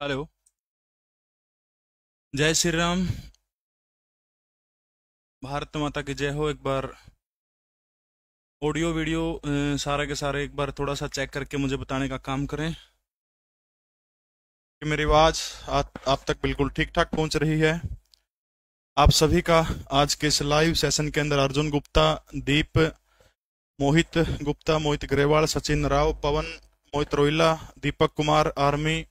Hello. जय श्री राम। भारत माता की जय हो। एक बार ऑडियो वीडियो सारे के सारे एक बार थोड़ा सा चेक करके मुझे बताने का काम करें कि मेरी आवाज़ आप तक बिल्कुल ठीक ठाक पहुंच रही है। आप सभी का आज के इस लाइव सेशन के अंदर Arjun Gupta, Deep, Mohit Gupta, Mohit Grewal, Sachin Rao, Pawan, Mohit Rohila, Deepak Kumar army,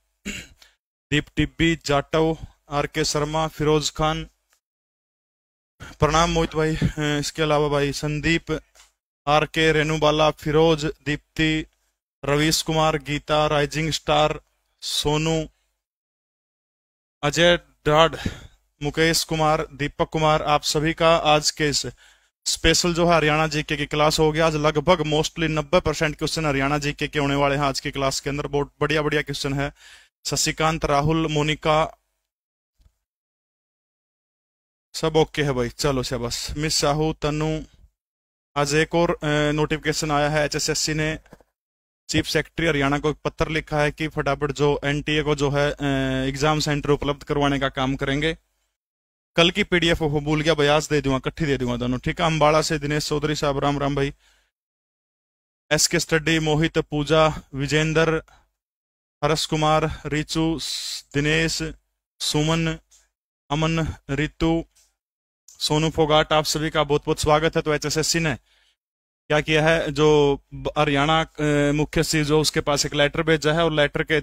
Deep Tibbi, Jatav, R K Sharma, Firoz Khan, प्रणाम मोहित भाई। इसके अलावा भाई Sandeep, R K, Renubala, Firoz, Deepti, Ravish Kumar, Geeta, rising star, Sonu, Ajay Dad, Mukesh Kumar, Deepak Kumar, आप सभी का आज के इस स्पेशल जो है हरियाणा जीके की क्लास हो गया। आज लगभग मोस्टली 90% क्वेश्चन हरियाणा जीके के होने वाले हैं आज की क्लास के अंदर। बहुत बढ़िया बढ़िया क्वेश्चन है। शशिकांत, राहुल, मोनिका, सब ओके है भाई। चलो शाबाश। मिस साहू, तनु, आज एक और नोटिफिकेशन आया है। एचएसएससी ने चीफ सेक्रेटरी हरियाणा को एक पत्र लिखा है कि फटाफट जो एनटीए को जो है एग्जाम सेंटर उपलब्ध करवाने का काम करेंगे। कल की पीडीएफ वो भूल गया भाई, आज दे दूंगा, इकट्ठी दे दूंगा दोनों। ठीक है। अम्बाड़ा से दिनेश चौधरी साहब, राम राम भाई। एसके स्टडी, मोहित, पूजा, विजेंद्र, हर्ष कुमार, रिचू, दिनेश, सुमन, अमन, रितु, सोनू फोगाट, आप सभी का बहुत बहुत स्वागत है। तो एचएसएससी ने क्या किया है, जो हरियाणा मुख्य सचिव जो उसके पास एक लेटर भेजा है, और लेटर के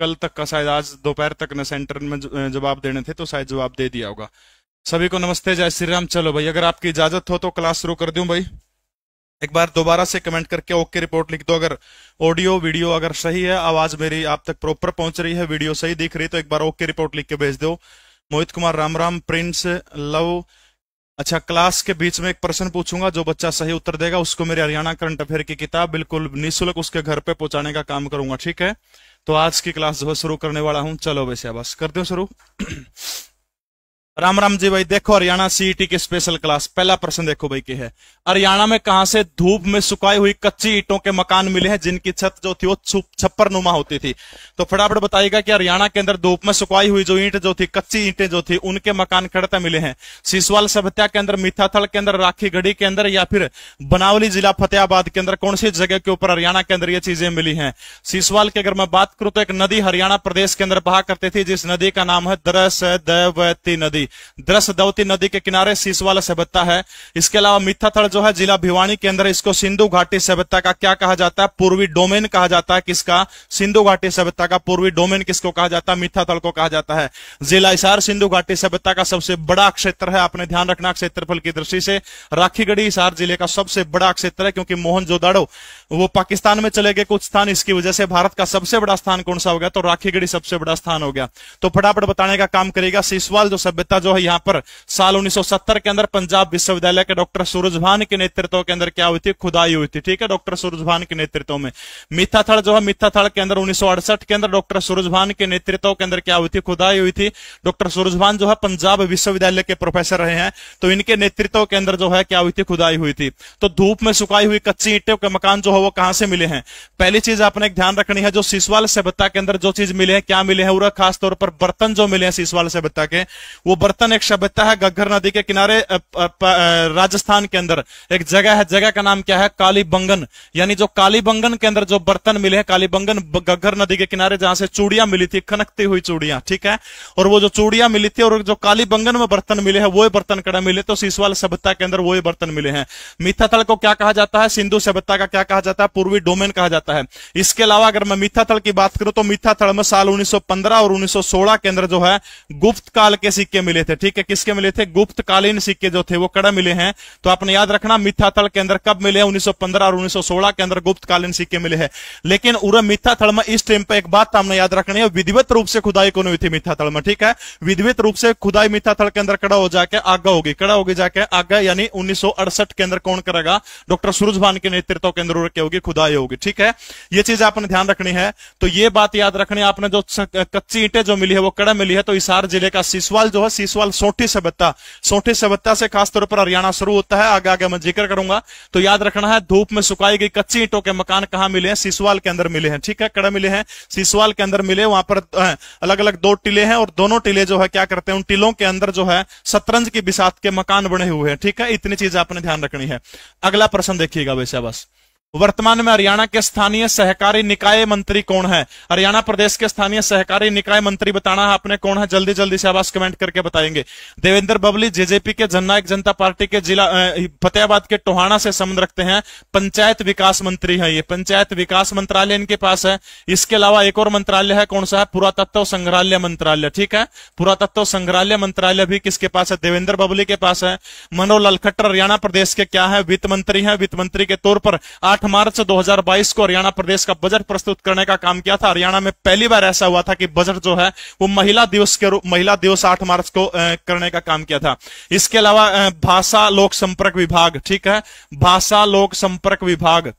कल तक का शायद आज दोपहर तक ने सेंटर में जवाब देने थे, तो शायद जवाब दे दिया होगा। सभी को नमस्ते, जय श्री राम। चलो भाई, अगर आपकी इजाजत हो तो क्लास शुरू कर दूं भाई। एक बार दोबारा से कमेंट करके ओके रिपोर्ट लिख दो। अगर ऑडियो वीडियो अगर सही है, आवाज मेरी आप तक प्रॉपर पहुंच रही है, वीडियो सही दिख रही है, तो एक बार ओके रिपोर्ट लिख के भेज दो। मोहित कुमार, राम राम। Prince, love. अच्छा, क्लास के बीच में एक प्रश्न पूछूंगा, जो बच्चा सही उत्तर देगा उसको मेरे हरियाणा करंट अफेयर की किताब बिल्कुल निःशुल्क उसके घर पे पहुंचाने का काम करूंगा। ठीक है। तो आज की क्लास जो है शुरू करने वाला हूं। चलो वैसे बस कर दो शुरू। राम राम जी भाई। देखो हरियाणा सीईटी की स्पेशल क्लास, पहला प्रश्न देखो भाई क्या है। हरियाणा में कहां से धूप में सुखाई हुई कच्ची ईंटों के मकान मिले हैं जिनकी छत जो थी वो छप्पर नुमा होती थी? तो फटाफट बताइएगा कि हरियाणा के अंदर धूप में सुखाई हुई जो ईंट जो थी, कच्ची ईंटें जो थी, उनके मकान खड़ता मिले हैं। सिसवाल सभ्यता के अंदर, मिथाथल के अंदर, राखी गढ़ी के अंदर, या फिर बनावली जिला फतेहाबाद के अंदर, कौन सी जगह के ऊपर हरियाणा के अंदर ये चीजें मिली हैं? सिसवाल की अगर मैं बात करूं तो एक नदी हरियाणा प्रदेश के अंदर बहा करती थी, जिस नदी का नाम है द्रसदवती नदी। द्रसदवती नदी के किनारे सिसवाल सभ्यता है। इसके अलावा मिथाथल जो है जिला भिवानी के अंदर, इसको सिंधु घाटी सभ्यता का क्या कहा जाता है? पूर्वी डोमेन कहा जाता है। किसका? सिंधु घाटी सभ्यता का पूर्वी डोमेन किसको कहा जाता है? मिथाथल को कहा जाता है। जिला हिसार सिंधु घाटी सभ्यता का सबसे बड़ा क्षेत्र है, आपने ध्यान रखना क्षेत्रफल की दृष्टि से। राखीगढ़ी हिसार जिले का सबसे बड़ा क्षेत्र है, क्योंकि मोहनजोदाड़ो वो पाकिस्तान में चले गए कुछ स्थान, इसकी वजह से भारत का सबसे बड़ा स्थान कौन सा हो गया? तो राखीगढ़ी सबसे बड़ा स्थान हो गया। तो फटाफट बताने का काम करेगा। सिसवाल जो सभ्यता जो है, यहां पर साल 1970 के अंदर पंजाब विश्वविद्यालय के डॉक्टर सूरजभान के नेतृत्व के अंदर क्या हुई थी? खुदाई हुई थी। ठीक है, डॉक्टर सूरजभान के नेतृत्व में। मिथाथल जो है, मिथाथल के अंदर 1968 के अंदर डॉक्टर सूरजभान के नेतृत्व के अंदर क्या हुई थी? खुदाई हुई थी। डॉक्टर सूरजभान जो है पंजाब विश्वविद्यालय के प्रोफेसर रहे हैं, तो इनके नेतृत्व के अंदर जो है क्या हुई थी? खुदाई हुई थी। तो धूप में सुखाई हुई कच्ची ईंटों के मकान जो है वो कहां से मिले हैं? पहली चीज आपने एक ध्यान रखनी है, जो सिसवाल सभ्यता के अंदर जो चीज मिले हैं, क्या मिले हैं? और खास तौर पर बर्तन जो मिले हैं सिसवाल सभ्यता के, वो बर्तन एक सभ्यता है घग्गर नदी के किनारे राजस्थान के अंदर एक जगह है, जगह का नाम क्या है? कालीबंगन। यानी जो कालीबंगन के अंदर जो बर्तन मिले हैं, कालीबंगन घग्गर नदी के किनारे, जहां से चूड़ियां मिली थी, खनकती हुई चूड़ियां। ठीक है। और वो जो चूड़ियां मिली थी और जो कालीबंगन में बर्तन मिले हैं, वो बर्तन कड़ा मिले, तो सिसवाल सभ्यता के अंदर वो बर्तन मिले हैं। मिथाथल को क्या कहा जाता है? सिंधु सभ्यता का क्या कहा जाता है? पूर्वी डोमेन कहा जाता है। इसके अलावा अगर मैं मिथाथल की बात करूं तो मिथाथल में साल 1915 और 1916 के अंदर जो है गुप्त काल के सिक्के मिले थे। ठीक है, किसके मिले थे? गुप्त कालीन सिक्के जो थे वो कड़ा मिले हैं। तो आपने याद रखना मिथाथल के अंदर कब मिले हैं? 1915 और 1916 के अंदर गुप्त कालीन सिक्के मिले हैं। लेकिन उरे मिथाथल में इस टाइम पे एक बात आपने याद रखनी है, विधिवत रूप से खुदाई कौन हुई थी मिथाथल में? ठीक है, विधिवत रूप से खुदाई मिथाथल के अंदर कड़ा हो जाके आगा होगी, कड़ा होगी जाके आगा, यानी 1968 के अंदर कौन करेगा? डॉक्टर सूरजभान के नेतृत्व के अंदर क्या होगी? खुदाई होगी। ठीक है, ये चीज आपने ध्यान रखनी है। तो ये बात याद रखनी है आपने, जो कच्ची ईंटें जो मिली है वो कड़ा मिली है, तो हिसार जिले का सिसवाल जो है, सीसवाल सोंठी सभ्यता, सोंठी सभ्यता से खासतौर पर हरियाणा शुरू होता है, आगे आगे मैं जिक्र करूंगा। तो याद रखना है, धूप में सुखाई गई कच्ची ईंटों के मकान कहां मिले हैं? सीसवाल के अंदर मिले हैं, ठीक है, कड़ा मिले हैं, सीसवाल के अंदर मिले। वहां पर अलग अलग 2 टीले हैं और दोनों टीले जो है क्या करते हैं, उन टीलों के अंदर जो है शतरंज की बिसात के मकान बने हुए हैं, ठीक है। इतनी चीज आपने ध्यान रखनी है। अगला प्रश्न देखिएगा वैसे बस, वर्तमान में हरियाणा के स्थानीय सहकारी निकाय मंत्री कौन है? हरियाणा प्रदेश के स्थानीय सहकारी निकाय मंत्री बताना है आपने कौन है, जल्दी जल्दी से आवाज कमेंट करके बताएंगे। देवेंद्र बबली जेजेपी के जननायक जनता पार्टी के जिला फतेहाबाद के टोहाना से संबंध रखते हैं, पंचायत विकास मंत्री है ये, पंचायत विकास मंत्रालय इनके पास है। इसके अलावा एक और मंत्रालय है, कौन सा है? पुरातत्व संग्रहालय मंत्रालय, ठीक है, पुरातत्व संग्रहालय मंत्रालय भी किसके पास है? देवेंद्र बबली के पास है। मनोहर लाल खट्टर हरियाणा प्रदेश के क्या है? वित्त मंत्री है। वित्त मंत्री के तौर पर 8 मार्च 2022 को हरियाणा प्रदेश का बजट प्रस्तुत करने का काम किया था। हरियाणा में पहली बार ऐसा हुआ था कि बजट जो है वो महिला दिवस 8 मार्च को करने का काम किया था। इसके अलावा भाषा लोक संपर्क विभाग, ठीक है, भाषा लोक संपर्क विभाग,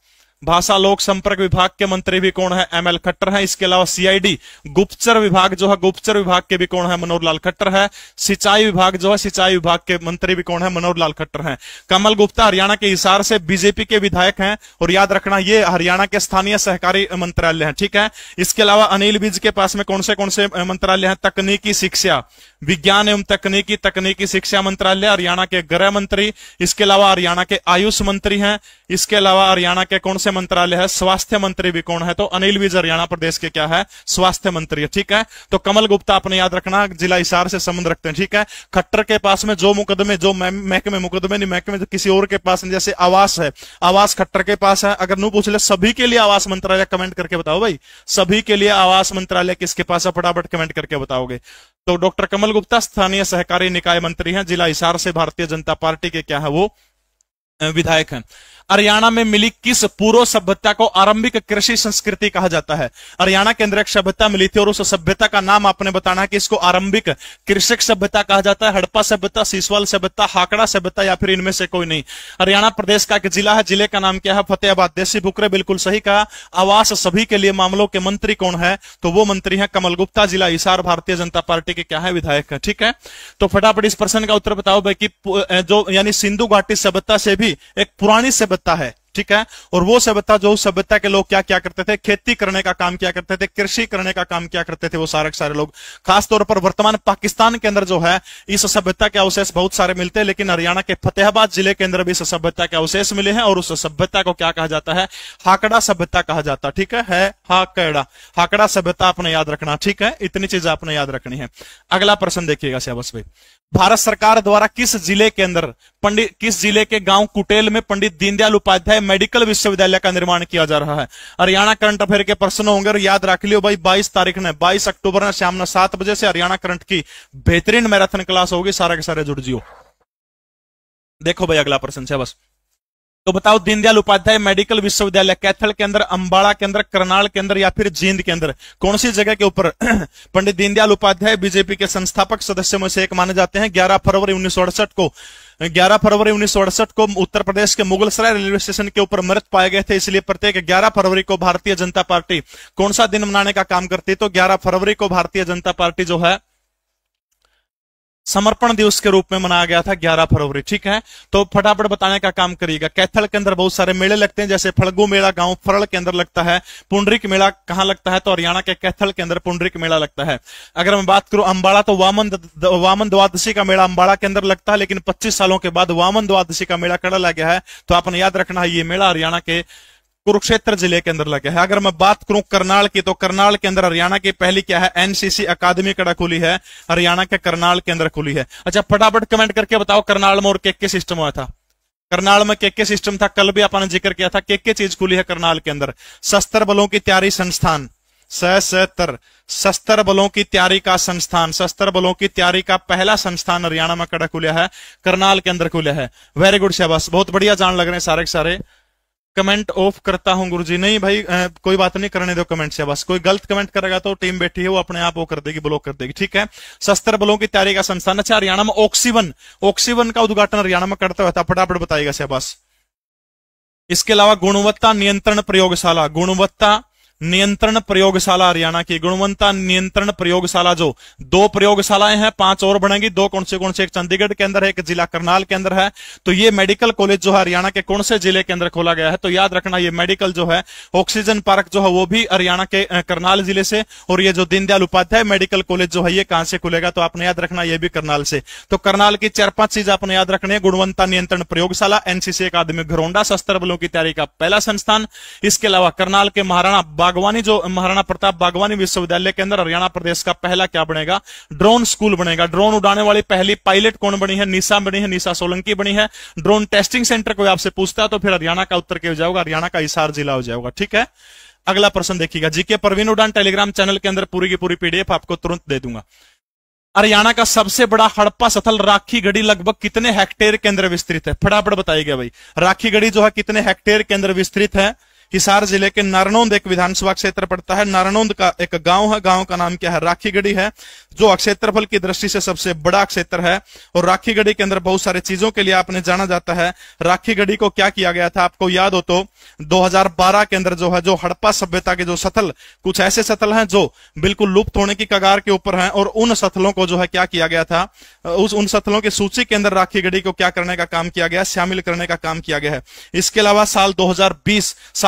भाषा लोक संपर्क विभाग के मंत्री भी कौन है? एमएल खट्टर है। इसके अलावा सीआईडी गुप्तचर विभाग जो है, गुप्तचर विभाग के भी कौन है? मनोहर लाल खट्टर है। सिंचाई विभाग जो है, सिंचाई विभाग के मंत्री भी कौन है? मनोहर लाल खट्टर है। कमल गुप्ता हरियाणा के हिसार से बीजेपी के विधायक हैं और याद रखना ये हरियाणा के स्थानीय सहकारी मंत्रालय है, ठीक है। इसके अलावा अनिल विज के पास में कौन से मंत्रालय है? तकनीकी शिक्षा, विज्ञान एवं तकनीकी शिक्षा मंत्रालय, हरियाणा के गृह मंत्री। इसके अलावा हरियाणा के आयुष मंत्री हैं। इसके अलावा हरियाणा के कौन से मंत्रालय है? स्वास्थ्य मंत्री भी कौन है? तो अनिल विज हरियाणा प्रदेश के क्या है? स्वास्थ्य मंत्री है, ठीक है। तो कमल गुप्ता आपने याद रखना, जिला हिसार से संबंध रखते हैं, ठीक है। खट्टर के पास में जो मुकदमे, जो महकमे, मुकदमे नहीं महकमे जो किसी और के पास, जैसे आवास है, आवास खट्टर के पास है। अगर नू पूछ ले सभी के लिए आवास मंत्रालय, कमेंट करके बताओ भाई, सभी के लिए आवास मंत्रालय किसके पास है? फटाफट कमेंट करके बताओगे। तो डॉक्टर कमल गुप्ता स्थानीय सहकारी निकाय मंत्री हैं, जिला हिसार से भारतीय जनता पार्टी के क्या है? वो विधायक हैं। हरियाणा में मिली किस पूर्व सभ्यता को आरंभिक कृषि संस्कृति कहा जाता है? हरियाणा के अंदर एक सभ्यता मिली थी और उस सभ्यता का नाम आपने बताना है कि इसको आरंभिक कृषक सभ्यता कहा जाता है। हड़प्पा सभ्यता, सीसवाल सभ्यता, हाकड़ा सभ्यता या फिर इनमें से कोई नहीं। हरियाणा प्रदेश का एक जिला है, जिले का नाम क्या है? फतेहाबाद। देसी बुकरे बिल्कुल सही कहा। आवास सभी के लिए मामलों के मंत्री कौन है? तो वो मंत्री है कमल गुप्ता, जिला हिसार, भारतीय जनता पार्टी के क्या है? विधायक है, ठीक है। तो फटाफट इस प्रश्न का उत्तर बताओ भाई कि जो यानी सिंधु घाटी सभ्यता से भी एक पुरानी सभ्यता है, ठीक है। और वो सभ्यता, जो सभ्यता के लोग क्या क्या करते थे? खेती करने का काम किया करते थे, कृषि करने का काम किया करते थे वो सारे के सारे लोग। खासतौर पर वर्तमान पाकिस्तान के अंदर जो है इस सभ्यता के अवशेष बहुत सारे मिलते हैं, लेकिन हरियाणा के फतेहाबाद जिले के अंदर भी इस सभ्यता के अवशेष मिले हैं और उस सभ्यता को क्या कहा जाता है? हाकड़ा सभ्यता कहा जाता है, ठीक है हाकड़ा, हाकड़ा सभ्यता आपने याद रखना, ठीक है। इतनी चीज आपने याद रखनी है। अगला प्रश्न देखिएगा सियाबस भाई, भारत सरकार द्वारा किस जिले के अंदर किस जिले के गांव कुटेल में पंडित दीनदयाल उपाध्याय मेडिकल विश्वविद्यालय का निर्माण किया जा रहा है? हरियाणा करंट अफेयर के प्रश्न होंगे और याद रख लियो भाई, 22 तारीख ने 22 अक्टूबर ने शाम 7 बजे से हरियाणा करंट की बेहतरीन मैराथन क्लास होगी, सारे के सारे जुड़ जियो। देखो भाई अगला प्रश्न है बस, तो बताओ दीनदयाल उपाध्याय मेडिकल विश्वविद्यालय कैथल के अंदर, अंबाला के अंदर, करनाल के अंदर या फिर जींद के अंदर, कौन सी जगह के ऊपर? पंडित दीनदयाल उपाध्याय बीजेपी के संस्थापक सदस्यों में से एक माने जाते हैं। 11 फरवरी 1968 को उत्तर प्रदेश के मुगलसराय रेलवे स्टेशन के ऊपर मृत पाए गए थे, इसलिए प्रत्येक 11 फरवरी को भारतीय जनता पार्टी कौन सा दिन मनाने का काम करती है? तो 11 फरवरी को भारतीय जनता पार्टी जो है समर्पण दिवस के रूप में मनाया गया था, 11 फरवरी, ठीक है। तो फटाफट बताने का काम करिएगा। कैथल के अंदर बहुत सारे मेले लगते हैं, जैसे फड़गू मेला गांव फरल के अंदर लगता है। पुंडरिक मेला कहां लगता है? तो हरियाणा के कैथल के अंदर पुंडरिक मेला लगता है। अगर मैं बात करूं अंबाला, तो वामन द्वादशी का मेला अंबाला के अंदर लगता है, लेकिन 25 सालों के बाद वामन द्वादशी का मेला कड़ा लग गया है। तो आपने याद रखना है ये मेला हरियाणा के कुरुक्षेत्र जिले के अंदर लगे है। अगर मैं बात करूं करनाल की, तो करनाल के अंदर हरियाणा की पहली क्या है? एनसीसी अकादमी कड़ा खुली है, हरियाणा के करनाल के अंदर खुली है। अच्छा फटाफट कमेंट करके बताओ करनाल में और के सिस्टम हुआ था? करनाल में के सिस्टम था, कल भी आपने जिक्र किया था। के चीज खुली है करनाल के अंदर? सशस्त्र बलों की तैयारी संस्थान, सशस्त्र बलों की तैयारी का संस्थान, सशस्त्र बलों की तैयारी का पहला संस्थान हरियाणा में कड़ा खुला है, करनाल के अंदर खुला है। वेरी गुड शाबाश, बहुत बढ़िया जान लग रहे हैं सारे के सारे। कमेंट ऑफ करता हूं गुरुजी। नहीं भाई कोई बात नहीं, करने दो कमेंट से बस। कोई गलत कमेंट करेगा तो टीम बैठी है वो अपने आप वो कर देगी, ब्लॉक कर देगी, ठीक है। शस्त्र बलों की तैयारी का संस्थान। अच्छा हरियाणा में ऑक्सीवन का उद्घाटन हरियाणा में करता हुआ था, फटाफट बताइएगा से बस। इसके अलावा गुणवत्ता नियंत्रण प्रयोगशाला, गुणवत्ता नियंत्रण प्रयोगशाला हरियाणा की, गुणवत्ता नियंत्रण प्रयोगशाला, जो 2 प्रयोगशालाएं हैं, 5 और बनेंगी। 2 कौन से एक चंडीगढ़ के अंदर है, एक जिला करनाल के अंदर है। तो ये मेडिकल कॉलेज जो है हरियाणा के कौन से जिले के अंदर खोला गया है, तो याद रखना ये मेडिकल जो है ऑक्सीजन पार्क जो है वो भी हरियाणा के करनाल जिले से, और ये जो दीनदयाल उपाध्याय मेडिकल कॉलेज जो है ये कहां से खुलेगा, तो आपने याद रखना ये भी करनाल से। तो करनाल की 4-5 चीज आपने याद रखनी है। गुणवत्ता नियंत्रण प्रयोगशाला, एनसीसी अकादमी घरोंडा, शस्त्र बलों की तैयारी का पहला संस्थान। इसके अलावा करनाल के महाराणा बागवानी, जो महाराणा प्रताप बागवानी विश्वविद्यालय के अंदर हरियाणा प्रदेश का पहला क्या बनेगा, ड्रोन स्कूल बनेगा। ड्रोन उड़ाने वाली पहली पायलट कौन बनी है, निशा बनी है, निशा सोलंकी बनी है। ड्रोन टेस्टिंग सेंटर कोई आपसे पूछता है तो फिर हरियाणा का उत्तर क्या हो जाएगा, हरियाणा का हिसार जिला हो जाएगा। ठीक है, अगला प्रश्न देखिएगा। जीके परवीन उड़ान टेलीग्राम चैनल के अंदर पूरी की पूरी पीडीएफ आपको तुरंत दे दूंगा। हरियाणा का सबसे बड़ा हड़प्पा स्थल राखी गढ़ी लगभग कितने हेक्टेयर के अंदर विस्तृत है, फटाफट बताइएगा भाई। राखी गढ़ी जो है कितने हेक्टेयर के अंदर विस्तृत है। हिसार जिले के नारनौंद एक विधानसभा क्षेत्र पड़ता है। नारनौंद का एक गांव है, गांव का नाम क्या है, राखीगढ़ी है, जो क्षेत्रफल की दृष्टि से सबसे बड़ा क्षेत्र है। और राखीगढ़ी के अंदर बहुत सारे चीजों के लिए आपने जाना जाता है। राखीगढ़ी को क्या किया गया था, आपको याद हो तो 2012 के अंदर जो है, जो हड़प्पा सभ्यता के जो स्थल, कुछ ऐसे स्थल हैं जो बिल्कुल लुप्त होने की कगार के ऊपर हैं, और उन स्थलों को जो है क्या किया गया था, उन स्थलों की सूची के अंदर राखीगढ़ी को क्या करने का काम किया गया, शामिल करने का काम किया गया है। इसके अलावा साल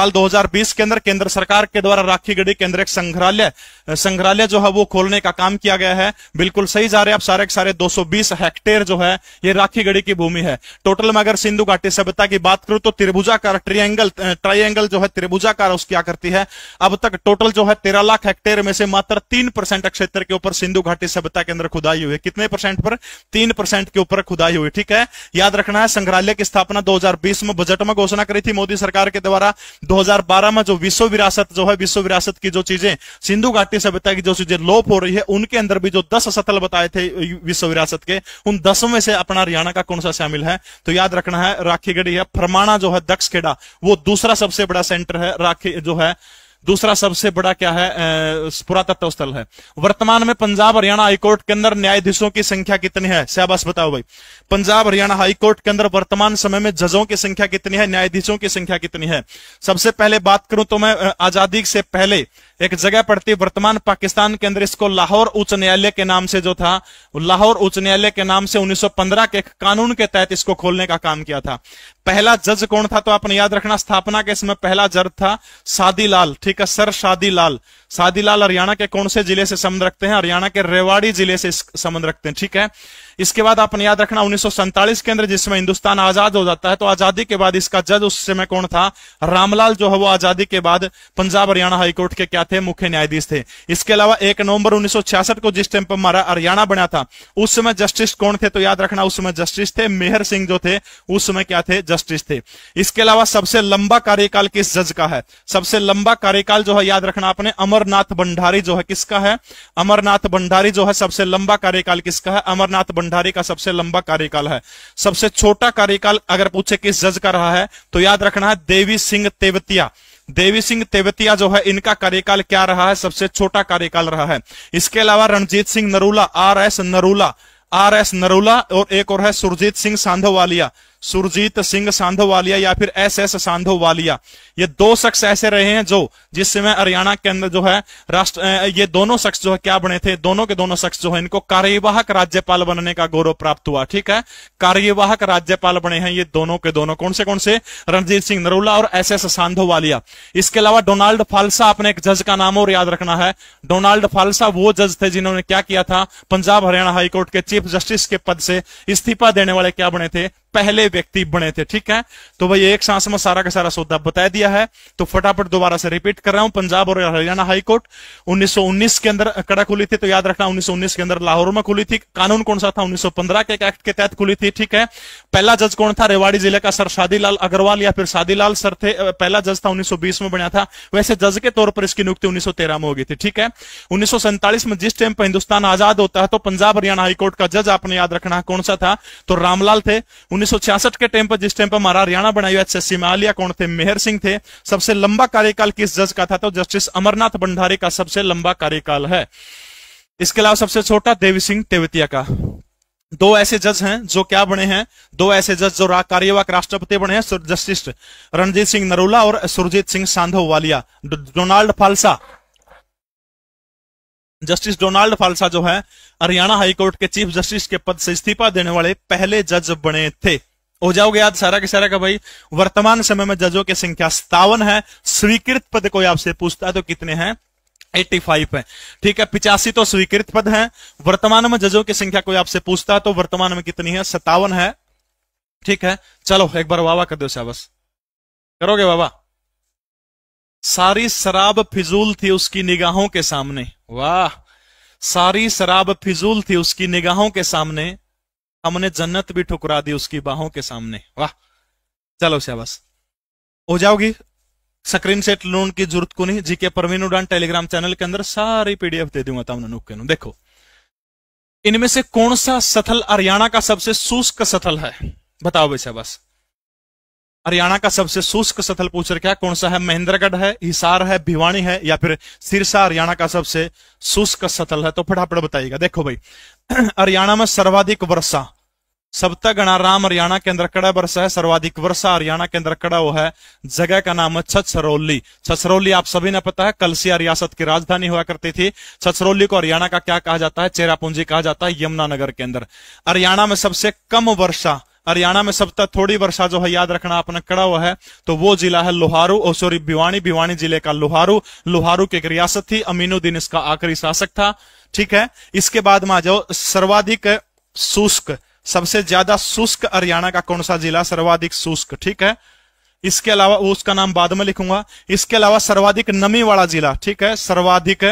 2020 के अंदर केंद्र सरकार के द्वारा राखीगढ़ी के अंदर एक संग्रहालय जो है वो खोलने का काम किया गया है। बिल्कुल सही जा रहे हैं आप, सारे के सारे 220 हेक्टेयर जो है ये राखीगढ़ी की भूमि है। टोटल में अगर सिंधु घाटी सभ्यता की बात करूं तो त्रिभुजाकार ट्रायंगल जो है त्रिभुजाकार उसकी आकृति है। अब तक टोटल जो है 13 लाख हेक्टेयर में से मात्र 3% क्षेत्र के ऊपर सिंधु घाटी सभ्यता के अंदर खुदाई हुई है। कितने परसेंट पर, 3% के ऊपर खुदाई हुई। ठीक है, याद रखना है। संग्रहालय की स्थापना 2020 में बजट में घोषणा करी थी मोदी सरकार के द्वारा। 2012 में जो विश्व विरासत जो है, विश्व विरासत की जो चीजें सिंधु घाटी सभ्यता की जो चीजें लोप हो रही है, उनके अंदर भी जो 10 स्थल बताए थे विश्व विरासत के, उन 10 में से अपना हरियाणा का कौन सा शामिल है, तो याद रखना है राखीगढ़ी है। फरमाना जो है दक्षखेड़ा वो दूसरा सबसे बड़ा सेंटर है, राखी जो है दूसरा सबसे बड़ा क्या है, पुरातत्व स्थल है। वर्तमान में पंजाब हरियाणा हाईकोर्ट के अंदर न्यायाधीशों की संख्या कितनी है, शाबाश बताओ भाई। पंजाब हरियाणा हाईकोर्ट के अंदर वर्तमान समय में जजों की संख्या कितनी है, न्यायाधीशों की संख्या कितनी है। सबसे पहले बात करूं तो मैं आजादी से पहले एक जगह पड़ती, वर्तमान पाकिस्तान के अंदर, इसको लाहौर उच्च न्यायालय के नाम से जो था, लाहौर उच्च न्यायालय के नाम से 1915 के एक कानून के तहत इसको खोलने का काम किया था। पहला जज कौन था, तो आपने याद रखना, स्थापना के समय पहला जज था शादीलाल। ठीक है, सर शादीलाल। शादीलाल हरियाणा के कौन से जिले से संबंध रखते हैं, हरियाणा के रेवाड़ी जिले से संबंध रखते हैं। ठीक है, इसके बाद आपने याद रखना 1947 के अंदर जिसमें हिंदुस्तान आजाद हो जाता है, तो आजादी के बाद इसका जज उस समय कौन था, रामलाल जो है वो आजादी के बाद पंजाब हरियाणा हाईकोर्ट के क्या थे, मुख्य न्यायाधीश थे। इसके अलावा 1 नवंबर 1966 को जिस टाइम पर हमारा हरियाणा बना था, उस समय जस्टिस कौन थे, तो याद रखना उस समय जस्टिस थे मेहर सिंह जो थे, उस समय क्या थे, जस्टिस थे। इसके अलावा सबसे लंबा कार्यकाल किस जज का है, सबसे लंबा कार्यकाल जो है याद रखना आपने अमरनाथ भंडारी जो है, किसका है, अमरनाथ भंडारी जो है सबसे लंबा कार्यकाल किसका है, अमरनाथ भंडारी का सबसे लंबा कार्यकाल है। सबसे छोटा कार्यकाल अगर पूछे किस जज का रहा है, तो याद रखना है देवी सिंह तेवतिया। देवी सिंह तेवतिया जो है इनका कार्यकाल क्या रहा है, सबसे छोटा कार्यकाल रहा है। इसके अलावा रणजीत सिंह नरूला, आर एस नरूला, और एक और है सुरजीत सिंह सांधोवालिया, सुरजीत सिंह सांधोवालिया या फिर एस सांधोवालिया। ये 2 शख्स ऐसे रहे हैं जो जिस समय हरियाणा के अंदर जो है ये दोनों शख्स जो है क्या बने थे, दोनों के दोनों शख्स जो है इनको कार्यवाहक राज्यपाल बनने का गौरव प्राप्त हुआ। ठीक है, कार्यवाहक राज्यपाल बने हैं ये दोनों के दोनों, कौन से, रणजीत सिंह नरूला और एस सांधोवालिया। इसके अलावा डोनाल्ड फालसा अपने एक जज का नाम और याद रखना है। डोनाल्ड फालसा वो जज थे जिन्होंने क्या किया था, पंजाब हरियाणा हाईकोर्ट के चीफ जस्टिस के पद से इस्तीफा देने वाले क्या बने थे, पहले व्यक्ति बने थे। ठीक है, तो भाई एक सांस में सारा का सारा सौदा बता दिया है, तो फटाफट दोबारा से रिपीट कर रहा हूं। पंजाब और हरियाणा हाईकोर्ट 1919 के अंदर कड़ा खुली थी, तो याद रखना 1919 के अंदर लाहौर में खुली थी। कानून कौन सा था, 1915 के एक्ट के तहत खुली थी। ठीक है, पहला जज कौन था, रेवाड़ी जिले का सर शादीलाल अग्रवाल या फिर शादीलाल सर थे, पहला जज था, 1920 में बना था। वैसे जज के तौर पर इसकी नियुक्ति 1913 में होगी थी। ठीक है, 1947 में जिस टाइम पर हिंदुस्तान आजाद होता है, तो पंजाब हरियाणा हाईकोर्ट का जज आपने याद रखना कौन सा था, तो रामलाल थे। 1966 के टाइम पर जिस टाइम पर हमारा हरियाणा बना यूएचएससी में आलिया कौन थे, मेहर सिंह थे। सबसे लंबा कार्यकाल किस जज का था, तो जस्टिस अमरनाथ भंडारी का सबसे लंबा कार्यकाल है। इसके अलावा सबसे छोटा देवी सिंह तेवतिया का। दो ऐसे जज हैं जो क्या बने हैं, दो ऐसे जज जो कार्यवाहक राष्ट्रपति बने हैं, जस्टिस रणजीत सिंह नरूला और Surjit Singh Sandhawalia. Donald Falsa, justice Donald Falsa जो है हरियाणा हाईकोर्ट के चीफ जस्टिस के पद से इस्तीफा देने वाले पहले जज बने थे। हो जाओगे याद सारा के सारा का भाई। वर्तमान समय में जजों की संख्या 57 है। स्वीकृत पद कोई आपसे पूछता है तो कितने हैं, 85 है। ठीक है, 85 तो स्वीकृत पद हैं। वर्तमान में जजों की संख्या कोई आपसे पूछता है तो वर्तमान में कितनी है, 57 है। ठीक है, चलो एक बार वाह कर दो शाबाश, करोगे वाह। सारी शराब फिजूल थी उसकी निगाहों के सामने, वाह। सारी शराब फिजूल थी उसकी निगाहों के सामने, हमने जन्नत भी ठुकरा दी उसकी बाहों के सामने, वाह। चलो शाबाश, हो जाओगी। स्क्रीन सेट लोन की जरूरत को नहीं, जीके परवीन उड़ान टेलीग्राम चैनल के अंदर सारी पीडीएफ दे दूंगा तमने नुक के नु। देखो इनमें से कौन सा स्थल हरियाणा का सबसे शुष्क स्थल है, बताओ भाई शाबाश। हरियाणा का सबसे शुष्क स्थल पूछ रखा है, कौन सा है? महेंद्रगढ़ है, हिसार है, भिवानी है या फिर सिरसा हरियाणा का सबसे शुष्क स्थल है? तो फटाफट बताइएगा। देखो भाई हरियाणा में सर्वाधिक वर्षा सप्तगणाराम हरियाणा के अंदर कड़ा वर्षा है। सर्वाधिक वर्षा हरियाणा के अंदर कड़ा हुआ है, जगह का नाम है छछरौली। छछरौली आप सभी ने पता है कलसिया रियासत की राजधानी हुआ करती थी। छछरौली को हरियाणा का क्या कहा जाता है? चेरापूंजी कहा जाता है, यमुनानगर के अंदर। हरियाणा में सबसे कम वर्षा, हरियाणा में सबसे थोड़ी वर्षा जो है याद रखना आपने कड़ा हुआ है तो वो जिला है लोहारू, सॉरी भिवानी। भिवानी जिले का लोहारू, लोहारू की एक रियासत थी, अमीनुद्दीन इसका आखिरी शासक था। ठीक है, इसके बाद में आ जाओ सर्वाधिक शुष्क, सबसे ज्यादा शुष्क हरियाणा का कौन सा जिला? सर्वाधिक शुष्क। ठीक है, इसके अलावा उसका नाम बाद में लिखूंगा। इसके अलावा सर्वाधिक नमी वाला जिला, ठीक है, सर्वाधिक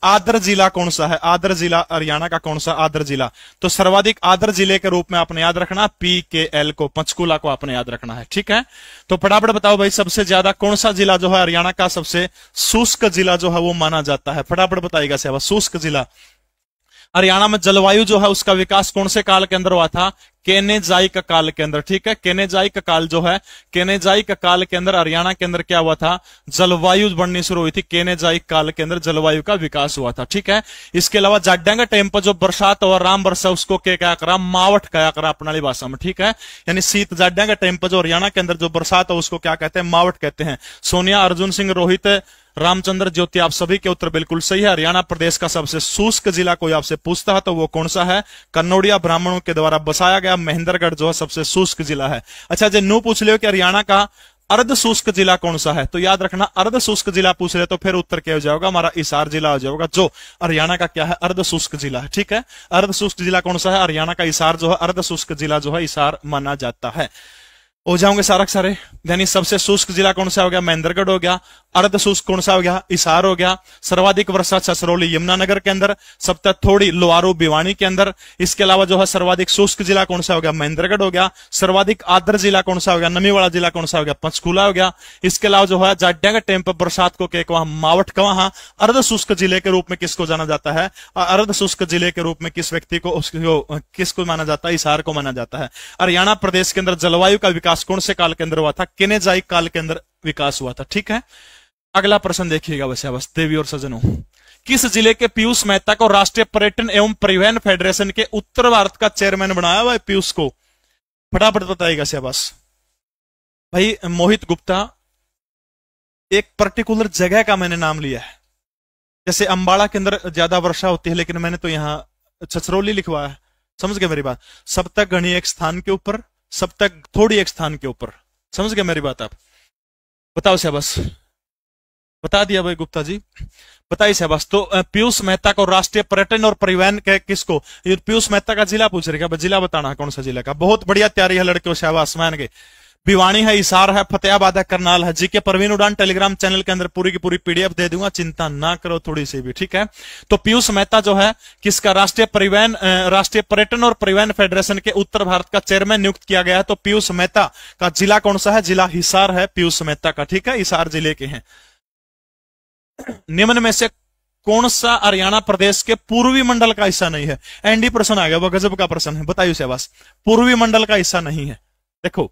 आर्द्र जिला कौन सा है? आर्द्र जिला हरियाणा का कौन सा आर्द्र जिला? तो सर्वाधिक आर्द्र जिले के रूप में आपने याद रखना PKL को, पंचकूला को आपने याद रखना है। ठीक है, तो फटाफट बताओ भाई सबसे ज्यादा कौन सा जिला जो है हरियाणा का सबसे शुष्क जिला जो है वो माना जाता है? फटाफट बताइएगा सेवा। शुष्क जिला हरियाणा में जलवायु जो है उसका विकास कौन से काल के अंदर हुआ था? केनेजाइक काल के अंदर। ठीक है, केनेजाइक काल जो है, केनेजाइक काल के अंदर हरियाणा के अंदर क्या हुआ था? जलवायु बढ़नी शुरू हुई थी। केनेजाइक काल के अंदर जलवायु का विकास हुआ था। ठीक है, इसके अलावा जाड्यांगा टाइम पर जो बरसात और राम वर्षा उसको क्या करा? मावट कया करा अपनाली भाषा में। ठीक है, यानी शीत जाड्यांगा टाइम पर जो हरियाणा के अंदर जो बरसात है उसको क्या कहते हैं? मावट कहते हैं। सोनिया, अर्जुन सिंह, रोहित, रामचंद्र, ज्योति आप सभी के उत्तर बिल्कुल सही है। हरियाणा प्रदेश का सबसे शुष्क जिला कोई आपसे पूछता है तो वो कौन सा है? कन्नौड़िया ब्राह्मणों के द्वारा बसाया गया महेंद्रगढ़ जो है सबसे शुष्क जिला है। अच्छा जो नू पूछ लियो कि हरियाणा का अर्ध शुष्क जिला कौन सा है, तो याद रखना अर्ध शुष्क जिला पूछ रहे तो फिर उत्तर क्या हो जाएगा? हमारा हिसार जिला हो जाएगा, जो हरियाणा का क्या है? अर्ध शुष्क जिला है। ठीक है, अर्ध शुष्क जिला कौन सा है? हरियाणा का हिसार जो है अर्ध शुष्क जिला जो है हिसार माना जाता है। हो जाओगे सारा सारे। यानी सबसे शुष्क जिला कौन सा हो गया? महेंद्रगढ़ हो गया। अर्ध शुष्क कौन सा हो गया? हिसार हो गया। सर्वाधिक वर्षा छछरौली यमुनानगर के अंदर, सबसे थोड़ी लोहारू भिवानी के अंदर। इसके अलावा जो है सर्वाधिक शुष्क जिला कौन सा हो गया? महेंद्रगढ़ हो गया। सर्वाधिक आर्द्र जिला कौन सा हो गया? नमी वाला जिला कौन सा हो गया? पंचकूला हो गया। इसके अलावा जो है जाड्यांगा टाइम पर बरसात को के वहां मावट का वहां अर्ध शुष्क जिले के रूप में किसको जाना जाता है? अर्ध शुष्क जिले के रूप में किस व्यक्ति को किसको माना जाता है? हिसार को माना जाता है। हरियाणा प्रदेश के अंदर जलवायु का विकास कौन से काल के अंदर हुआ था? केनेजाइक काल के अंदर विकास हुआ था। ठीक है, अगला प्रश्न देखिएगा वैसे बस देवी और सज्जनों। किस जिले के पीयूष मेहता को राष्ट्रीय पर्यटन एवं परिवहन फेडरेशन के उत्तर भारत का चेयरमैन बनाया हुआ है? पीयूष को फटाफट बताइएगा शाबाश भाई। मोहित गुप्ता, एक पर्टिकुलर जगह का मैंने नाम लिया है, जैसे अंबाला के अंदर ज्यादा वर्षा होती है लेकिन मैंने तो यहां छछरौली लिखवाया है। समझ गए मेरी बात? सब तक गणी एक स्थान के ऊपर, सब तक थोड़ी एक स्थान के ऊपर। समझ गए मेरी बात? आप बताओ शाबाश, बता दिया भाई गुप्ता जी, बताइए शाबाश। तो पीयूष मेहता को राष्ट्रीय पर्यटन और परिवहन के किसको? ये पीयूष मेहता का जिला पूछ रहे, जिला बताना है कौन सा जिला का। बहुत बढ़िया तैयारी है लड़के, शाबाश मान गए। भिवानी है, हिसार है, फतेहाबाद है, करनाल है। जीके परवीन उड़ान टेलीग्राम चैनल के अंदर पूरी की पूरी पीडीएफ दे दूंगा, चिंता ना करो थोड़ी सी भी। ठीक है, तो पीयूष मेहता जो है किसका राष्ट्रीय पर्यटन और परिवहन फेडरेशन के उत्तर भारत का चेयरमैन नियुक्त किया गया है। तो पीयूष मेहता का जिला कौन सा है? जिला हिसार है पीयूष मेहता का। ठीक है, हिसार जिले के हैं। निम्न में से कौन सा हरियाणा प्रदेश के पूर्वी मंडल का हिस्सा नहीं है? एनडी प्रश्न आ गया, वो गजब का प्रश्न है, बताइए शाबाश। पूर्वी मंडल का हिस्सा नहीं है। देखो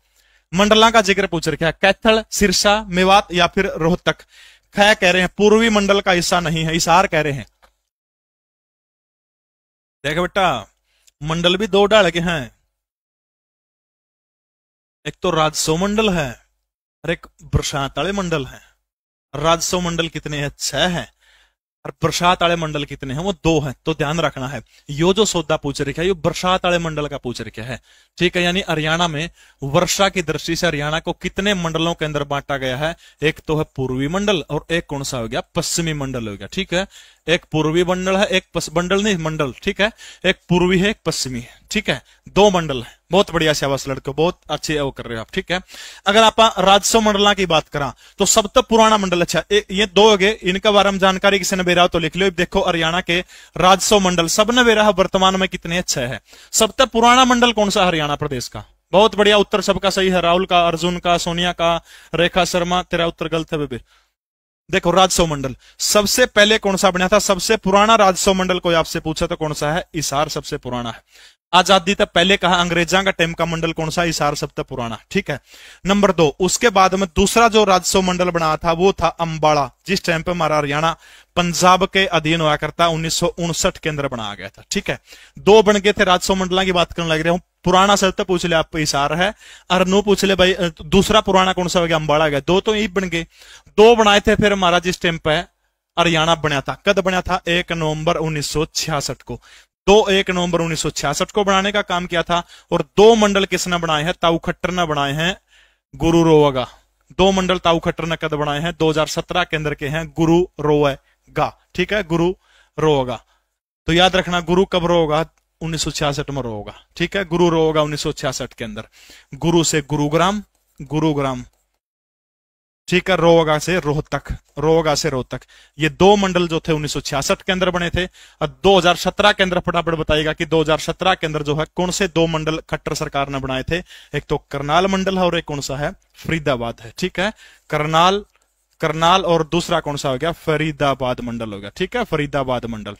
मंडला का जिक्र पूछ रखा है, कैथल, सिरसा, मेवात या फिर रोहतक। खै कह रहे हैं पूर्वी मंडल का हिस्सा नहीं है, हिसार कह रहे हैं। देखो बेटा मंडल भी दो ढाल के हैं, एक तो राजसव मंडल है और एक बरसात वाले मंडल है। राजसव मंडल कितने हैं? 6 हैं। और बरसात वाले मंडल कितने हैं? वो 2 हैं। तो ध्यान रखना है, यो जो सौदा पूछ रखा है ये बरसात वाले मंडल का पूछ रखा है, ठीक है। यानी हरियाणा में वर्षा की दृष्टि से हरियाणा को कितने मंडलों के अंदर बांटा गया है? एक तो है पूर्वी मंडल और एक कौन सा हो गया? पश्चिमी मंडल हो गया, ठीक है। एक पूर्वी मंडल है, एक मंडल नहीं मंडल, ठीक है। एक पूर्वी है, एक पश्चिमी है, ठीक है। 2 मंडल है। बहुत बढ़िया शाबाश लड़के, बहुत अच्छे वो कर रहे हो आप, ठीक है। अगर आप राजस्व मंडल की बात करा तो सबसे पुराना मंडल, अच्छा ये 2 हो गए, इनका बारे में जानकारी किसी ने बेरा हो तो लिख लो। देखो हरियाणा के राजस्व मंडल सबने बेरा है, वर्तमान में कितने? 6 है। सबसे पुराना मंडल कौन सा? हरियाणा प्रदेश का। बहुत बढ़िया उत्तर सबका सही है। राहुल का, अर्जुन का, सोनिया का, रेखा शर्मा, तेरा उत्तर गलत है बेबे। देखो राजस्व मंडल सबसे पहले कौन सा बना था? सबसे पुराना राजस्व मंडल कोई आपसे पूछा तो कौन सा है? हिसार सबसे पुराना है। आजादी तक पहले कहा अंग्रेजा का टाइम का मंडल कौन सा? हिसार सबसे पुराना, ठीक है। नंबर 2, उसके बाद में दूसरा जो राजस्व मंडल बना था वो था अंबाला, जिस टाइम पे हमारा हरियाणा पंजाब के अधीन हुआ करता 1959 के अंदर बनाया गया था, ठीक है। 2 बन गए थे राजस्व मंडल की बात करने लग रहे हूं। पुराना सर तो पूछ ले आप, हिसार है। और नो पूछ ले भाई दूसरा पुराना कौन सा हो गया? अंबाला गया। 2 तो यही बन गए। 2 बनाए थे फिर हमारा जिस टाइम पे हरियाणा बना था। कद बना था? 1 नवंबर 1966 को। 1 नवंबर 1966 को बनाने का काम किया था। और 2 मंडल किसने बनाए हैं? ताऊ खट्टर ने बनाए हैं, गुरु रोवगा। 2 मंडल ताऊ खट्टर ने कद बनाए हैं? 2017 के अंदर के हैं, गुरु रोएगा, ठीक है। गुरु रोएगा तो याद रखना, गुरु कब रोगा? 1966 में रोगा, ठीक है। गुरु रोगा 1966 के अंदर। गुरु से गुरुग्राम, गुरुग्राम, ठीक है। रोहगा से रोहतक, रोहगा से रोहतक। ये 2 मंडल जो थे 1966 के अंदर बने थे। और 2017 के अंदर फटाफट बताएगा कि 2017 के अंदर जो है कौन से 2 मंडल खट्टर सरकार ने बनाए थे? एक तो करनाल मंडल है और एक कौन सा है? फरीदाबाद है, ठीक है। करनाल और दूसरा कौन सा हो गया? फरीदाबाद मंडल हो गया, ठीक है। फरीदाबाद मंडल।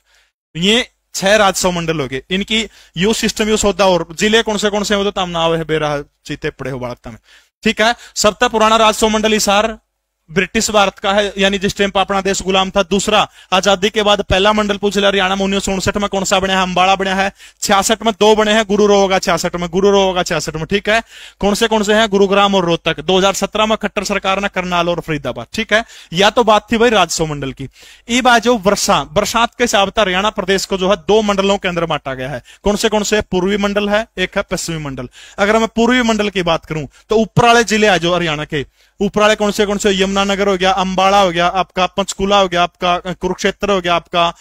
ये 6 राजस्व मंडल हो गए। इनकी यू सिस्टम यू सौदा और जिले कौन से हो तो नाम है बेरा चीते पड़े हो बाड़कता में, ठीक है। सबसे पुराना राजस्व मंडल हिसार ब्रिटिश भारत का है, यानी जिस टाइम पर अपना देश गुलाम था। दूसरा आजादी के बाद पहला मंडल पूछ लिया हरियाणा में 1959 में कौन सा बना है? अंबाला बना है। 66 में 2 बने हैं, गुरु रोहगा 66 में, गुरु रोहगा 66 में, ठीक है। कौन से हैं? गुरुग्राम और रोहतक। 2017 में खट्टर सरकार ने करनाल और फरीदाबाद, ठीक है। या तो बात थी भाई राजस्व मंडल की। ये बात जो बरसात के हिसाब से हरियाणा प्रदेश को जो है 2 मंडलों के अंदर बांटा गया है। कौन से? पूर्वी मंडल है, एक है पश्चिमी मंडल। अगर मैं पूर्वी मंडल की बात करूं तो ऊपर वाले जिले है जो हरियाणा के, ऊपर वाले कौन से? यमुनानगर हो गया, अंबाला हो गया आपका, पंचकुला हो गया आपका, कुरुक्षेत्र हो गया आपका।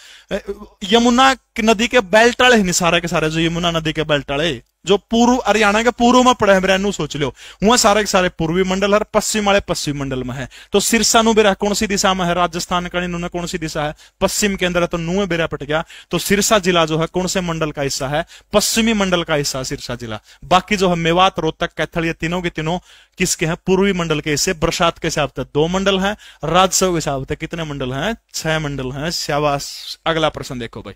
यमुना नदी के बेल्ट वाले नहीं सारे के सारे, जो यमुना नदी के बेल्ट वाले जो पूर्व हरियाणा के पूर्व में पड़े हैं, सोच लो वहां सारे के सारे पूर्वी मंडल है, पश्चिम वाले पश्चिम मंडल में है। तो सिरसा नु बेरा कौन सी दिशा में है? राजस्थान का इन्होंने कौन सी दिशा है? पश्चिम के अंदर है, तो नुए बेरा पट गया। तो सिरसा जिला जो है कौन से मंडल का हिस्सा है? पश्चिमी मंडल का हिस्सा सिरसा जिला। बाकी जो है मेवात, रोहतक, कैथल, ये तीनों के तीनों किसके हैं? पूर्वी मंडल के हिस्से। बरसात के हिसाब से 2 मंडल हैं, राजस्व के हिसाब से कितने मंडल हैं? 6 मंडल हैं। शाबाश। अगला प्रश्न देखो भाई,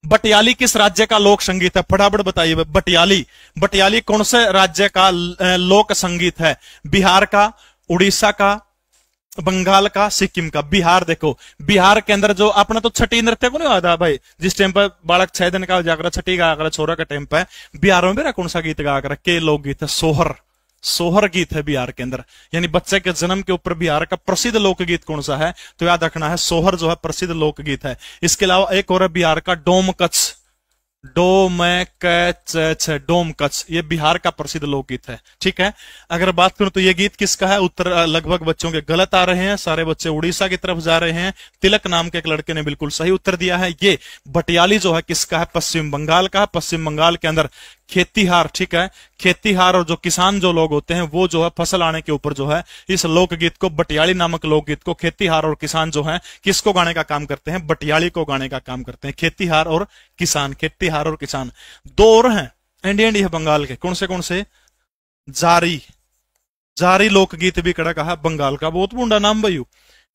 बटियाली किस राज्य का लोक संगीत है? फटाफट बताइए। बटियाली कौन से राज्य का लोक संगीत है? बिहार का, उड़ीसा का, बंगाल का, सिक्किम का। बिहार देखो, बिहार के अंदर जो अपना तो छठी नृत्य को नहीं आता भाई, जिस टाइम पर बालक 6 दिन का जाकर छठी गा कर छोरा के टाइम पर बिहार में मेरा कौन सा गीत गा कर के लोकगीत है? सोहर गीत है बिहार के अंदर। यानी बच्चे के जन्म के ऊपर बिहार का प्रसिद्ध लोकगीत कौन सा है? तो याद रखना है सोहर जो है प्रसिद्ध लोकगीत है। इसके अलावा एक और है बिहार का डोम कच्छ, डोम कच्छ, ये बिहार का प्रसिद्ध लोकगीत है, ठीक है। अगर बात करूं तो ये गीत किसका है? उत्तर लगभग बच्चों के गलत आ रहे हैं, सारे बच्चे उड़ीसा की तरफ जा रहे हैं। तिलक नाम के एक लड़के ने बिल्कुल सही उत्तर दिया है। ये बटियाली जो है किसका है? पश्चिम बंगाल का। पश्चिम बंगाल के अंदर खेतीहार, ठीक है, खेतीहार और जो किसान जो लोग होते हैं वो जो है फसल आने के ऊपर जो है इस लोकगीत को, बटियाली नामक लोकगीत को, खेतीहार और किसान जो है किसको गाने का काम करते हैं? बटियाली को गाने का काम करते हैं। खेतीहार और किसान, खेतीहार और किसान। 2 और हैं इंडियन है बंगाल के। कौन से? जारी लोकगीत भी कड़ा कहा बंगाल का, बहुत बूढ़ा नाम भाई।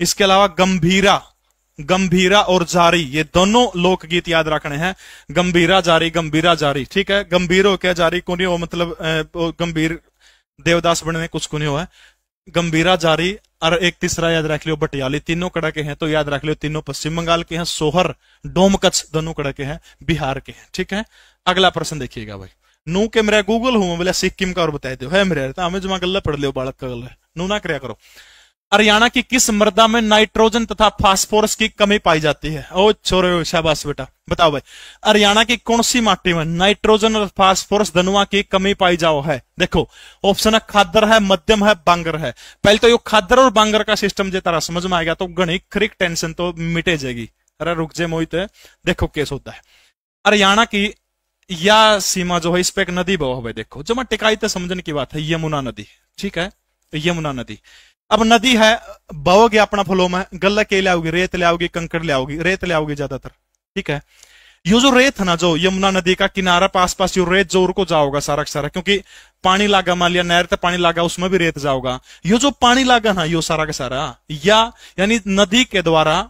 इसके अलावा गंभीरा और जारी, ये दोनों लोकगीत याद रखने हैं। गंभीरा जारी, ठीक है। गंभीर हो क्या? जारी को नहीं हो, मतलब गंभीर देवदास बनने कुछ को नहीं हुआ है। गंभीरा जारी और एक तीसरा याद रख लियो बटियाली, तीनों कड़ा के हैं तो याद रख लियो तीनों पश्चिम बंगाल के हैं। सोहर, डोमकच दोनों कड़ा के हैं बिहार के हैं। ठीक है, अगला प्रश्न देखिएगा भाई। नू के मेरा गूगल हूं बोले सिक्किम का और बता दो है मेरे, हमें जमा गल्ला पढ़ लियो बालक का गल्ला, नू ना करया करो। हरियाणा की किस मृदा में नाइट्रोजन तथा फास्फोरस की कमी पाई जाती है? ओ छोरे शाबाश बेटा, बताओ भाई हरियाणा की कौन सी माटी में नाइट्रोजन और फास्फोरस धनुआ की कमी पाई जाओ है? देखो ऑप्शन है खादर है, मध्यम है, बांगर है। पहले तो ये खादर और बांगर का सिस्टम जे तारा समझ में आएगा तो गणी खरीक टेंशन तो मिटे जाएगी। अरे रुक जे मोहित, देखो केस होता है हरियाणा की या सीमा जो है इस पे एक नदी बह है। देखो जो मैं टिकाई तो समझने की बात है, यमुना नदी। ठीक है, यमुना नदी अब नदी है, बहोगे अपना फलों में गल्ला के ले आओगी, रेत ले आओगी, कंकड़ ले आओगी, रेत ले आओगी ज्यादातर। ठीक है, यो जो रेत है ना जो यमुना नदी का किनारा पास पास यो रेत जो को जाओगा सारा सारा, क्योंकि पानी लागा मान लिया नहर तक पानी लागा उसमें भी रेत जाओगा। यो जो पानी लागा ना यो सारा का सारा यानी नदी के द्वारा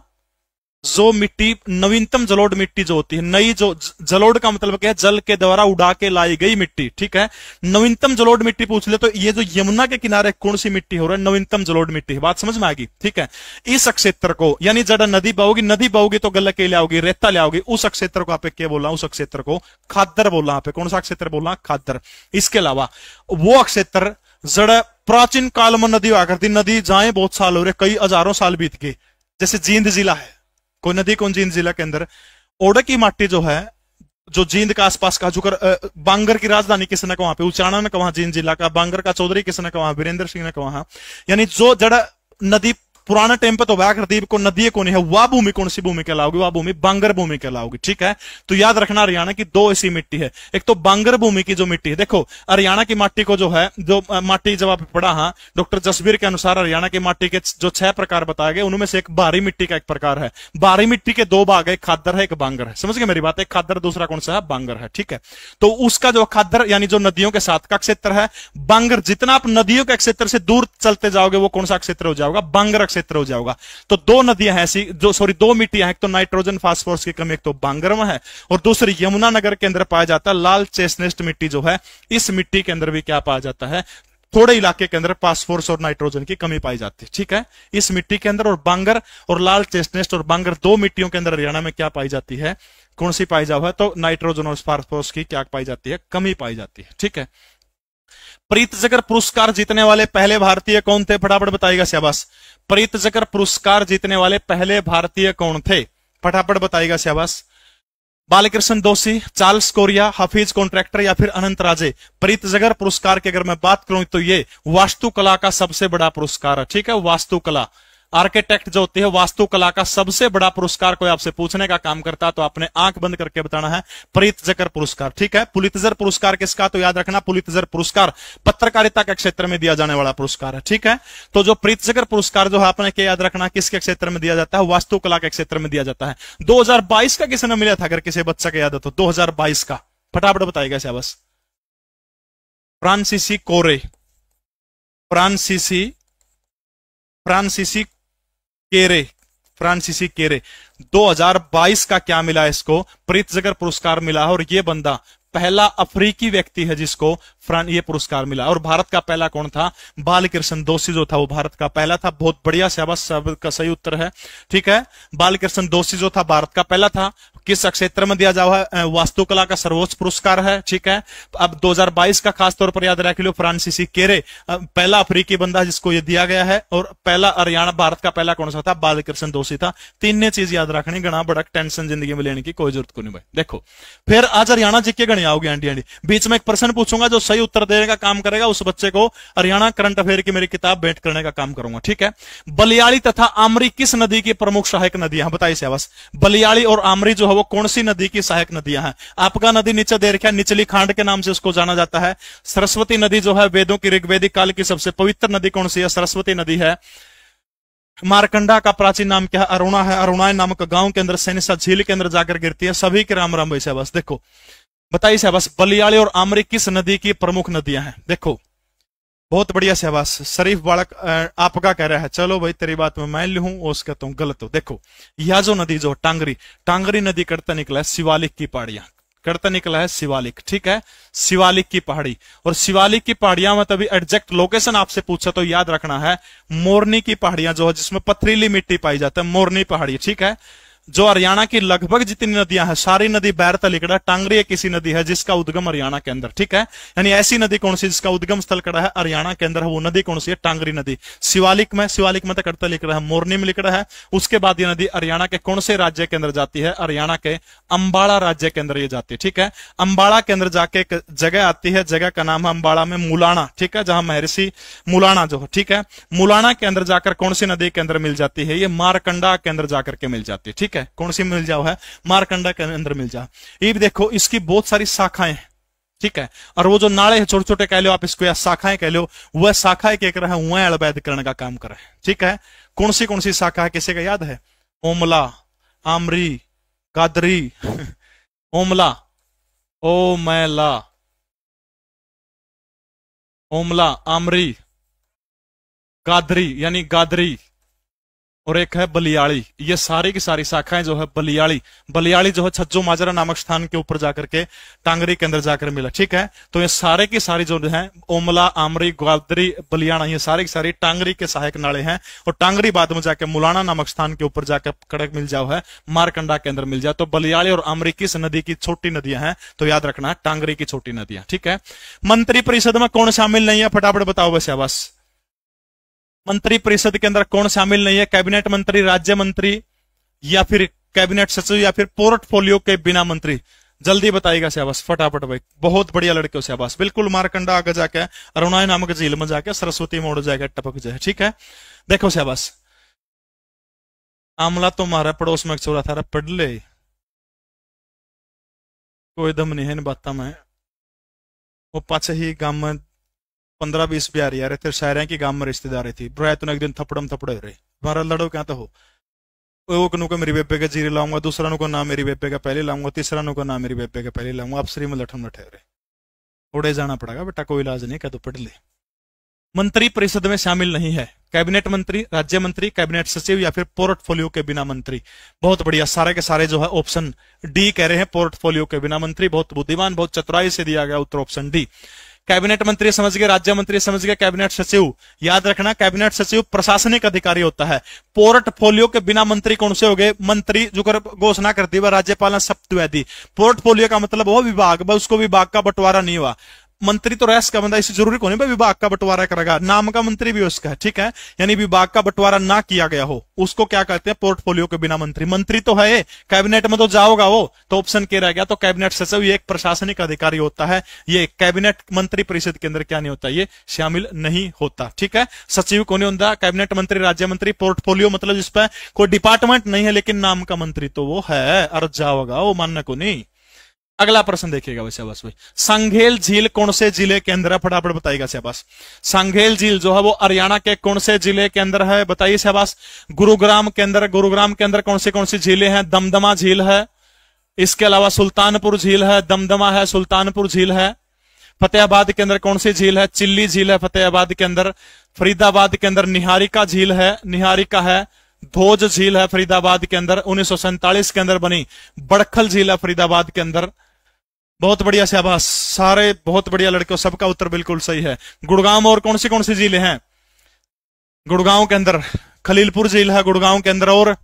जो मिट्टी नवीनतम जलोढ़ मिट्टी जो होती है, नई जो जलोढ़ का मतलब क्या है, जल के द्वारा उड़ा के लाई गई मिट्टी। ठीक है, नवीनतम जलोढ़ मिट्टी पूछ ले तो ये जो यमुना के किनारे कौन सी मिट्टी हो रहा है, नवीनतम जलोढ़ मिट्टी। बात समझ में आएगी? ठीक है, इस क्षेत्र को यानी जड़ा नदी बहोगी तो गल्ला के ले आओगी, रेता ले आओगी, उस क्षेत्र को आप क्या बोला, उस क्षेत्र को खादर बोला। आप कौन सा क्षेत्र बोला? खादर। इसके अलावा वो क्षेत्र जड़ा प्राचीन काल में नदी हुआ करती, नदी जाए बहुत साल हो रहे, कई हजारों साल बीत गए। जैसे जींद जिला है, कोई नदी कौन जींद जिला के अंदर ओडा की माटी जो है, जो जींद का आसपास का जुकर बांगर की राजधानी किसने कहा पे, उचाना ने कहा जींद जिला का, बांगर का चौधरी किसने कहा, वीरेंद्र सिंह ने कहा। यानी जो जड़ा नदी पुराना टाइम पे तो वाह करती को नदी कौन है, वह भूमि कौन सी भूमि कहलाओगी? वह भूमि बांगर भूमि कहलाओगी। ठीक है, तो याद रखना हरियाणा की दो ऐसी मिट्टी है, एक तो बांगर भूमि की जो मिट्टी है। देखो हरियाणा की माटी को जो है, जो माटी जब आप पढ़ा, हाँ डॉक्टर जसबीर के अनुसार हरियाणा की माटी के जो 6 प्रकार बताए गए उनमें से एक बाहरी मिट्टी का एक प्रकार है। बाहरी मिट्टी के 2 भाग है, एक खादर है, एक बांगर है। समझ गए मेरी बात? एक खादर, दूसरा कौन सा है? बांगर है। ठीक है, तो उसका जो खादर यानी जो नदियों के साथ का क्षेत्र है, बांगर जितना आप नदियों के क्षेत्र से दूर चलते जाओगे वो कौन सा क्षेत्र हो जाएगा? बांगर क्षेत्र हो जाएगा। तो 2 नदियां हैं ऐसी, जो सॉरी 2 मिट्टियां हैं, एक तो नाइट्रोजन फास्फोरस की कमी, एक तो बांगर में है, और दूसरी यमुना नगर के अंदर पाया जाता है लाल चेस्टनट मिट्टी जो है, इस मिट्टी के अंदर भी क्या पाया जाता है? थोड़े इलाके के अंदर फास्फोरस और नाइट्रोजन की कमी पाई जाती है। ठीक है, इस मिट्टी के अंदर, और बांगर और लाल चेस्टनट और बांगर 2 मिट्टियों के अंदर हरियाणा में क्या पाई जाती है? कौन सी पाई जाओ है? तो नाइट्रोजन और फास्फोरस की क्या पाई जाती है? कमी पाई जाती है। ठीक है, प्रीतजगर पुरस्कार जीतने वाले पहले भारतीय कौन थे? फटाफट बताइएगा। शाबाश। प्रीतजगर पुरस्कार जीतने वाले पहले भारतीय कौन थे? फटाफट बताइएगा। शाबाश। बालकृष्ण दोषी, चार्ल्स कोरिया, हफीज कॉन्ट्रैक्टर या फिर अनंत राजे। प्रीतजगर पुरस्कार की अगर मैं बात करूं तो ये वास्तुकला का सबसे बड़ा पुरस्कार है। ठीक है, वास्तुकला, आर्किटेक्ट जो होती है वास्तुकला का सबसे बड़ा पुरस्कार कोई आपसे पूछने का काम करता है तो आपने आंख बंद करके बताना है प्रीतजगर पुरस्कार। ठीक है, पुलित्जर पुरस्कार किसका? तो याद रखना पुलित्जर पुरस्कार पत्रकारिता के क्षेत्र में दिया जाने वाला पुरस्कार है। ठीक है, तो जो प्रीतजगर पुरस्कार जो है आपने क्या याद रखना, किसके क्षेत्र में दिया जाता है? वास्तुकला के क्षेत्र में दिया जाता है। 2022 का किसने मिला था? अगर किसी बच्चा के याद हो तो 2022 का फटाफट बताइएगा। शाबाश। फ्रांसीसी कोरे, फ्रांसीसी केरे 2022 का क्या मिला इसको? प्रीतजगर पुरस्कार मिला है, और ये बंदा पहला अफ्रीकी व्यक्ति है जिसको ये पुरस्कार मिला। और भारत का पहला कौन था? बालकृष्ण दोषी जो था वो भारत का पहला था। बहुत बढ़िया, शाबाश, सब का सही उत्तर है। ठीक है, बालकृष्ण दोषी जो था भारत का पहला था। किस क्षेत्र में दिया जाओ है? वास्तुकला का सर्वोच्च पुरस्कार है। ठीक है, अब 2022 का खास तौर पर याद रख लो, फ्रांसीसी केरे पहला अफ्रीकी बंदा जिसको ये दिया गया है, और पहला हरियाणा भारत का पहला कौन सा था? बालकृष्ण दोषी था। 3 चीज याद रखनी, गणा बड़ा टेंशन जिंदगी में लेने की कोई जरूरत को नहीं भाई। देखो फिर आज हरियाणा जीके गणी आओगे आंटी आंटी, बीच में एक प्रश्न पूछूंगा, जो सही उत्तर देने का काम करेगा उस बच्चे को हरियाणा करंट अफेयर की मेरी किताब भेंट करने का काम करूंगा। ठीक है, बलियाली तथा आमरी किस नदी की प्रमुख सहायक नदियां? बताइए शाबाश। बलियाली और आमरी जो है वो कौन सी नदी की सहायक नदियां हैं? आपका नदी नीचे दे रखा है, निचली खांड के नाम से उसको जाना जाता है। सरस्वती नदी जो है वेदों की ऋग्वेदिक काल की सबसे पवित्र नदी कौन सी है? सरस्वती नदी है। मारकंडा का प्राचीन नाम क्या है? अरुणा है। अरुणा नामक गांव के अंदर सैनिसा झील के अंदर जाकर गिरती है। सभी के राम राम भाई शाबाश। देखो बताइए शाबाश, बलियाली और आमरी किस नदी की प्रमुख नदियां हैं? देखो बहुत बढ़िया शाबाश। शरीफ बालक आपका कह रहा है, चलो भाई तेरी बात में मैं लूं, उसका तुम गलत हो। देखो यह जो नदी जो टांगरी नदी कटता निकला है शिवालिक की पहाड़ियां, करता निकला है शिवालिक। ठीक है, शिवालिक की पहाड़ी। और शिवालिक की पहाड़ियां में तभी एग्जैक्ट लोकेशन आपसे पूछा तो याद रखना है मोरनी की पहाड़ियां जो है, जिसमें पथरीली मिट्टी पाई जाती है, मोरनी पहाड़ी। ठीक है, जो हरियाणा की लगभग जितनी नदियां हैं सारी नदी बैरता लिकड़ा, टांगरी एक किसी नदी है जिसका उद्गम हरियाणा के अंदर। ठीक है, यानी ऐसी नदी कौन सी जिसका उद्गम स्थल कड़ा है हरियाणा के अंदर है, वो नदी कौन सी है? टांगरी नदी। शिवालिक में तो करता लिख रहा है, मोरनी में लिख रहा है। उसके बाद ये नदी हरियाणा के कौन से राज्य के अंदर जाती है? हरियाणा के अंबाला राज्य के अंदर ये जाती है। ठीक है, अंबाला के अंदर जाके एक जगह आती है, जगह का नाम है अंबाला में मुलाना। ठीक है, जहां महर्षि मुलाना जो है, ठीक है, मुलाना के अंदर जाकर कौन सी नदी के अंदर मिल जाती है? ये मारकंडा के अंदर जाकर के मिल जाती है। ठीक है, कौन सी मिल जाओ है? मारकंडा के अंदर मिल जाओ। ये देखो इसकी बहुत सारी शाखाएं। ठीक है, और वो जो नाले हैं छोटे छोटे कह लो आप इसको, या शाखाएं कह लो, वह शाखाएं क्या कर रहा है? वह अड़वैधकरण का काम कर रहे हैं। ठीक है, कौन सी शाखा है? किसी का याद है? ओमला, आमरी, गादरी ओमला, ओमला, ओमला, आमरी, गादरी यानी गादरी, और एक है बलियाड़ी। ये सारी की सारी शाखाएं जो है बलियाड़ी, बलियाड़ी जो है छज्जो माजरा नामक स्थान के ऊपर जाकर के टांगरी के अंदर जाकर मिला। ठीक है, तो ये सारे की सारी जो है ओमला, आमरी, ग्वादरी, बलियाना, ये सारी की सारी टांगरी के सहायक नाले हैं। और टांगरी बाद में जाकर मुलाना नामक स्थान के ऊपर जाकर कड़क मिल जाओ है, मारकंडा के अंदर मिल जाए। तो बलियाड़ी और आमरी किस नदी की छोटी नदियां हैं? तो याद रखना है टांगरी की छोटी नदियां। ठीक है, मंत्री परिषद में कौन शामिल नहीं है? फटाफट बताओ बस। बस मंत्री परिषद के अंदर कौन शामिल नहीं है? कैबिनेट मंत्री, राज्य मंत्री, या फिर कैबिनेट सचिव, या फिर पोर्टफोलियो के बिना मंत्री? जल्दी बताइएगा शाबाश, फटाफट भाई, बहुत बढ़िया लड़के हो शाबाश। बिल्कुल, मारकंडा आगे जाके अरुणाई नामक झील में जाके सरस्वती मोड़ जाएगा, टपक जाए। ठीक है, देखो शाबाश। आमला तो मारा पड़ोस में छोरा था, पढ़ ले, कोई दम नहीं है इन बातों में। वो पाछे ही गांव में 15-20 बिहारी आ रहे थे, शायरिया की गांव में रिश्तेदारी थी। ब्राय तो एक दिन थपड़म थपड़े रहे, तुम्हारा लड़ो क्या तो हो। वो को मेरी बेबे का जीरे लाऊंगा, दूसरा नु को ना मेरी बेबे का पहले लाऊंगा, तीसरा नु को ना मेरी बेबे का पहले लाऊंगा। आप श्री में लठम लठे रहे, उड़े जाना पड़ेगा बेटा, कोई इलाज नहीं, क्या तो पढ़ ले। मंत्री परिषद में शामिल नहीं है कैबिनेट मंत्री, राज्य मंत्री, कैबिनेट सचिव, या फिर पोर्टफोलियो के बिना मंत्री। बहुत बढ़िया, सारे के सारे जो है ऑप्शन डी कह रहे हैं, पोर्टफोलियो के बिना मंत्री। बहुत बुद्धिमान, बहुत चतुराई से दिया गया उत्तर ऑप्शन डी। कैबिनेट मंत्री समझ गए, राज्य मंत्री समझ गए, कैबिनेट सचिव याद रखना, कैबिनेट सचिव प्रशासनिक अधिकारी होता है। पोर्टफोलियो के बिना मंत्री कौन से हो गए? मंत्री जो कर घोषणा करती है राज्यपाल सप्तवैदी। पोर्टफोलियो का मतलब वो विभाग, उसको विभाग का बंटवारा नहीं हुआ। मंत्री तो रैस का बंदा, इसे जरूरी कौन है विभाग का बंटवारा करेगा, नाम का मंत्री भी उसका है। ठीक है, यानी विभाग का बंटवारा ना किया गया हो उसको क्या कहते हैं? पोर्टफोलियो के बिना मंत्री। मंत्री तो है, कैबिनेट में तो जाओगा वो, तो ऑप्शन के रह गया। तो कैबिनेट सचिव ये एक प्रशासनिक अधिकारी होता है, ये कैबिनेट मंत्री परिषद के अंदर क्या नहीं होता? ये शामिल नहीं होता। ठीक है, सचिव कौन होता? कैबिनेट मंत्री, राज्य मंत्री। पोर्टफोलियो मतलब जिस पर कोई डिपार्टमेंट नहीं है लेकिन नाम का मंत्री तो वो है, और जाओगा वो, मानना को नहीं। अगला प्रश्न देखिएगा वैसे बस भाई, सांघेल झील कौन से जिले के अंदर है? फटाफट बताइएगा शहबाज। सांघेल झील जो है वो हरियाणा के कौन से जिले के अंदर है? बताइए शहबाज। गुरुग्राम के अंदर, गुरुग्राम के अंदर कौन सी झीलें हैं? दमदमा झील है, इसके अलावा सुल्तानपुर झील है, दमदमा है, सुल्तानपुर झील है। फतेहाबाद के अंदर कौन सी झील है? चिल्ली झील है फतेहाबाद के अंदर। फरीदाबाद के अंदर निहारिका झील है, निहारिका है। धोज झील है फरीदाबाद के अंदर, 1947 के अंदर बनी। बड़खल झील है फरीदाबाद के अंदर। बहुत बढ़िया शाबाश, सारे बहुत बढ़िया लड़के, सबका उत्तर बिल्कुल सही है। गुड़गांव और कौन सी झीलें हैं? गुड़गांव के अंदर खलीलपुर झील है, गुड़गांव के अंदर। और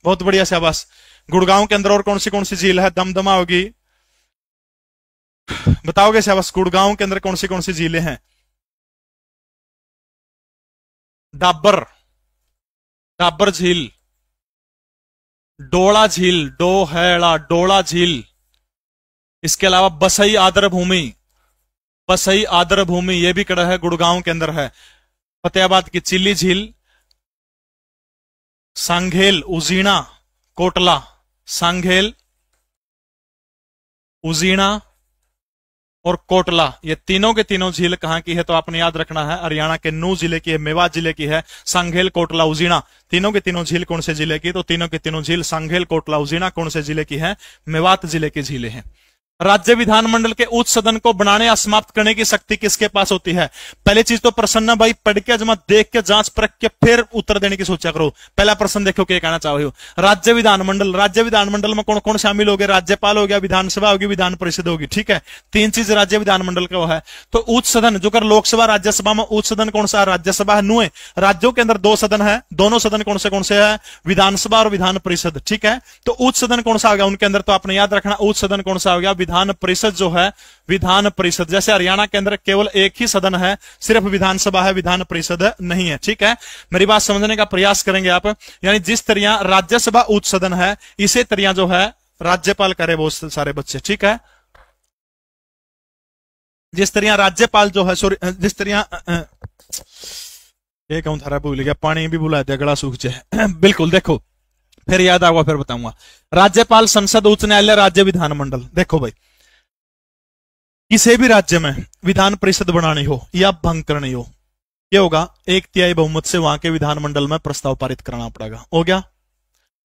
बहुत बढ़िया शाबाश, गुड़गांव के अंदर और कौन सी झील है? दमदमा होगी, बताओगे शाबाश। गुड़गांव के अंदर कौन सी झीलें हैं? डाबर, डाबर झील, डोला झील, डोहेड़ा, डोला झील। इसके अलावा बसई आदर भूमि, बसई आदर भूमि ये भी कड़ा है, गुड़गांव के अंदर है। फतेहाबाद की चिल्ली झील, सांघेल, उजीना, कोटला। सांघेल, उजीना और कोटला, ये तीनों के तीनों झील कहां की है? तो आपने याद रखना है हरियाणा के नूह जिले की है, मेवात जिले की है। सांघेल, कोटला, उजीना, तीनों के तीनों झील कौन से जिले की? तो तीनों के तीनों झील सांघेल, कोटला, उजीना कौन से जिले की है? मेवात जिले की झीलें हैं। राज्य विधानमंडल के उच्च सदन को बनाने या समाप्त करने की शक्ति किसके पास होती है? पहली चीज तो प्रश्न भाई पढ़ के जमा देख के जांच परख के फिर उत्तर देने की सोचा करो। पहला प्रश्न देखो क्या कहना चाहो हो। राज्य विधानमंडल, राज्य विधानमंडल में कौन कौन शामिल हो गए? राज्यपाल हो गया, विधानसभा होगी, विधान परिषद होगी, ठीक है। तीन चीज राज्य विधानमंडल का वो है। तो उच्च सदन जो कर लोकसभा राज्यसभा में उच्च सदन कौन सा है? राज्यसभा है। नुए राज्यों के अंदर दो सदन है, दोनों सदन कौन से है? विधानसभा और विधान परिषद, ठीक है। तो उच्च सदन कौन सा आ गया उनके अंदर? तो आपने याद रखना उच्च सदन कौन सा हो गया? विधान परिषद जो है, विधान परिषद। जैसे हरियाणा के अंदर केवल एक ही सदन है, सिर्फ विधानसभा है, विधान परिषद नहीं है, ठीक है। मेरी बात समझने का प्रयास करेंगे आप। यानी जिस तरह राज्यसभा उच्च सदन है, इसी तरह जो है राज्यपाल करे वो सारे बच्चे, ठीक है। जिस तरह राज्यपाल जो है, सॉरी जिस तरह ये कहूं थारा भूल गया, पानी भी भुला दिया, गला सूख जाए बिल्कुल। देखो फिर याद आऊंगा, फिर बताऊंगा। राज्यपाल, संसद, उच्च न्यायालय, राज्य विधानमंडल। देखो भाई किसी भी राज्य में विधान परिषद बनानी हो या भंग करनी हो, ये होगा 1/3 बहुमत से वहां के विधानमंडल में प्रस्ताव पारित कराना पड़ेगा। हो गया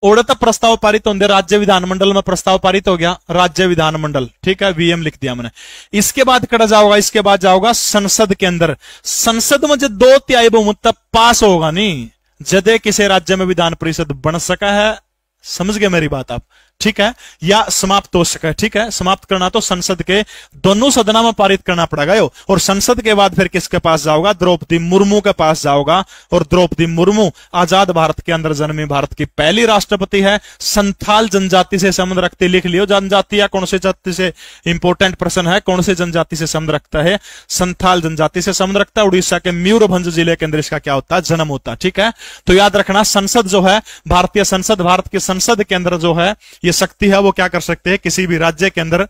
ओडत प्रस्ताव पारित होंगे, राज्य विधानमंडल में प्रस्ताव पारित हो गया, राज्य विधानमंडल, ठीक है। वीएम लिख दिया मैंने। इसके बाद कड़ा जाओगा, इसके बाद जाओगा संसद के अंदर। संसद में जो 2/3 बहुमत पास होगा नहीं, जदे किसी राज्य में विधान परिषद बन सका है, समझ गए मेरी बात आप, ठीक है, या समाप्त हो सके, ठीक है। समाप्त करना तो संसद के दोनों सदनों में पारित करना पड़ेगा यो। और संसद के बाद फिर किसके पास जाओगा? द्रौपदी मुर्मू के पास जाओगा। और द्रौपदी मुर्मू आजाद भारत के अंदर जन्मी भारत की पहली राष्ट्रपति है। संथाल जनजाति से संबंध रखते, लिख लियो जनजाति या कौन से जाति से, इंपोर्टेंट प्रश्न है, कौन से जनजाति से संबंध रखता है? संथाल जनजाति से संबंध रखता है। उड़ीसा के मयूरभंज जिले के अंदर इसका क्या होता है? जन्म होता है, ठीक है। तो याद रखना संसद जो है, भारतीय संसद, भारत की संसद के अंदर जो है ये शक्ति है, वो क्या कर सकते हैं? किसी भी राज्य के अंदर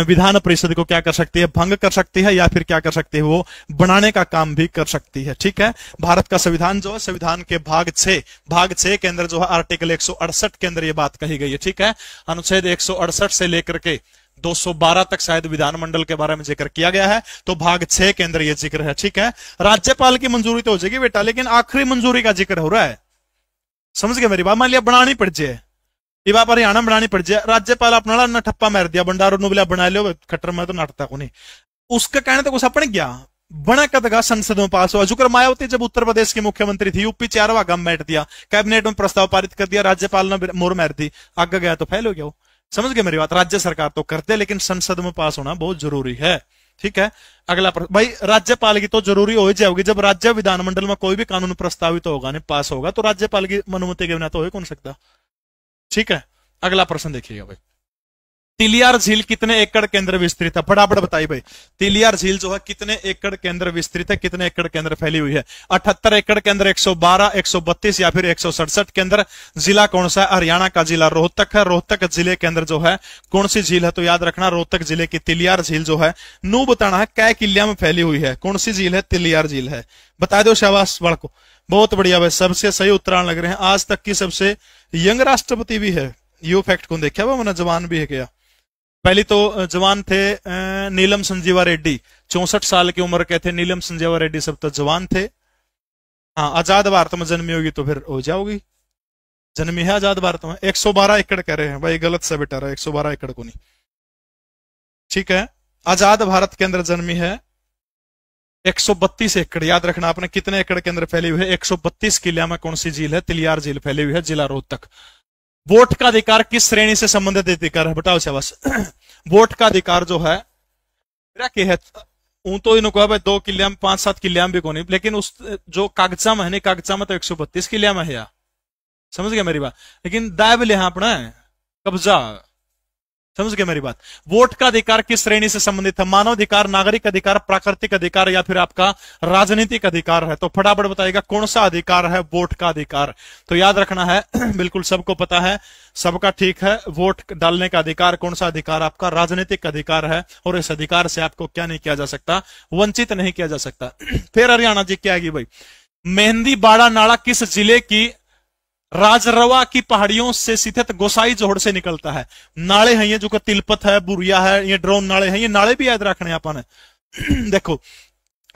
विधान परिषद को क्या कर सकती है? भंग कर सकती है, या फिर क्या कर सकती है? वो बनाने का काम भी कर सकती है, ठीक है। भारत का संविधान जो है, संविधान के भाग 6 के अंदर जो है आर्टिकल 168 के अंदर ये बात कही गई है, ठीक है। अनुच्छेद 168 से लेकर के 212 तक शायद विधानमंडल के बारे में जिक्र किया गया है। तो भाग 6 के अंदर ये जिक्र है, ठीक है। राज्यपाल की मंजूरी तो हो जाएगी बेटा, लेकिन आखिरी मंजूरी का जिक्र हो रहा है, समझ गए मेरी बात। मान लिया बनानी पड़ जाए, ये हरियाणा बनानी पड़ जाए, राज्यपाल अपना ना ठप्पा मार दिया, भंडारो नु बना लो खट्टर में, तो नाटता को नहीं, उसका कहने तो कुछ अपने क्या बना कदगा संसद में पास हुआ। जुकर मायावती जब उत्तर प्रदेश की मुख्यमंत्री थी, यूपी 4 भाग में बैठ दिया, कैबिनेट में प्रस्ताव पारित कर दिया, राज्यपाल ने मोर मार दी, आगे गया तो फेल हो गया। समझ गए मेरी बात। राज्य सरकार तो करते, लेकिन संसद में पास होना बहुत जरूरी है, ठीक है। अगला भाई राज्यपाल की तो जरूरी हो जाएगी, जब राज्य विधानमंडल में कोई भी कानून प्रस्तावित होगा, नहीं पास होगा, तो राज्यपाल की अनुमति के बिना तो हो कौन सकता, ठीक है। अगला प्रश्न देखिएगा भाई, तिलियार झील कितने एकड़ के अंदर विस्तृत है? फटाफट बताइए भाई, तिलियार झील जो है कितने एकड़ के अंदर विस्तृत है, कितने एकड़ के अंदर फैली हुई है? 78 एकड़ के अंदर, 112, 132 या फिर 167 के अंदर। जिला कौन सा है? हरियाणा का जिला रोहतक है। रोहतक जिले के अंदर जो है कौन सी झील है? तो याद रखना रोहतक जिले की तिलियार झील जो है, नू बताना है कै किलिया में फैली हुई है। कौन सी झील है? तिलियार झील है। बता दो, शाबाश बड़ को, बहुत बढ़िया भाई, सबसे सही उत्तरायण लग रहे हैं। आज तक की सबसे यंग राष्ट्रपति भी है, यू फैक्ट कौन देखा वो, मैंने जवान भी है क्या? पहले तो जवान थे नीलम संजीवा रेड्डी, 64 साल की उम्र के थे नीलम संजीवा रेड्डी, सब तो जवान थे। हाँ, आजाद भारत में जन्मी होगी तो फिर हो जाओगी, जन्मी है आजाद भारत में। 112 एकड़ कह रहे हैं भाई, गलत से बेटा रहा, 112 एकड़ को नहीं, ठीक है। आजाद भारत के अंदर जन्मी है 132 एकड़। याद रखना आपने कितने एकड़ के अंदर फैली हुई है? 132 किलिया में कौन सी झील है? तिलियार झील फैली हुई है, जिला रोहतक। वोट का अधिकार किस श्रेणी से संबंधित अधिकार है? बताओ शाबाश। वोट का अधिकार जो है क्या है? तो इनको है भाई 2 किलिया में, 5-7 किलिया में भी कोनी, लेकिन उस जो कागजा में है, नहीं कागजा में तो 132 किलिया में है या, समझ गया मेरी बात। लेकिन दायब ले अपना कब्जा, समझ गए मेरी बात। वोट का अधिकार किस श्रेणी से संबंधित है? मानव अधिकार, नागरिक अधिकार, प्राकृतिक अधिकार या फिर आपका राजनीतिक अधिकार है? तो फटाफट बताइएगा कौन सा अधिकार है वोट का अधिकार? तो याद रखना है बिल्कुल सबको पता है, सबका ठीक है, वोट डालने का अधिकार कौन सा अधिकार? आपका राजनीतिक अधिकार है, और इस अधिकार से आपको क्या नहीं किया जा सकता? वंचित नहीं किया जा सकता। फिर हरियाणा जी क्या आएगी भाई, मेहंदी बाड़ा नाला किस जिले की राजरवा की पहाड़ियों से स्थित गोसाई जोड़ से निकलता है? नाले हैं ये, जो कि तिलपत है, बुरिया है, ये ड्रोन नाले हैं, ये नाले भी याद रखने अपन। देखो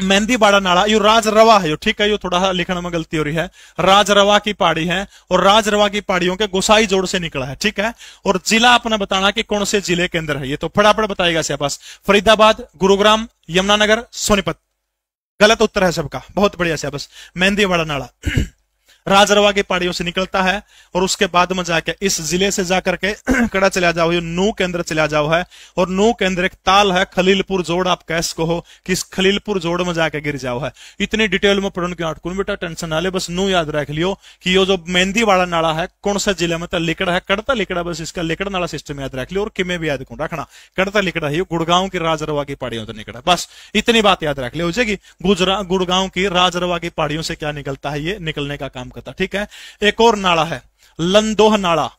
मेहंदीवाड़ा नाला, यो राजरवा है, यो ठीक है, यो थोड़ा लिखने में गलती हो रही है, राजरवा की पहाड़ी है, और राजरवा की पहाड़ियों के गोसाई जोड़ से निकला है, ठीक है। और जिला अपना बताना कि कौन से जिले के अंदर है, ये तो फटाफट बताएगा से पास, फरीदाबाद, गुरुग्राम, यमुनानगर, सोनीपत। गलत उत्तर है सबका, बहुत बढ़िया से बस, मेहंदीवाड़ा नाला राजरवा की पहाड़ियों से निकलता है, और उसके बाद में जाके इस जिले से जाकर के कड़ा चला जाओ, ये नू के अंदर चला जाओ है, और नू के अंदर एक ताल है खलीलपुर जोड़, आप कैस को हो कि इस खलीलपुर जोड़ में जाके गिर जाओ है। इतनी डिटेल में पढ़ने की आटकून बेटा टेंशन ना ले, बस नू याद रख लियो कि ये जो मेहंदीवाड़ा नाला है कौन सा जिले में, लिकड़ा है, कड़ता लिकड़ा, बस इसका लिकड़ नाला सिस्टम याद रख लियो, और किमें भी याद रखना, कड़ता लिकड़ा है, गुड़गांव की राजरवा की पहाड़ियों से निकला, बस इतनी बात याद रख लियो हो जाएगी। गुड़गांव की राजरवा की पहाड़ियों से क्या निकलता है, ये निकलने का काम करता, ठीक है। एक और नाला है लंदोह नाला,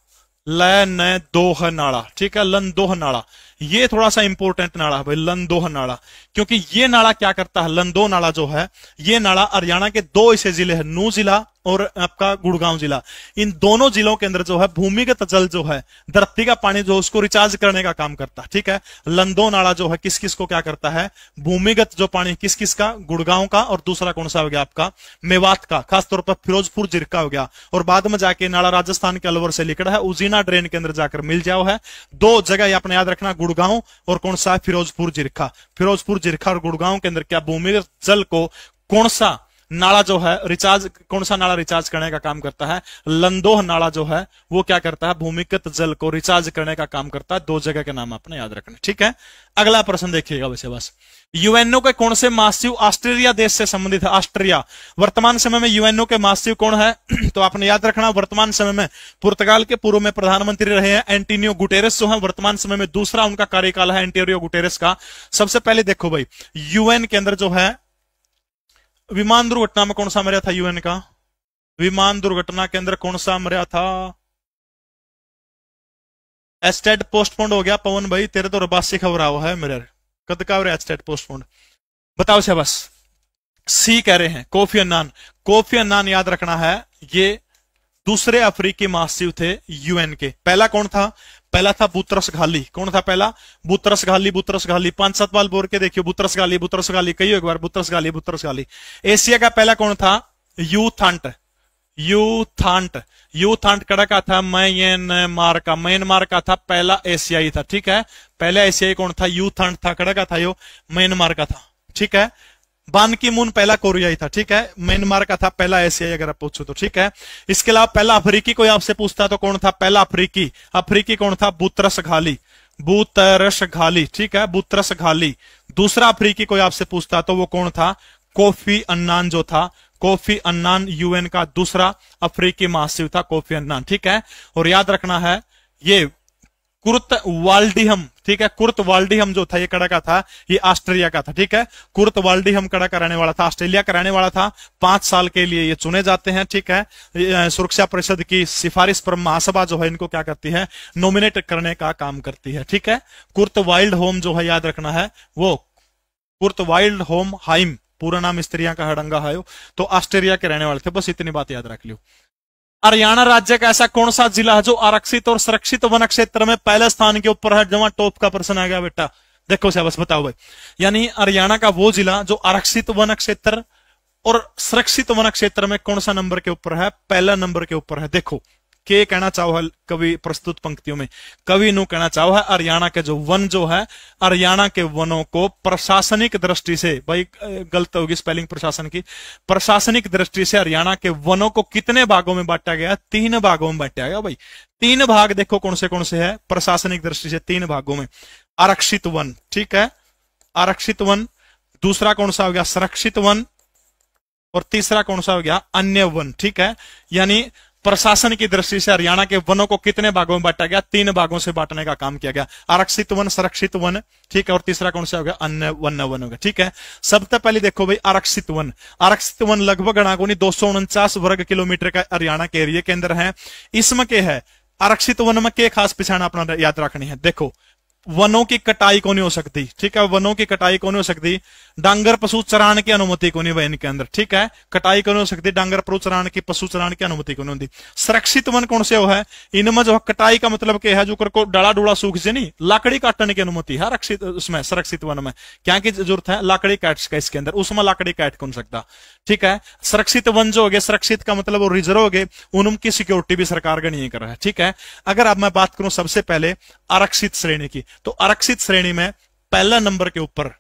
दोह नाला, ठीक है, लंदोह नाला, ये थोड़ा सा इंपॉर्टेंट नाला है भाई, लंदोह नाला, क्योंकि ये नाला क्या करता है, लंदोह नाला जो है, ये नाला हरियाणा के दो ऐसे जिले हैं, नू जिला और आपका गुड़गांव जिला, इन दोनों जिलों के अंदर जो है भूमिगत जल जो है, धरती का पानी जो उसको रिचार्ज करने का काम करता है, ठीक है। लंदोह नाला जो है किस किस को क्या करता है, भूमिगत जो पानी किस किस का, गुड़गांव का, और दूसरा कौन सा हो गया आपका, मेवात का, खासतौर पर फिरोजपुर जिरका हो गया, और बाद में जाके नाला राजस्थान के अलवर से निकला है, उजीना ड्रेन के अंदर जाकर मिल जाओ है। दो जगह आपने याद रखना, गुड़गांव और कौन सा, फिरोजपुर जिरका, फिरोजपुर जिरका और गुड़गांव के अंदर क्या भूमिगत जल को कौन सा नाला जो है रिचार्ज, कौन सा नाला रिचार्ज करने का काम करता है, लंदोह नाला जो है वो क्या करता है, भूमिगत जल को रिचार्ज करने का काम करता है। दो जगह के नाम आपने याद रखने, ठीक है। अगला प्रश्न देखिएगा वैसे बस, यूएनओ के कौन से महासचिव ऑस्ट्रेलिया देश से संबंधित है, ऑस्ट्रिया। वर्तमान समय में यूएनओ के महासचिव कौन है तो आपने याद रखना, वर्तमान समय में पुर्तगाल के पूर्व में प्रधानमंत्री रहे हैं एंटोनियो गुटेरेस जो है, वर्तमान समय में दूसरा उनका कार्यकाल है एंटोनियो गुटेरेस का। सबसे पहले देखो भाई, यूएन के अंदर जो है विमान दुर्घटना में कौन सा मरा था, यूएन का विमान दुर्घटना के अंदर कौन सा मरा था, एस्टेड पोस्टपोन्ड हो गया। पवन भाई तेरे तो रबासी खबर आओ है मेरे, कद का एस्टेड पोस्टपोन्ड बताओ से बस, सी कह रहे हैं कोफी अन्नान। कोफी अन्नान याद रखना है, ये दूसरे अफ्रीकी महासचिव थे यूएन के। पहला कौन था, पहला था बुतरस घाली। कौन था पहला, बुतरस घाली, बुतरस घाली। 5-7 बार बोल के देखियो, बुतरस घाली, बुतरस घाली, कहियो एक बार, Boutros Ghali, Boutros Ghali. Asia का पहला कौन था, यूथांट, यूथांट, यूथांट कड़ा का था म्यांमार का, म्यांमार का था पहला एशियाई था, ठीक है। पहला एशियाई कौन था, यूथांट था, कड़ा का था यो म्यांमार का था, ठीक है। बान की मून पहला कोरियाई था, ठीक है। म्यांमार का था पहला एशियाई, अगर आप पूछो तो, ठीक है। इसके अलावा पहला अफ्रीकी कोई आपसे पूछता तो कौन था, पहला अफ्रीकी, अफ्रीकी कौन था, बुतरस घाली, बुतरस घाली, ठीक है, बुतरस घाली। दूसरा अफ्रीकी कोई आपसे पूछता तो वो कौन था, कोफी अन्नान जो था, कोफी अन्नान यूएन का दूसरा अफ्रीकी महासचिव था कोफी अन्नान, ठीक है। और याद रखना है ये कुर्त वाल्डीहम, ठीक है, कुर्त वाल्डीहम जो था ये कड़ा का था, ये ऑस्ट्रेलिया का था, ठीक है। कुर्त वाल्डीहम कड़ा का रहने वाला था, ऑस्ट्रेलिया का रहने वाला था। 5 साल के लिए ये चुने जाते हैं, ठीक है। सुरक्षा परिषद की सिफारिश पर महासभा जो है इनको क्या करती है, नॉमिनेट करने का काम करती है, ठीक है। कुर्त वाइल्ड होम जो है याद रखना है, वो कुर्त वाइल्ड होम हाइम, पूरा नाम स्त्रियां का हड़ंगा है, तो ऑस्ट्रेलिया के रहने वाले थे। बस इतनी बात याद रख लियो। हरियाणा राज्य का ऐसा कौन सा जिला है जो आरक्षित और सुरक्षित वन क्षेत्र में पहले स्थान के ऊपर है, जमा टॉप का प्रश्न आ गया बेटा, देखो से बस बताओ भाई। यानी हरियाणा का वो जिला जो आरक्षित वन क्षेत्र और सुरक्षित वन क्षेत्र में कौन सा नंबर के ऊपर है, पहला नंबर के ऊपर है। देखो के कहना चाहो है कवि प्रस्तुत पंक्तियों में, कवि नु कहना चाहो है हरियाणा के जो वन जो है, हरियाणा के वनों को प्रशासनिक दृष्टि से, भाई गलत होगी स्पेलिंग प्रशासन की, प्रशासनिक दृष्टि से हरियाणा के वनों को कितने भागों में बांटा गया, 3 भागों में बांटा गया भाई। 3 भाग देखो कौन से है प्रशासनिक दृष्टि से, 3 भागों में। आरक्षित वन, ठीक है, आरक्षित वन। दूसरा कौन सा हो गया, सुरक्षित वन। और तीसरा कौन सा हो गया, अन्य वन, ठीक है। यानी प्रशासन की दृष्टि से हरियाणा के वनों को कितने भागों में बांटा गया, 3 भागों से बांटने का काम किया गया। आरक्षित वन, सुरक्षित वन, ठीक है, और तीसरा कौन सा हो गया, अन्य वन वन हो गया, ठीक है। सबसे पहले देखो भाई आरक्षित वन, आरक्षित वन लगभग अड़ागोनी 249 वर्ग किलोमीटर का हरियाणा के एरिया के अंदर है। इसमें के है आरक्षित वन में के खास पहचान अपना याद रखनी है। देखो वनों की कटाई को नहीं हो सकती, ठीक है, वनों की कटाई को नहीं हो सकती। डांगर पशु चरान की अनुमति को नहीं भाई इनके अंदर, ठीक है, कटाई को नहीं हो सकती, डांगर पशु चरान की अनुमति को नहीं होती। सुरक्षित वन कौन से है, इनमें जो कटाई का मतलब क्या है, जो को डाला डूला सूख से नहीं, लाकड़ी काटने की अनुमति है रक्षित उसमें, सुरक्षित वन में क्या की जरूरत है, लाकड़ी काट का इसके अंदर, उसमें लाकड़ी काट कौन सकता, ठीक है। सुरक्षित वन जो हो गए, सुरक्षित का मतलब वो रिजर्व हो गए, उनकी सिक्योरिटी भी सरकार का नहीं कर रहा है, ठीक है। अगर अब मैं बात करूं सबसे पहले आरक्षित श्रेणी की, तो आरक्षित श्रेणी में पहला नंबर के ऊपर,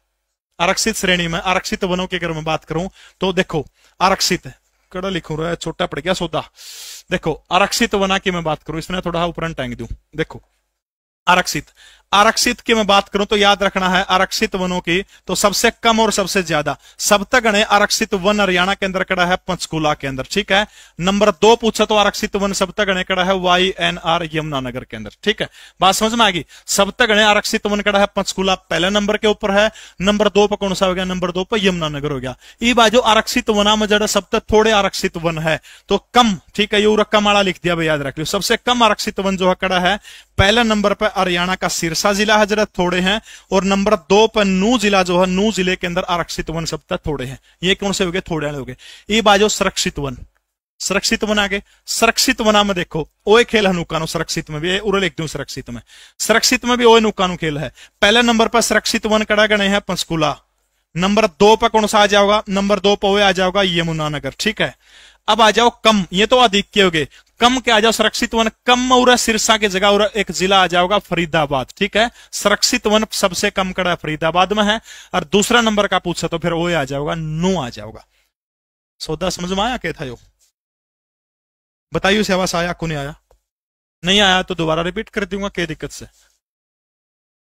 आरक्षित श्रेणी में आरक्षित वनों की अगर मैं बात करूं तो देखो आरक्षित, कड़ा लिखूं रहा है छोटा पड़ गया सौदा, देखो आरक्षित वना की मैं बात करूं, इसमें थोड़ा ऊपर टांग दूं, देखो आरक्षित, आरक्षित की मैं बात करूं तो याद रखना है आरक्षित वनों की, तो सबसे कम और सबसे ज्यादा सप्तगणे आरक्षित वन हरियाणा के अंदर कड़ा है पंचकूला के अंदर, ठीक है। नंबर 2 पूछा तो आरक्षित वन सप्तगणे कड़ा है YNR यमुनानगर के अंदर, ठीक है, बात समझ में आ गई। सप्तगणे आरक्षित वन कड़ा है पंचकूला पहले नंबर के ऊपर है, नंबर 2 पर कौन सा हो गया, नंबर 2 पर यमुनानगर हो गया। ये बाजू आरक्षित वना में जरा सब थोड़े आरक्षित वन है तो कम, ठीक है, ये कम आड़ा लिख दिया भाई, याद रख लो। सबसे कम आरक्षित वन जो है कड़ा है पहले नंबर पर हरियाणा का सिरसा जिला है, जरा थोड़े हैं, और नंबर 2 पर नू जिला जो है, नू जिले के अंदर आरक्षित वन सब तक थोड़े हैं। ये कौन से हो गए, थोड़े हो गए। ये बाजो सुरक्षित वन, सुरक्षित वन आगे, सुरक्षित वना में देखो ओए खेल है नुकानो, सुरक्षित में भी उरे लिख दूं, सुरक्षित में भी ओए नुकानो खेल है। पहले नंबर पर सुरक्षित वन कड़ा गणे हैं पंचकूला, नंबर 2 पर कौन सा आ जाओगा, नंबर 2 पर ओए आ जाओगा यमुनानगर, ठीक है। अब आ जाओ कम, ये तो अधिक के हो गए, कम के आ जाओ सुरक्षित वन, कम और सिरसा की जगह और एक जिला आ जाओगा फरीदाबाद, ठीक है। सुरक्षित वन सबसे कम कड़ा फरीदाबाद में है, और दूसरा नंबर का पूछा तो फिर वो आ जाओगा, नू आ जाओगा। सौदा समझ में आया क्या था यो, बताइए सेवास आया को नहीं आया, नहीं आया तो दोबारा रिपीट कर दूंगा, क्या दिक्कत से।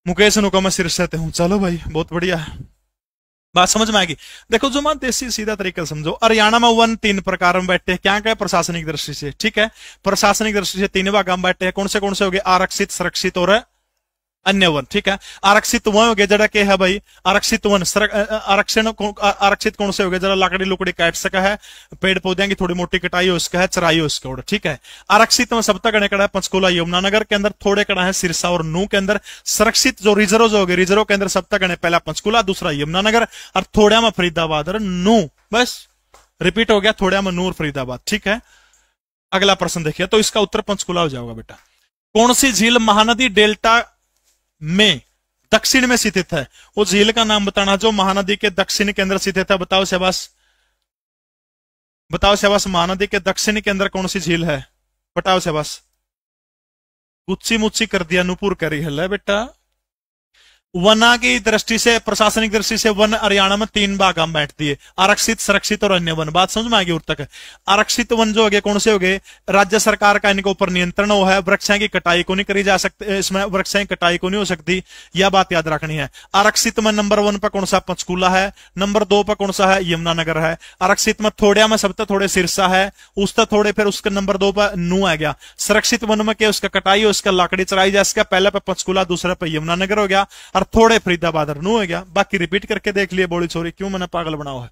मुकेश नुका मैं सिरसा हूं, चलो भाई बहुत बढ़िया है, बात समझ में आएगी। देखो जो मैं देसी सीधा तरीका समझो, हरियाणा में वन 3 प्रकार में बैठे हैं, क्या क्या प्रशासनिक दृष्टि से, ठीक है, प्रशासनिक दृष्टि से 3 भाग में बैठे हैं। कौन से हो गए, आरक्षित, सुरक्षित और अन्य वन, ठीक है। आरक्षित वन हो गया जरा के है भाई, आरक्षित वन आरक्षित कौन से हो गए, जरा लकड़ी लुकड़ी काट सका है, पेड़ पौधे की थोड़ी मोटी कटाई हो उसका है, चराई हो उसका, ठीक है। आरक्षित में सब तक कड़ा है पंचकूला यमुनानगर के अंदर, थोड़े कड़ा है सिरसा और नू के अंदर। सुरक्षित जो रिजर्व हो गए, रिजर्व के अंदर सब तक पहला पंचकूला, दूसरा यमुनानगर, और थोड़ा में फरीदाबाद और नू, बस रिपीट हो गया, थोड़ा में नू और फरीदाबाद, ठीक है। अगला प्रश्न देखिए, तो इसका उत्तर पंचकूला हो जाएगा बेटा। कौन सी झील महानदी डेल्टा में दक्षिण में स्थित है, वो झील का नाम बताना जो महानदी के दक्षिण के अंदर स्थित है, बताओ शहबाज, बताओ शहबाज, महानदी के दक्षिण के अंदर कौन सी झील है, बताओ शहबाज। गुच्ची मुच्ची कर दिया, नुपुर करी है बेटा। वना की दृष्टि से, प्रशासनिक दृष्टि से वन हरियाणा में 3 भाग में बैठती है, आरक्षित, सुरक्षित और अन्य वन, बात समझ में आ गई। तक आरक्षित वन जो हो गए कौन से हो गए, राज्य सरकार का इनके ऊपर नियंत्रण हो है, वृक्षों की कटाई को नहीं करी जा सकती, इसमें वृक्षों की कटाई को नहीं हो सकती, यह बात याद रखनी है। आरक्षित में नंबर 1 पर कौन सा पंचकूला है, नंबर 2 पर कौन सा है यमुनानगर है। आरक्षित में थोड़े में सबसे थोड़े सिरसा है, उसका थोड़े फिर उसका नंबर 2 पर नू आ गया। सुरक्षित वन में क्या उसका कटाई हो, उसका लाकड़ी चराई जा, इसका पहले पर पंचकूला, दूसरे पर यमुनानगर हो गया, और थोड़े फरीदाबाद नू हो गया। बाकी रिपीट करके देख लिए, बोली छोरी क्यों मैंने पागल बनाओ है।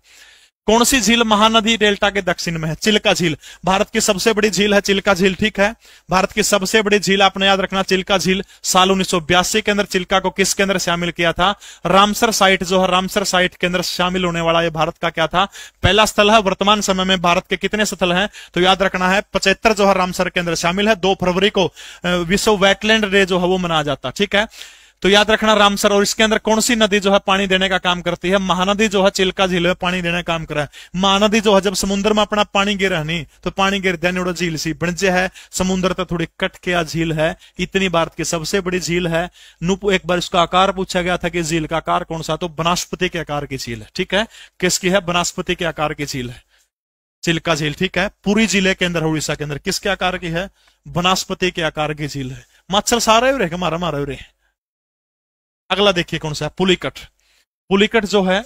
कौन सी झील महानदी डेल्टा के दक्षिण में है, चिल्का झील, भारत की सबसे बड़ी झील है चिल्का झील, ठीक है। भारत की सबसे बड़ी झील आपने याद रखना चिल्का झील। साल 1982 के अंदर चिल्का को किसके अंदर शामिल किया था, रामसर साइट जो है, रामसर साइट के अंदर शामिल होने वाला ये भारत का क्या था, पहला स्थल है। वर्तमान समय में भारत के कितने स्थल हैं, तो याद रखना है 75 जो है रामसर के अंदर शामिल है। 2 फरवरी को विश्व वेटलैंड डे जो है वो मनाया जाता, ठीक है। तो याद रखना रामसर। और इसके अंदर कौन सी नदी जो है पानी देने का काम करती है, महानदी जो है चिल्का झील में पानी देने का काम कर रहा है। महानदी जो है जब समुद्र में अपना पानी गिर नहीं तो पानी गिर देने झील सी बनजे है, समुद्र तो थोड़ी कट के झील है, इतनी भारत की सबसे बड़ी झील है। एक बार इसका आकार पूछा गया था कि झील का आकार कौन सा, तो वनस्पति के आकार की झील है, ठीक है। किसकी है, वनस्पति के आकार की झील है चिल्का झील, ठीक है। पूरी जिले के अंदर उड़ीसा के अंदर किसके आकार की है, वनस्पति के आकार की झील है। मच्छर सारे हो रहे मारा मारा हो रहे। अगला देखिए कौन सा है, पुलिकट। पुलिकट जो है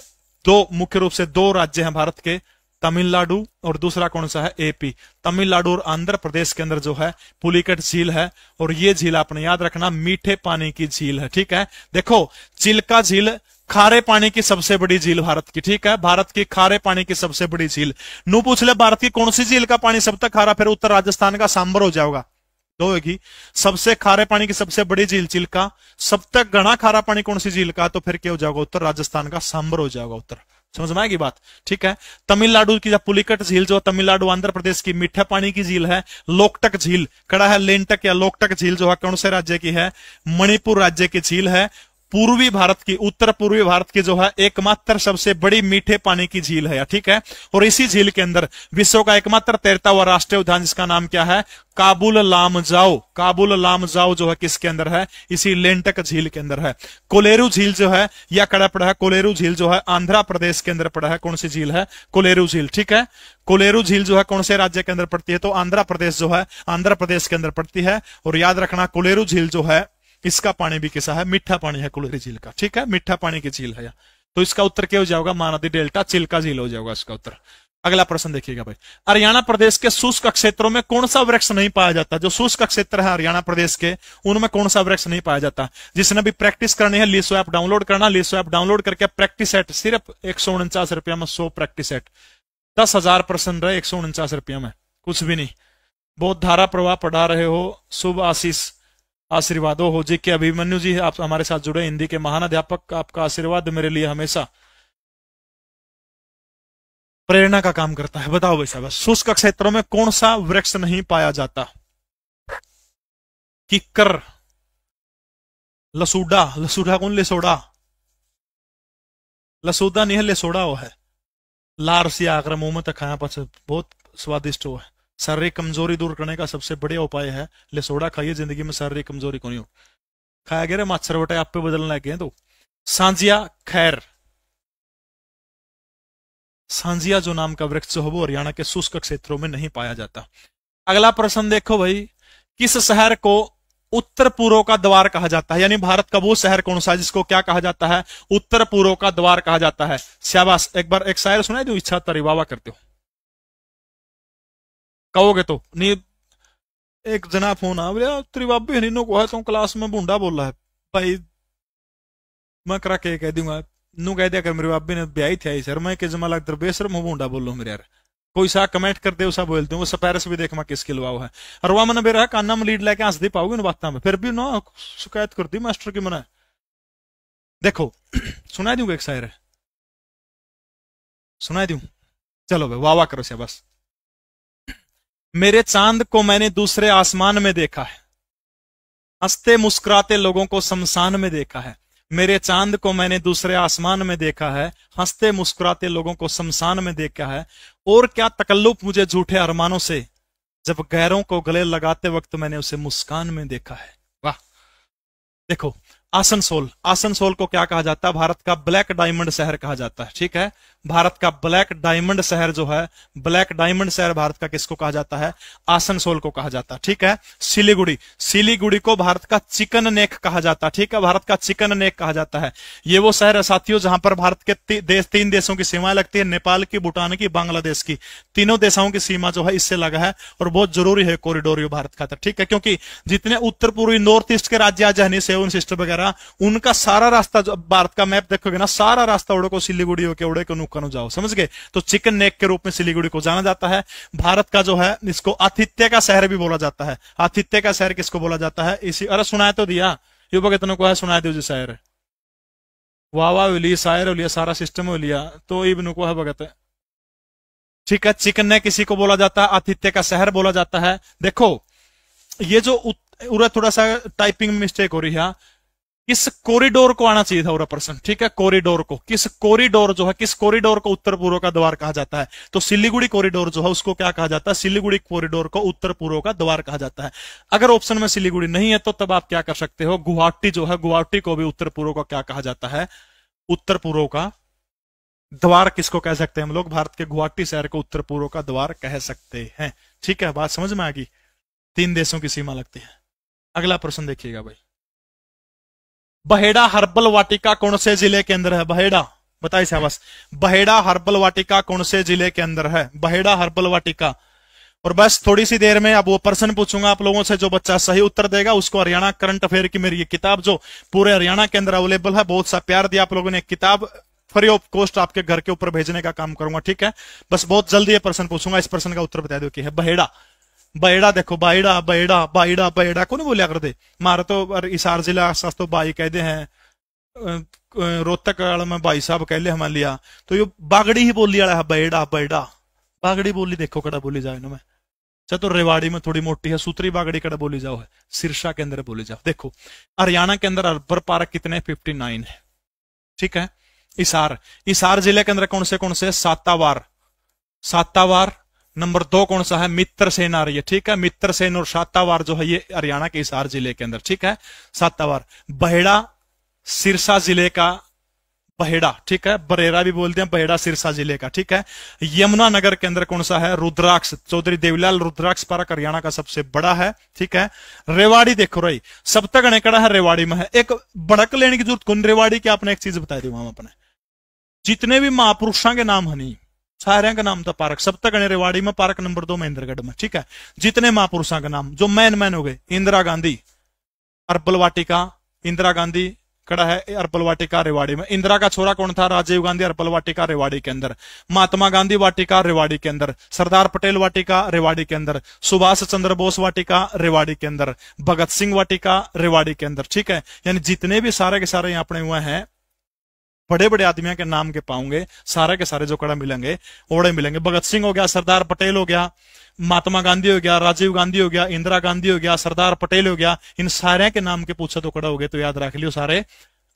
मुख्य रूप से 2 राज्य हैं भारत के, तमिलनाडु और दूसरा कौन सा है, एपी। तमिलनाडु और आंध्र प्रदेश के अंदर जो है पुलिकट झील है, और ये झील आपने याद रखना मीठे पानी की झील है, ठीक है। देखो चिल्का झील खारे पानी की सबसे बड़ी झील भारत की, ठीक है, भारत की खारे पानी की सबसे बड़ी झील। नू पूछ ले भारत की कौन सी झील का पानी सब तक खारा, फिर उत्तर राजस्थान का सांबर हो जाएगा, दो होगी। सबसे खारे पानी की सबसे बड़ी झील चिल्का, सब तक घना खारा पानी कौन सी झील का, तो फिर क्या हो जाएगा उत्तर, राजस्थान का सांबर हो जाएगा उत्तर। समझ में आएगी बात, ठीक है। तमिलनाडु की पुलिकट झील जो तमिलनाडु आंध्र प्रदेश की मीठा पानी की झील है। लोकटक झील खड़ा है, लेंटक या लोकटक झील जो है कौन से राज्य की है, मणिपुर राज्य की झील है। पूर्वी भारत की, उत्तर पूर्वी भारत की जो है एकमात्र सबसे बड़ी मीठे पानी की झील है, ठीक है। और इसी झील के अंदर विश्व का एकमात्र तैरता हुआ राष्ट्रीय उद्यान जिसका नाम क्या है, काबुल लामजाओ। काबुल लामजाओ जो है किसके अंदर है, इसी लेंटक झील के अंदर है। कोलेरू झील जो है यह खड़ा पड़ा है, कोलेरू झील जो है आंध्र प्रदेश के अंदर पड़ा है। कौन सी झील है, कोलेरू झील, ठीक है। कोलेरू झील जो है कौन से राज्य के अंदर पड़ती है, तो आंध्र प्रदेश जो है आंध्र प्रदेश के अंदर पड़ती है। और याद रखना कोलेरू झील जो है इसका पानी भी कैसा है, मीठा पानी है कोलेरू झील का, ठीक है, मीठा पानी की झील है। तो इसका उत्तर क्या हो जाएगा, महानदी डेल्टा चिल्का झील हो जाएगा इसका उत्तर। अगला प्रश्न देखिएगा भाई, हरियाणा प्रदेश के शुष्क क्षेत्रों में कौन सा वृक्ष नहीं पाया जाता। जो शुष्क क्षेत्र है हरियाणा प्रदेश के, उनमें कौन सा वृक्ष नहीं पाया जाता। जिसने भी प्रैक्टिस करनी है लिसो ऐप डाउनलोड करना, लिसो ऐप डाउनलोड करके प्रैक्टिस सेट सिर्फ 149 रुपया में 100 प्रैक्टिस सेट, 10,000 प्रश्न रहे 149 रुपया में, कुछ भी नहीं। बहुत धारा प्रवाह पढ़ा रहे हो, शुभ आशीष आशीर्वादों हो जी के अभिमन्यु जी आप हमारे साथ जुड़े, हिंदी के महान अध्यापक, आपका आशीर्वाद मेरे लिए हमेशा प्रेरणा का काम करता है। बताओ वैसा बस, शुष्क क्षेत्रों में कौन सा वृक्ष नहीं पाया जाता। किक्कर, लसूडा, लसूडा कौन, लेसोड़ा, लसूदा नहीं है लेसोड़ा वो है। लार सी आकर मुंह में तक खाया पास बहुत स्वादिष्ट हो है। शारीरिक कमजोरी दूर करने का सबसे बढ़िया उपाय है लेसोड़ा खाइए, जिंदगी में शारीरिक कमजोरी को नहीं हो। खाया गया मच्छर बटे आप पे बदलने लगे तो। सांजिया खैर, सांजिया जो नाम का वृक्ष जो है वो हरियाणा के शुष्क क्षेत्रों में नहीं पाया जाता। अगला प्रश्न देखो भाई, किस शहर को उत्तर पूर्व का द्वार कहा जाता है, यानी भारत का वो शहर कौन सा है जिसको क्या कहा जाता है, उत्तर पूर्व का द्वार कहा जाता है। शाबाश, एक बार एक शायर सुनाई दो, इच्छा तरी वावा करते हो, कहोगे तो नहीं। एक जना फोन आ बोलिया त्रिवाबी हनीनो को है तो क्लास में बूंडा बोल रहा है भाई, मैं करा के कह दूंगा, नू कह दिया कर मेरे बाबी ने ब्याही थे आई सर, मैं के जमा लग बेशरम हूं बूंडा बोल लो मेरे यार। कोई सा कमेंट कर दे उसा बोलते वो सपैरस भी देख मैं किसके लवाओ है। और वह मैंने बेरा काना में लीड लेके हंस दे पाओगे ना बात में, फिर भी ना शिकायत कर दी मास्टर की मना। देखो सुना दूंगा एक शायर है, सुना दूं, चलो भाई वाह वाह करो से बस। मेरे चांद को मैंने दूसरे आसमान में देखा है, हंसते मुस्कुराते लोगों को शमशान में देखा है। मेरे चांद को मैंने दूसरे आसमान में देखा है, हंसते मुस्कुराते लोगों को शमशान में देखा है। और क्या तकल्लुफ मुझे झूठे अरमानों से, जब गैरों को गले लगाते वक्त मैंने उसे मुस्कान में देखा है। वाह। देखो आसनसोल, आसनसोल को क्या कहा जाता है, भारत का ब्लैक डायमंड शहर कहा जाता है, ठीक है। भारत का ब्लैक डायमंड शहर जो है, ब्लैक डायमंड शहर भारत का किसको कहा जाता है, आसनसोल को कहा जाता है, ठीक है। सिलीगुड़ी, सिलीगुड़ी को भारत का चिकन नेक कहा जाता है, ठीक है, भारत का चिकन नेक कहा जाता है। ये वो शहर है साथियों जहां पर भारत के तीन देशों की सीमाएं लगती है, नेपाल की, भूटान की, बांग्लादेश की, तीनों देशों की सीमा जो है इससे लगा है। और बहुत जरूरी है कॉरिडोर भारत का, ठीक है, क्योंकि जितने उत्तर पूर्वी नॉर्थ ईस्ट के राज्य आज हनी सेवन सिस्टर वगैरह, उनका सारा रास्ता जो भारत का मैप देखोगे ना, सारा रास्ता उड़े को सिलीगुड़ी होके उड़े को नुक्कन जाओ, समझ गए। तो चिकन नेक के रूप में सिलीगुड़ी को जाना जाता है। भारत का जो है इसको आतिथ्य का शहर भी बोला जाता है। आतिथ्य का शहर किसको बोला जाता है, इसी, अरे सुनाए तो दिया युवक इतनों को है, सुनाए दो जी शायर, वाह वाह लिया शायर हो लिया, सारा सिस्टम हो लिया, तो इब्न को है भगत, ठीक है। चिकन नेक किसी को बोला जाता है, आतिथ्य का शहर बोला जाता है। देखो ये जो थोड़ा सा टाइपिंग में मिस्टेक हो रही है, किस कॉरिडोर को आना चाहिए था पूरा प्रश्न, ठीक है। कॉरिडोर को, किस कॉरिडोर जो है, किस कॉरिडोर को उत्तर पूर्व का द्वार कहा जाता है, तो सिलीगुड़ी कॉरिडोर जो है उसको क्या कहा जाता है, सिलीगुड़ी कॉरिडोर को उत्तर पूर्व का द्वार कहा जाता है। अगर ऑप्शन में सिलीगुड़ी नहीं है तो तब आप क्या कर सकते हो, गुवाहाटी जो है, गुवाहाटी को भी उत्तर पूर्व का क्या कहा जाता है, उत्तर पूर्व का द्वार किसको कह सकते हैं हम लोग, भारत के गुवाहाटी शहर को उत्तर पूर्व का द्वार कह सकते हैं, ठीक है। बात समझ में आ गई, तीन देशों की सीमा लगती है। अगला प्रश्न देखिएगा भाई, बहेड़ा हर्बल वाटिका कौन से जिले के अंदर है, बहेड़ा, बताइए शाबाश, बहेड़ा हर्बल वाटिका कौन से जिले के अंदर है, बहेड़ा हर्बल वाटिका। और बस थोड़ी सी देर में अब वो प्रश्न पूछूंगा आप लोगों से, जो बच्चा सही उत्तर देगा उसको हरियाणा करंट अफेयर की मेरी ये किताब जो पूरे हरियाणा के अंदर अवेलेबल है, बहुत सा प्यार दिया आप लोगों ने, किताब फ्री ऑफ कॉस्ट आपके घर के ऊपर भेजने का काम करूंगा, ठीक है। बस बहुत जल्दी ये प्रश्न पूछूंगा, इस प्रश्न का उत्तर बता दो कि है बहेड़ा, बहेड़ा देखो, बाइड़ा बहेड़ा बाइड़ा बहेड़ा को नहीं बोलिया कर दे। मारे तो हिसार जिला आसपास तो बाई कहते हैं, रोहतक वाला में भाई साहब कह ले हमारे लिया, तो ये बागड़ी ही बोली वाला है, बहेड़ा बहेड़ा बागड़ी बोली देखो कड़ा बोली जाए ना मैं। तो रेवाड़ी में थोड़ी मोटी है, सूत्री बागड़ी कड़ा बोली जाओ है, सिरसा के अंदर बोली जाओ। देखो हरियाणा के अंदर अर्बर पार्क कितने 59 है, ठीक है। हिसार जिले के अंदर कौन से सातावार, सातावार नंबर 2 कौन सा है, मित्रसेन आ रही है, ठीक है। मित्रसेन और सातावार जो है ये हरियाणा के हिसार जिले के अंदर, ठीक है। सातावार, बहेड़ा सिरसा जिले का बहेड़ा, ठीक है। बरेरा भी बोलते हैं, बहेड़ा सिरसा जिले का, ठीक है। यमुनानगर के अंदर कौन सा है, रुद्राक्ष, चौधरी देवीलाल रुद्राक्ष पार्क हरियाणा का सबसे बड़ा है, ठीक है। रेवाड़ी देखो रही सब तक अनेकड़ा है, रेवाड़ी में है। एक बड़क लेने की जरूरत कौन, रेवाड़ी की आपने एक चीज बताई थी वहां अपने जितने भी महापुरुषों के नाम हनी सारे का नाम था पार्क, सब तक रेवाड़ी में, पार्क नंबर 2 महेंद्रगढ़ में, ठीक है। जितने महापुरुषों के नाम जो मैन हो गए, इंदिरा गांधी अर्बल वाटिका, इंदिरा गांधी कड़ा है अर्बल वाटिका रेवाड़ी में। इंदिरा का छोरा कौन था, राजीव गांधी अर्बल वाटिका रेवाड़ी के अंदर। महात्मा गांधी वाटिका रेवाड़ी के अंदर। सरदार पटेल वाटिका रेवाड़ी के अंदर। सुभाष चंद्र बोस वाटिका रेवाड़ी के अंदर। भगत सिंह वाटिका रेवाड़ी के अंदर, ठीक है। यानी जितने भी सारे के सारे यहाँ अपने हुए हैं बड़े बड़े आदमियों के नाम के पाऊंगे, सारे के सारे जो कड़ा मिलेंगे ओड़े मिलेंगे। भगत सिंह हो गया, सरदार पटेल हो गया, महात्मा गांधी हो गया, राजीव गांधी हो गया, इंदिरा गांधी हो गया, सरदार पटेल हो गया, इन सारे के नाम के पूछा तो कड़ा हो गए तो याद रख लियो सारे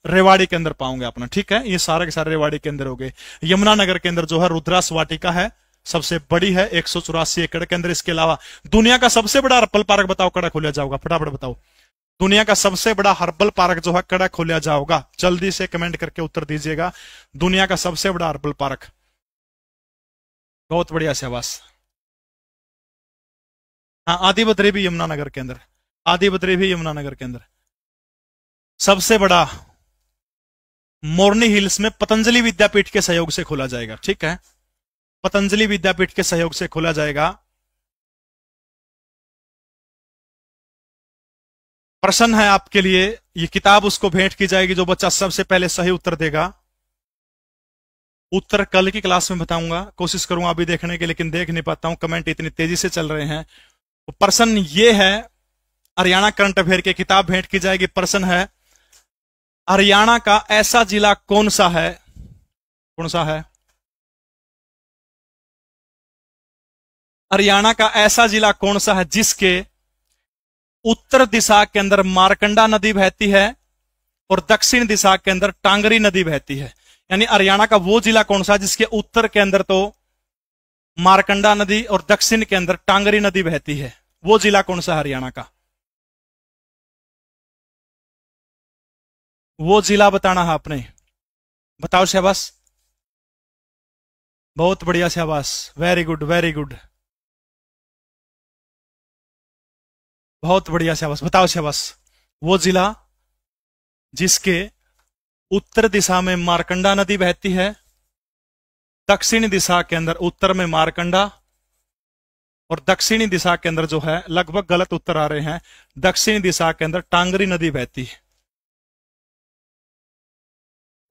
रेवाड़ी के अंदर पाऊंगे अपना, ठीक है। ये सारे के सारे रेवाड़ी के अंदर हो गए। यमुनानगर के अंदर जो है रुद्रास वाटिका है, सबसे बड़ी है 184 एकड़ के अंदर। इसके अलावा दुनिया का सबसे बड़ा हर्बल पार्क बताओ कड़ा खोला जाओगा, फटाफट बताओ। दुनिया का सबसे बड़ा हर्बल पार्क जो है कड़ा खोला जाओगा, जल्दी से कमेंट करके उत्तर दीजिएगा। दुनिया का सबसे बड़ा हर्बल पार्क, बहुत बढ़िया शाबाश। हाँ, आदिबद्री भी यमुनानगर के अंदर, आदिबद्री भी यमुनानगर के अंदर। सबसे बड़ा मोरनी हिल्स में पतंजलि विद्यापीठ के सहयोग से खोला जाएगा, ठीक है। पतंजलि विद्यापीठ के सहयोग से खोला जाएगा। प्रश्न है आपके लिए, ये किताब उसको भेंट की जाएगी जो बच्चा सबसे पहले सही उत्तर देगा। उत्तर कल की क्लास में बताऊंगा, कोशिश करूंगा अभी देखने की, लेकिन देख नहीं पाता हूं, कमेंट इतनी तेजी से चल रहे हैं। तो प्रश्न ये है, हरियाणा करंट अफेयर की किताब भेंट की जाएगी। प्रश्न है, हरियाणा का ऐसा जिला कौन सा है, कौन सा है, हरियाणा का ऐसा जिला कौन सा है जिसके उत्तर दिशा के अंदर मारकंडा नदी बहती है और दक्षिण दिशा के अंदर टांगरी नदी बहती है। यानी हरियाणा का वो जिला कौन सा है जिसके उत्तर के अंदर तो मारकंडा नदी और दक्षिण के अंदर टांगरी नदी बहती है, वो जिला कौन सा है हरियाणा का, वो जिला बताना है आपने। बताओ शाबाश, बहुत बढ़िया शाबाश, वेरी गुड वेरी गुड, बहुत बढ़िया शाबाश। बताओ शाबाश, वो जिला जिसके उत्तर दिशा में मारकंडा नदी बहती है, दक्षिणी दिशा के अंदर उत्तर में मारकंडा और दक्षिणी दिशा के अंदर जो है, लगभग गलत उत्तर आ रहे हैं, दक्षिणी दिशा के अंदर टांगरी नदी बहती है।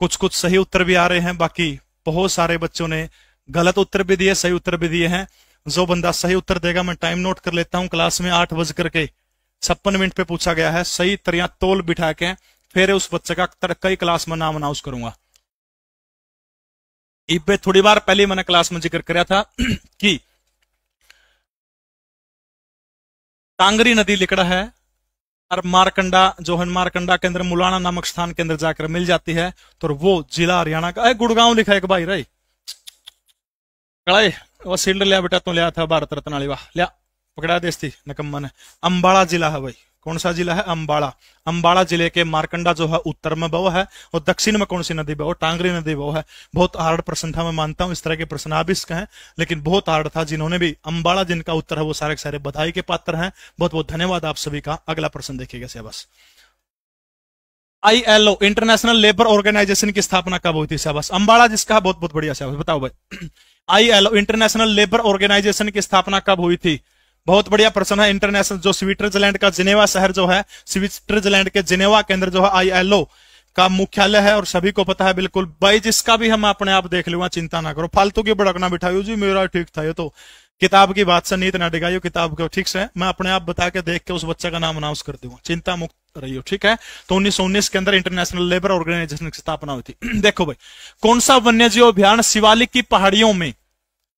कुछ कुछ सही उत्तर भी आ रहे हैं, बाकी बहुत सारे बच्चों ने गलत उत्तर भी दिए, सही उत्तर भी दिए हैं। जो बंदा सही उत्तर देगा, मैं टाइम नोट कर लेता हूं, क्लास में 8:56 पे पूछा गया है, सही तरिया तोल बिठा के फिर उस बच्चे का कई क्लास में नाम अनाउंस करूंगा। इबे थोड़ी बार पहले मैंने क्लास में जिक्र कराया था कि टांगरी नदी लिकड़ा है और मारकंडा जो है, मारकंडा के अंदर मुलाना नामक स्थान के अंदर जाकर मिल जाती है, तो वो जिला हरियाणा का। गुड़गांव लिखा है एक भाई रही कड़ाई वो सिलेंडर लिया बेटा, तो लिया था भारत रत्न वाली, वाह लिया पकड़ा देश थी नकम्मा ने। अंबाला जिला है भाई, कौन सा जिला है, अंबाला। अंबाला जिले के मारकंडा जो है उत्तर में बहो है और दक्षिण में कौन सी नदी बहो, टांगरी नदी बहो है। बहुत हार्ड प्रश्न था, मैं मानता हूं इस तरह के प्रश्न आप इसका है, लेकिन बहुत हार्ड था। जिन्होंने भी अंबाला जिनका उत्तर है वो सारे के सारे बधाई के पात्र हैं। बहुत बहुत धन्यवाद आप सभी का। अगला प्रश्न देखिएगा शाबाश। ILO इंटरनेशनल लेबर ऑर्गेनाइजेशन की स्थापना कब हुई थी शाबाश, अंबाला जिसका, बहुत बहुत बढ़िया शाबाश। बताओ भाई, ILO इंटरनेशनल लेबर ऑर्गेनाइजेशन की स्थापना कब हुई थी, बहुत बढ़िया प्रश्न है। इंटरनेशनल जो स्विट्जरलैंड का जिनेवा शहर जो है, स्विट्जरलैंड के जिनेवा के अंदर जो है ILO का मुख्यालय है, और सभी को पता है बिल्कुल भाई। जिसका भी हम अपने आप देख लूंगा, चिंता ना करो, फालतू की भड़कना बिठाओ जी मेरा ठीक था ये तो, किताब की बात से नीत ना डिगाइयो, किताब को ठीक से मैं अपने आप बता के देख के उस बच्चे का नाम अनाउंस कर दूंगा, चिंता मुक्त रहियो, ठीक है। तो 1919 के अंदर इंटरनेशनल लेबर ऑर्गेनाइजेशन की स्थापना हुई थी। देखो भाई, कौन सा वन्य जीव अभियान शिवालिक की पहाड़ियों में,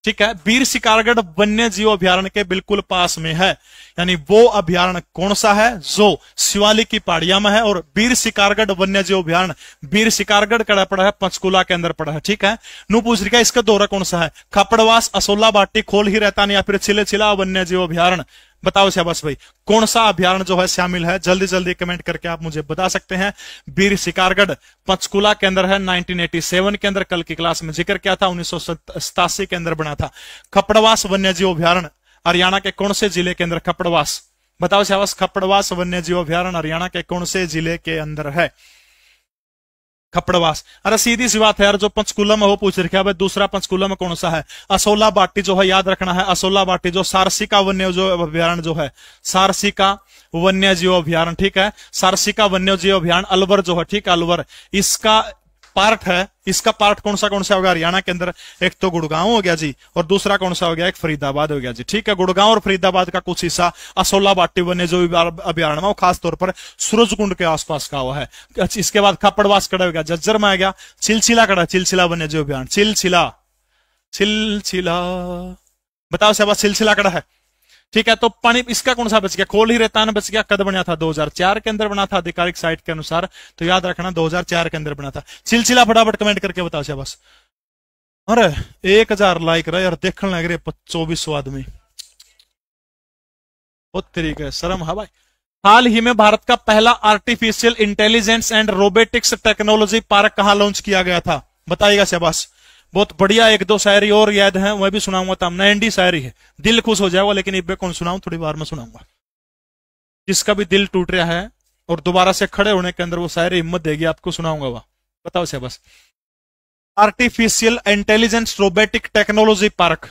ठीक है, वीर शिकारगढ़ वन्य जीव अभ्यारण्य के बिल्कुल पास में है। यानी वो अभ्यारण्य कौन सा है जो शिवालिक की पहाड़ियां में है, और वीर शिकारगढ़ वन्य जीव अभ्यारण्य वीर शिकारगढ़ कड़ा पड़ा है, पंचकुला के अंदर पड़ा है, ठीक है। नू पूछ रही है इसका दौरा कौन सा है, खपड़वास, असोला बाटी, खोल ही रहता नहीं, या फिर चिले चिला वन्य जीव अभ्यारण्य। बताओ शाबाश भाई, कौन सा अभ्यारण्य जो है शामिल है, जल्दी जल्दी कमेंट करके आप मुझे बता सकते हैं। वीर शिकारगढ़ पंचकुला के अंदर है, 1987 के अंदर, कल की क्लास में जिक्र किया था, 1987 के अंदर बना था। खपड़वास वन्य जीव अभ्यारण्य हरियाणा के कौन से जिले के अंदर, खपड़वास, बताओ शाबाश, खपड़वास वन्य जीव अभ्यारण्य हरियाणा के कौन से जिले के अंदर है, खपड़वास। अरे सीधी सी बात है यार, जो पंचकुला में वो पूछ रखा है, दूसरा पंचकुला में कौन सा है, असोला बाटी जो है, याद रखना है, असोला बाटी जो सारसिका वन्य जीव अभ्यारण्य जो है, सारसिका वन्य जीव अभ्यारण्य, ठीक है, सारसिका वन्य जीव अभ्यारण्य अलवर जो है, ठीक है, अलवर इसका पार्ट है। इसका पार्ट कौन सा होगा हरियाणा के अंदर, एक तो गुड़गांव हो गया जी, और दूसरा कौन सा हो गया, एक फरीदाबाद हो गया जी, ठीक है। गुड़गांव और फरीदाबाद का कुछ हिस्सा असोला बाटी वन्य जीव अभ्यारण्य में, खासतौर पर सूरजकुंड के आसपास का हुआ है। इसके बाद खपड़वास कड़ा हो गया, जज्जर में आ गया, चिलचिला कड़ा, चिलचिला वन्य जीव अभ्यारण्य, चिलचिला, चिलचिला, बताओ शाबाश, चिलचिला कड़ा है, ठीक है। तो पानी इसका कौन सा बच गया, खोल ही रेतान बच गया, कद बना था 2004 के अंदर बना था आधिकारिक साइट के अनुसार, तो याद रखना 2004 के अंदर बना था। चिलचिला फटाफट कमेंट करके बताओ शाबाश। अरे 1000 लाइक रहे यार, देखने लग रहे 2400 आदमी, बहुत तरीके शर्म है भाई। हाल ही में भारत का पहला artificial intelligence and robotics technology park कहां लॉन्च किया गया था, बताइएगा शाबाश। बहुत बढ़िया, एक दो शायरी और याद है, वह भी सुनाऊंगा, तब नैंडी शायरी है, दिल खुश हो जाएगा, लेकिन इब्बे कौन सुनाऊं, थोड़ी बार में सुनाऊंगा। जिसका भी दिल टूट रहा है और दोबारा से खड़े होने के अंदर वो शायरी हिम्मत देगी, आपको सुनाऊंगा वह, बताओ से बस। Artificial intelligence robotic technology park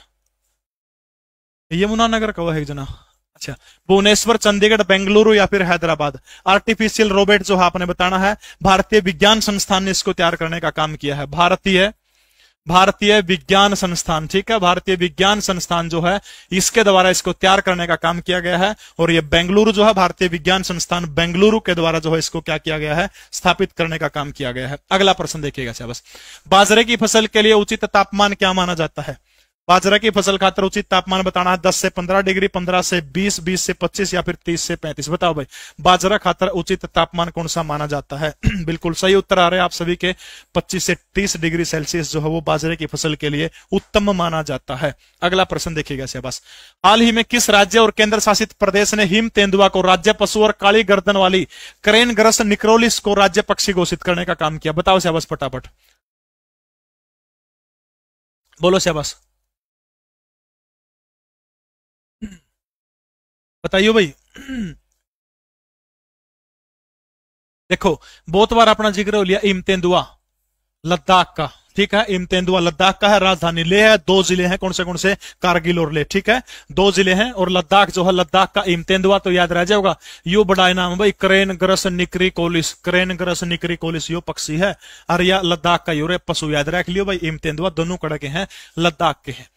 Yamunanagar का है जना, अच्छा, भुवनेश्वर, चंडीगढ़, बेंगलुरु या फिर हैदराबाद। आर्टिफिशियल रोबोट जो है आपने बताना है, भारतीय विज्ञान संस्थान ने इसको तैयार करने का काम किया है, भारतीय विज्ञान संस्थान, ठीक है, भारतीय विज्ञान संस्थान जो है इसके द्वारा इसको तैयार करने का काम किया गया है। और ये बेंगलुरु जो है, भारतीय विज्ञान संस्थान बेंगलुरु के द्वारा जो है इसको क्या किया गया है, स्थापित करने का काम किया गया है। अगला प्रश्न देखिएगा बस, बाजरे की फसल के लिए उचित तापमान क्या माना जाता है, बाजरा की फसल खातर उचित तापमान बताना है, 10 से 15 डिग्री, 15 से 20, 20 से 25 या फिर 30 से 35। बताओ भाई, बाजरा खातर उचित तापमान कौन सा माना जाता है। बिल्कुल सही उत्तर आ रहे हैं आप सभी के, 25 से 30 डिग्री सेल्सियस जो है वो बाजरे की फसल के लिए उत्तम माना जाता है। अगला प्रश्न देखिएगा शाबाश, हाल ही में किस राज्य और केंद्र शासित प्रदेश ने हिम तेंदुआ को राज्य पशु और काली गर्दन वाली क्रेनग्रस निक्रोलिस को राज्य पक्षी घोषित करने का काम किया, बताओ शाबाश फटाफट, बोलो शाबाश, बताइए भाई। देखो बहुत बार अपना जिक्र हो लिया इमतेंदुआ लद्दाख का, ठीक है, इमतेंदुआ लद्दाख का है, राजधानी लेह है, 2 जिले हैं, कौन से, कारगिल और लेह, ठीक है, 2 जिले हैं, और लद्दाख जो है, लद्दाख का इमतेंदुआ तो याद रह जाएगा, यो बड़ा नाम है भाई, क्रेनग्रस निक्रिकोलिस, क्रेनग्रस निक्रिकोलिस यो पक्षी है, और या लद्दाख का यो पशु याद रख लियो भाई, इमतेंदुआ दोनों कड़ा के हैं, लद्दाख के हैं।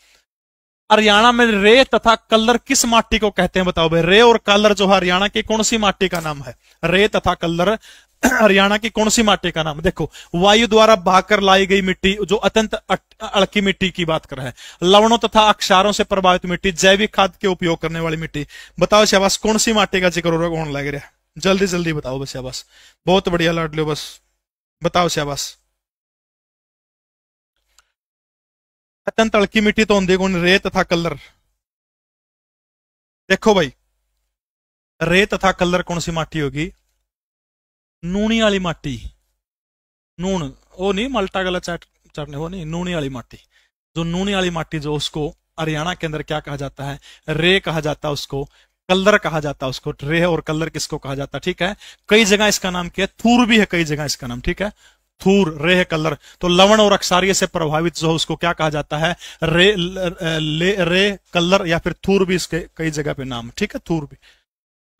हरियाणा में रे तथा कल्लर किस माटी को कहते हैं, बताओ भाई, रे और कल्लर जो हरियाणा की कौन सी माटी का नाम है, रे तथा कल्लर हरियाणा की कौन सी माटी का नाम। देखो, वायु द्वारा बहाकर लाई गई मिट्टी जो अत्यंत अड़की मिट्टी की बात कर रहा है, लवणों तथा अक्षारों से प्रभावित मिट्टी, जैविक खाद के उपयोग करने वाली मिट्टी। बताओ शाबाश, कौन सी माटी का जिक्र कौन लग रहा है, जल्दी जल्दी बताओ बस शाबाश, बहुत बढ़िया लाड लो बस, बताओ शाबाश। अत्यंत अड़की मिट्टी तो होंगे कौन, रे तथा कल्लर। देखो भाई, रे तथा कल्लर कौन सी माटी होगी, नूनी वाली माटी, नून वो नहीं मल्टा गला चटने, वो नहीं, नूनी वाली माटी, जो नूनी वाली माटी जो, उसको हरियाणा के अंदर क्या कहा जाता है, रे कहा जाता है उसको, कल्लर कहा जाता है उसको, रे और कल्लर किसको कहा जाता है, ठीक है। कई जगह इसका नाम क्या है, थूर भी है, कई जगह इसका नाम, ठीक है, थूर, रे कलर। तो लवण और अक्षारिय से प्रभावित जो उसको क्या कहा जाता है, रे कलर या फिर थूर भी इसके कई जगह पे नाम, ठीक है, थूर भी।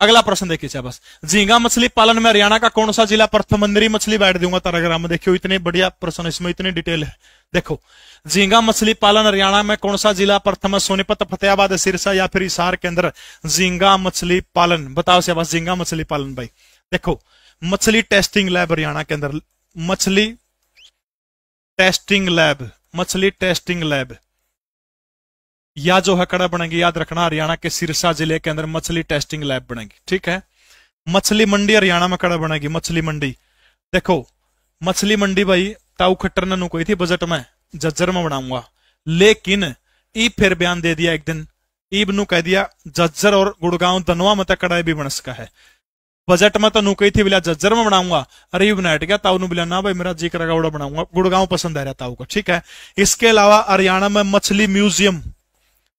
अगला प्रश्न देखिए बस, झींगा मछली पालन में हरियाणा का कौन सा जिला प्रथम? मंदिरी मछली बैठ दूंगा पैराग्राफ में। देखियो इतने बढ़िया प्रश्न, इसमें इतनी डिटेल है। देखो, झींगा मछली पालन हरियाणा में कौन सा जिला प्रथम है? सोनीपत, फतेहाबाद, सिरसा या फिर हिसार के अंदर झींगा मछली पालन? बताओ से बस, झींगा मछली पालन भाई। देखो, मछली टेस्टिंग लैब हरियाणा के अंदर, मछली टेस्टिंग लैब, मछली टेस्टिंग लैब या जो है कड़ा बनेगी, याद रखना, हरियाणा के सिरसा जिले के अंदर मछली टेस्टिंग लैब बनेगी, ठीक है। मछली मंडी हरियाणा में कड़ा बनेगी, मछली मंडी। देखो, मछली मंडी भाई ताऊ खट्टर ने कोई थी बजट में जज्जर में बनाऊंगा, लेकिन ई फिर बयान दे दिया एक दिन, ईब नु कह दिया जज्जर और गुड़गांव दनवा में तक कड़ा भी बन सका है। बजट में तो नु कही थी बोला जज्जर में बनाऊंगा, अरे ईब नाइट गया, ताऊ नु बोला ना भाई मेरा जी करेगा उड़ा बनाऊंगा, गुड़गांव पसंद आ रहा ताऊ को, ठीक है। इसके अलावा हरियाणा में मछली म्यूजियम,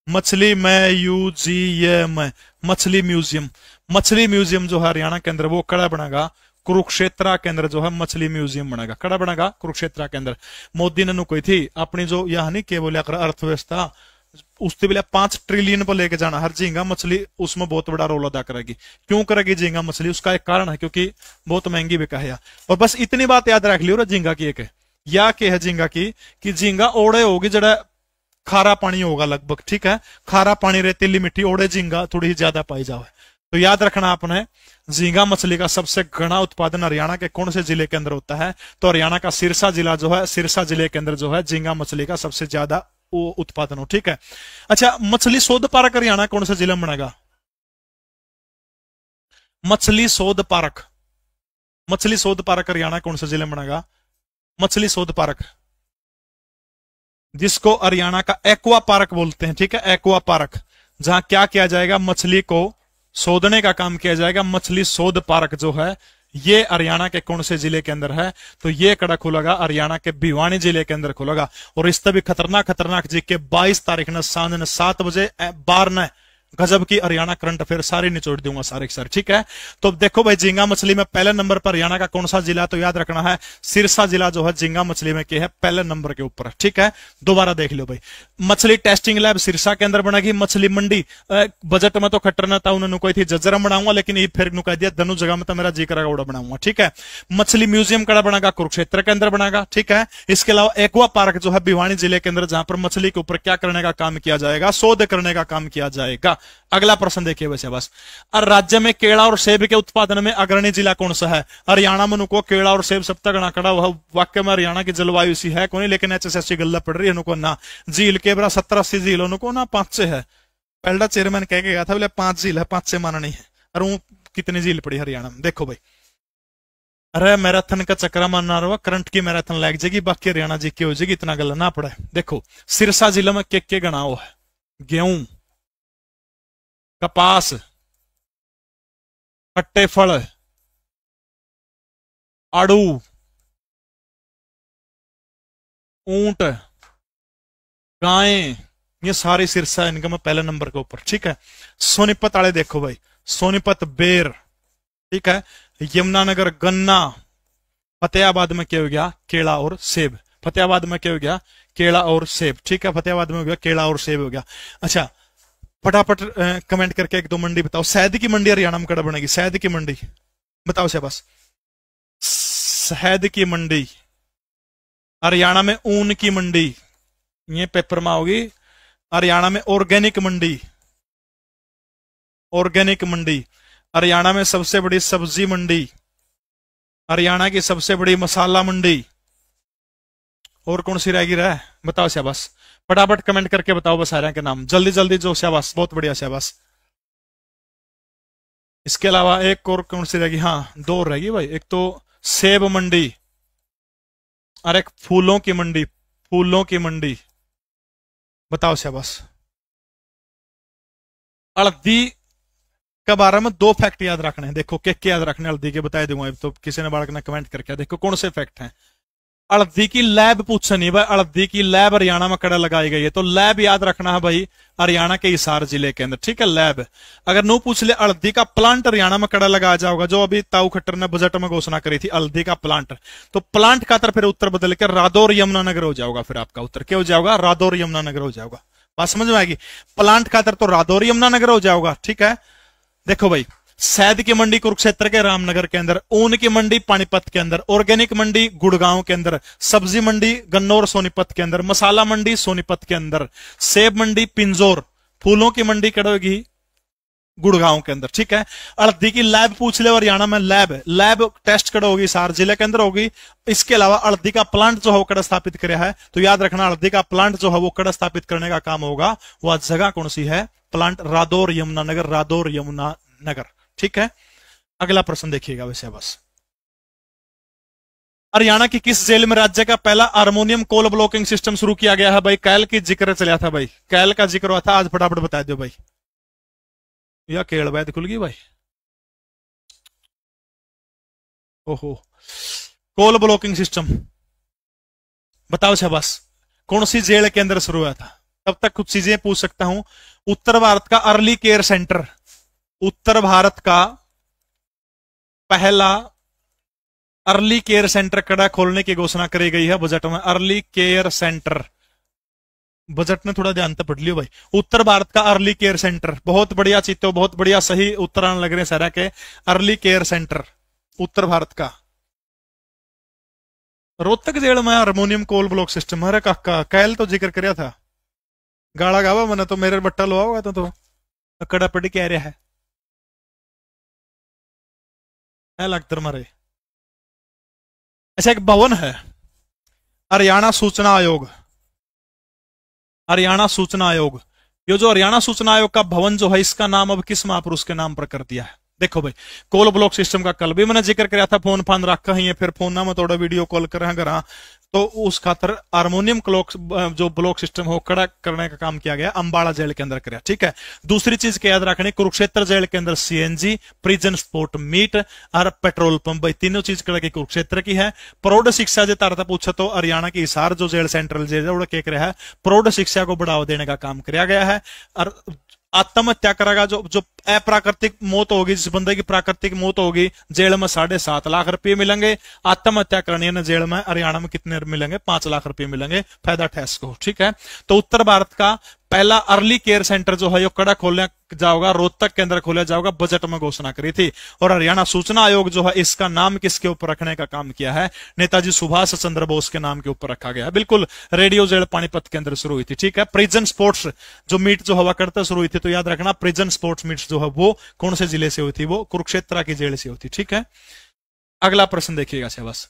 मछली म्यूजियम, मछली म्यूजियम, मछली म्यूजियम जो है हरियाणा के अंदर वो कड़ा बनेगा कुरुक्षेत्र के अंदर, जो है मछली म्यूजियम बनेगा, कड़ा बनेगा कुरुक्षेत्र के अंदर। मोदी ने कोई थी अपनी जो यह नहीं के बोले अर्थव्यवस्था, उससे बोले 5 ट्रिलियन पर लेके जाना, हर झींगा मछली उसमें बहुत बड़ा रोल अदा करेगी। क्यों करेगी झींगा मछली? उसका एक कारण है, क्योंकि बहुत महंगी बिका है। और बस इतनी बात याद रख लियो झींगा की, एक या के है झींगा की कि झींगा ओड़े होगी जड़ा खारा पानी होगा लगभग, ठीक है। खारा पानी, रेतीली मिट्टी, ओड़े झींगा थोड़ी ज्यादा पाई जाओ। तो याद रखना आपने, झींगा मछली का सबसे घना उत्पादन हरियाणा के कौन से जिले के अंदर होता है? तो हरियाणा का सिरसा जिला जो है, सिरसा जिले के अंदर जो है झींगा मछली का सबसे ज्यादा उत्पादन हो, ठीक है। अच्छा, मछली शोध पार्क हरियाणा कौन से जिले में बनेगा? मछली शोध पार्क, मछली शोध पार्क हरियाणा कौन से जिले में बनेगा? मछली शोध पार्क, जिसको हरियाणा का एक्वा पार्क बोलते हैं, ठीक है, एक्वा पार्क, जहां क्या किया जाएगा? मछली को शोधने का काम किया जाएगा। मछली शोध पार्क जो है ये हरियाणा के कौन से जिले के अंदर है? तो ये कड़ा खुलेगा हरियाणा के भिवानी जिले के अंदर खुलेगा। और इस भी खतरनाक जी के 22 तारीख न सांझ ने 7 बजे 12 ने गजब की हरियाणा करंट अफेयर सारी निचोड़ दूंगा, सारे के सारे, ठीक है। तो देखो भाई, झींगा मछली में पहले नंबर पर हरियाणा का कौन सा जिला? तो याद रखना है सिरसा जिला जो है झींगा मछली में क्या है? पहले नंबर के ऊपर, ठीक है। दोबारा देख लो भाई, मछली टेस्टिंग लैब सिरसा के अंदर बनेगी। मछली मंडी बजट में तो खट्टर न था, उन्होंने कोई थी जज्जर में बनाऊंगा, लेकिन ये फिर कह दिया दोनों जगह में तो मेरा जी करेगा उड़ा बनाऊंगा, ठीक है। मछली म्यूजियम कड़ा बनेगा कुरुक्षेत्र के अंदर बनेगा, ठीक है। इसके अलावा एक्वा पार्क जो है भिवानी जिले के अंदर, जहां पर मछली के ऊपर क्या करने का काम किया जाएगा? शोध करने का काम किया जाएगा। अगला प्रश्न देखिए वैसे बस, राज्य में केला और सेब के उत्पादन में अग्रणी जिला कौन सा है? हरियाणा में नुको केला और सेब सब तक गणा कड़ा हुआ, वाक्य में हरियाणा की जलवायु सी है कोई, लेकिन HSSC गल्ला पड़ रही है नुको ना। झील के बरा 70-80 झील नुको ना 5 से है। पहला चेयरमैन कह के गया था बोले 5 झील है, 5 से माना नहीं है। और वो कितनी झील पड़ी हरियाणा में? देखो भाई, अरे मैराथन का चक्कर मारना रहा, करंट की मैराथन लग जाएगी, बाकी हरियाणा जी की हो जाएगी, इतना गल्ला ना पड़े। देखो, सिरसा जिले में के गणाओ है? गेहूं, कपास, खट्टे फल, आड़ू, ऊंट, गायें, ये सारे सिरसा इनका में पहले नंबर के ऊपर, ठीक है। सोनीपत वाले देखो भाई, सोनीपत बेर, ठीक है। यमुनानगर गन्ना, फतेहाबाद में क्या हो गया? केला और सेब। फतेहाबाद में क्या हो गया? केला और सेब, ठीक है। फतेहाबाद में हो गया केला और सेब हो गया। अच्छा, फटाफट कमेंट करके 1-2 मंडी बताओ। शहद की मंडी हरियाणा में कड़ा बनेगी? शहद की मंडी बताओ शाबाश। शहद की मंडी हरियाणा में। ऊन की मंडी ये पेपर में होगी हरियाणा में। ऑर्गेनिक मंडी, ऑर्गेनिक मंडी हरियाणा में। सबसे बड़ी सब्जी मंडी हरियाणा की। सबसे बड़ी मसाला मंडी और कौन सी रहेगी? रहा बताओ शाबाश, फटाफट कमेंट करके बताओ बस सारे के नाम जल्दी जल्दी जो। शाबाश, बहुत बढ़िया शाबाश। इसके अलावा एक और कौन सी रहेगी? हाँ, 2 रहेगी भाई। एक तो सेब मंडी और एक फूलों की मंडी। फूलों की मंडी बताओ शाबाश। हल्दी के बारे में 2 फैक्ट याद रखने हैं। देखो क्या याद रखने हल्दी के बताए दूंगा। तो किसी ने बालक ने कमेंट करके देखो कौन से फैक्ट हैं। हल्दी की लैब पूछा नहीं भाई, हल्दी की लैब हरियाणा में कड़ा लगाई गई है। तो लैब याद रखना है भाई हरियाणा के हिसार जिले के अंदर, ठीक है। लैब अगर नो पूछ ले, हल्दी का प्लांट हरियाणा में कड़ा लगाया जाएगा, जो अभी ताऊ खट्टर ने बजट में घोषणा करी थी हल्दी का प्लांट। तो प्लांट का फिर उत्तर बदल के रादौर यमुनानगर हो जाएगा। फिर आपका उत्तर क्या हो जाएगा? रादौर यमुनानगर हो जाएगा। बात समझ में आएगी? प्लांट का तो रादौर यमुनानगर हो जाएगा, ठीक है। देखो भाई, शहद की मंडी कुरुक्षेत्र के रामनगर के अंदर, ऊन की मंडी पानीपत के अंदर, ऑर्गेनिक मंडी गुड़गांव के अंदर, सब्जी मंडी गन्नौर सोनीपत के अंदर, मसाला मंडी सोनीपत के अंदर, सेब मंडी पिंजौर, फूलों की मंडी कड़ोगी गुड़गांव के अंदर। ठीक है, हल्दी की लैब पूछ ले हरियाणा में, लैब टेस्ट कड़ होगी सार जिले के अंदर होगी। इसके अलावा हल्दी का प्लांट जो है वो कड़ स्थापित किया है, तो याद रखना हल्दी का प्लांट जो है वो कड़ स्थापित करने का काम होगा। वह जगह कौन सी है? प्लांट रादौर यमुनानगर, रादौर यमुनानगर। ठीक है, अगला प्रश्न देखिएगा वैसे बस। हरियाणा की किस जेल में राज्य का पहला हार्मोनियम कोल ब्लॉकिंग सिस्टम शुरू किया गया है? भाई कैल की जिक्र चला था, भाई कैल का जिक्र हुआ था, आज फटाफट बता दो भाई। या केड़ वैद खुल गई भाई। ओहो, कोल ब्लॉकिंग सिस्टम बताओ शाबाश, कौन सी जेल के अंदर शुरू हुआ था? तब तक कुछ चीजें पूछ सकता हूं। उत्तर भारत का अर्ली केयर सेंटर, उत्तर भारत का पहला अर्ली केयर सेंटर कड़ा खोलने की घोषणा करी गई है बजट में। अर्ली केयर सेंटर, बजट में थोड़ा ध्यान तो पढ़ लियो भाई। उत्तर भारत का अर्ली केयर सेंटर, बहुत बढ़िया चीतो, बहुत बढ़िया, सही उत्तरायण लग रहे हैं सारा के। अर्ली केयर सेंटर उत्तर भारत का। रोहतक जेल में हार्मोनियम कोल ब्लॉक सिस्टम, अरे काका कैल तो जिक्र कराया था, गाड़ा गावा मैंने तो, मेरे बट्टा लो होगा तो कड़ा पड़ी कह रहा है लगतर मारे। ऐसा एक भवन है हरियाणा सूचना आयोग, हरियाणा सूचना आयोग। ये जो हरियाणा सूचना आयोग का भवन जो है, इसका नाम अब किस महापुरुष के नाम पर कर दिया है? देखो भाई, कॉल ब्लॉक सिस्टम का कल भी मैंने जिक्र किया था, फोन फान रखा ही है, फिर फोन ना में थोड़ा वीडियो कॉल कर रहा, तो उस खातर हार्मोनियम क्लॉक जो ब्लॉक सिस्टम हो कड़ा करने का काम किया गया, अंबाला जेल के अंदर किया। ठीक है, दूसरी चीज क्या याद रखनी, कुरुक्षेत्र जेल के अंदर सीएनजी, प्रिजन स्पोर्ट मीट और पेट्रोल पंप, भाई तीनों चीज कड़ा की कुरुक्षेत्र की है। प्रौढ़ शिक्षा जो तारता पूछा तो हरियाणा की हिसार जो जेल सेंट्रल जेल है क्या है, प्रौढ़ शिक्षा को बढ़ावा देने का काम किया गया है। और आत्महत्या करेगा जो अप्राकृतिक मौत होगी, जिस बंदे की प्राकृतिक मौत होगी, जेल में 7.5 लाख रुपए मिलेंगे। आत्महत्या करनी है ना जेल में, हरियाणा में कितने मिलेंगे? 5 लाख रुपए मिलेंगे, फायदा ठैस को। ठीक है, तो उत्तर भारत का पहला अर्ली केयर सेंटर जो है, कड़ा खोलने जाओगा, रोहतक के अंदर खोला जाओगा, बजट में घोषणा करी थी। और हरियाणा सूचना आयोग जो है, इसका नाम किसके ऊपर रखने का काम किया है? नेताजी सुभाष चंद्र बोस के नाम के ऊपर रखा गया है। बिल्कुल, रेडियो जेल पानीपत के अंदर शुरू हुई थी। ठीक है, प्रिजन स्पोर्ट्स जो मीट जो हवा करता शुरू हुई थी, तो याद रखना प्रिजन स्पोर्ट्स मीट जो है वो कौन से जिले से हुई थी? वो कुरुक्षेत्र की जेल से हुई थी। ठीक है, अगला प्रश्न देखिएगा शाबाश।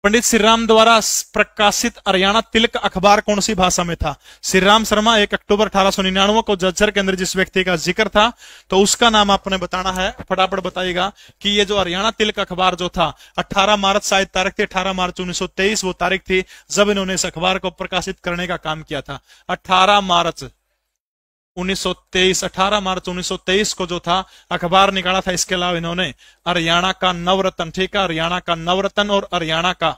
पंडित श्री राम द्वारा प्रकाशित हरियाणा तिलक अखबार कौन सी भाषा में था? श्री राम शर्मा 1 अक्टूबर 1899 को जज्जर के अंदर जिस व्यक्ति का जिक्र था, तो उसका नाम आपने बताना है। फटाफट बताइएगा कि ये जो हरियाणा तिलक अखबार जो था, 18 मार्च शायद तारीख थी, 18 मार्च 1923 वो तारीख थी जब इन्होंने इस अखबार को प्रकाशित करने का काम किया था। 18 मार्च 1923 को जो था अखबार निकाला था। इसके अलावा इन्होंने हरियाणा का नवरत्न, ठीक है, हरियाणा का नवरत्न और हरियाणा का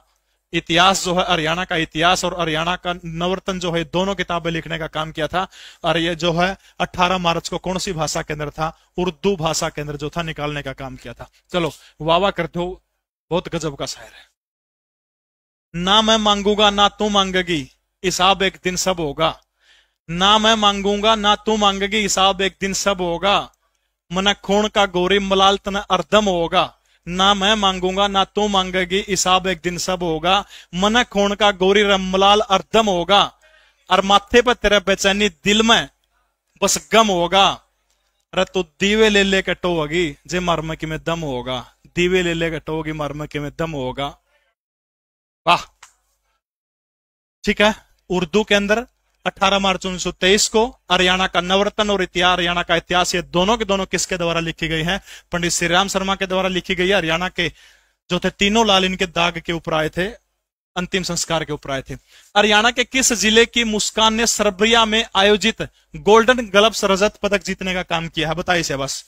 इतिहास जो है, हरियाणा का इतिहास और हरियाणा का नवरत्न जो है, दोनों किताबें लिखने का काम किया था। और ये जो है 18 मार्च को कौन सी भाषा के अंदर था? उर्दू भाषा के अंदर जो था निकालने का काम किया था। चलो वाह करते हो, बहुत गजब का शायर है। ना मैं मांगूंगा ना तू मांगेगी, हिसाब एक दिन सब होगा। ना मैं मांगूंगा ना तू मांगेगी, हिसाब एक दिन सब होगा। मन खून का गोरी मलाल तना अर्धम होगा। ना मैं मांगूंगा ना तू मांगेगी, हिसाब एक दिन सब होगा। मन खून का गोरी मलाल अर्धम होगा। और माथे पर तेरा बेचैनी दिल में बस गम होगा। अरे तू दीवे ले ले कटोगी, जे मर्म की में दम होगा। दीवे ले ले कटोगी, मर्म की में दम होगा। वाह, ठीक है। उर्दू के अंदर 18 मार्च 1923 को हरियाणा का नवरत्न और इतिहास, हरियाणा का इतिहास, ये दोनों के दोनों किसके द्वारा लिखी गई है? पंडित श्री राम शर्मा के द्वारा लिखी गई है। हरियाणा के जो थे तीनों लाल इनके दाग के ऊपर आए थे, अंतिम संस्कार के ऊपर आए थे। हरियाणा के किस जिले की मुस्कान ने सर्बिया में आयोजित गोल्डन ग्लव्स रजत पदक जीतने का काम किया है? बताइए से बस।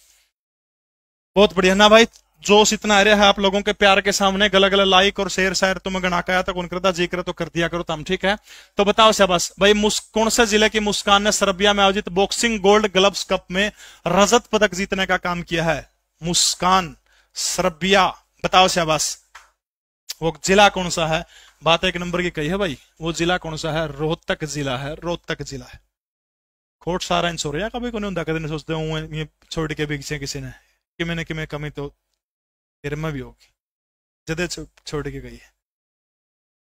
बहुत बढ़िया ना भाई, जोश इतना आ रहा है आप लोगों के प्यार के सामने। गला गला लाइक और शेयर शायर तुम्हें गणा का तक उन करता जिक्र तो कर दिया करो तुम, ठीक है। तो बताओ शाबाश भाई, कौन से जिले की मुस्कान ने सर्बिया में आयोजित बॉक्सिंग गोल्ड ग्लव्स कप में रजत पदक जीतने का काम किया है? मुस्कान, सर्बिया, बताओ शाबाश। वो जिला कौन सा है? बात एक नंबर की कही है भाई, वो जिला कौन सा है? रोहतक जिला है, रोहतक जिला है। खोट सारा इंश्योर है कभी को नहीं होता, कभी नहीं सोचते हूँ ये छोड़ के भी किसी ने किमें न किमें कमी तो तेरे में भी होगी, जदे छोड़ के गई है।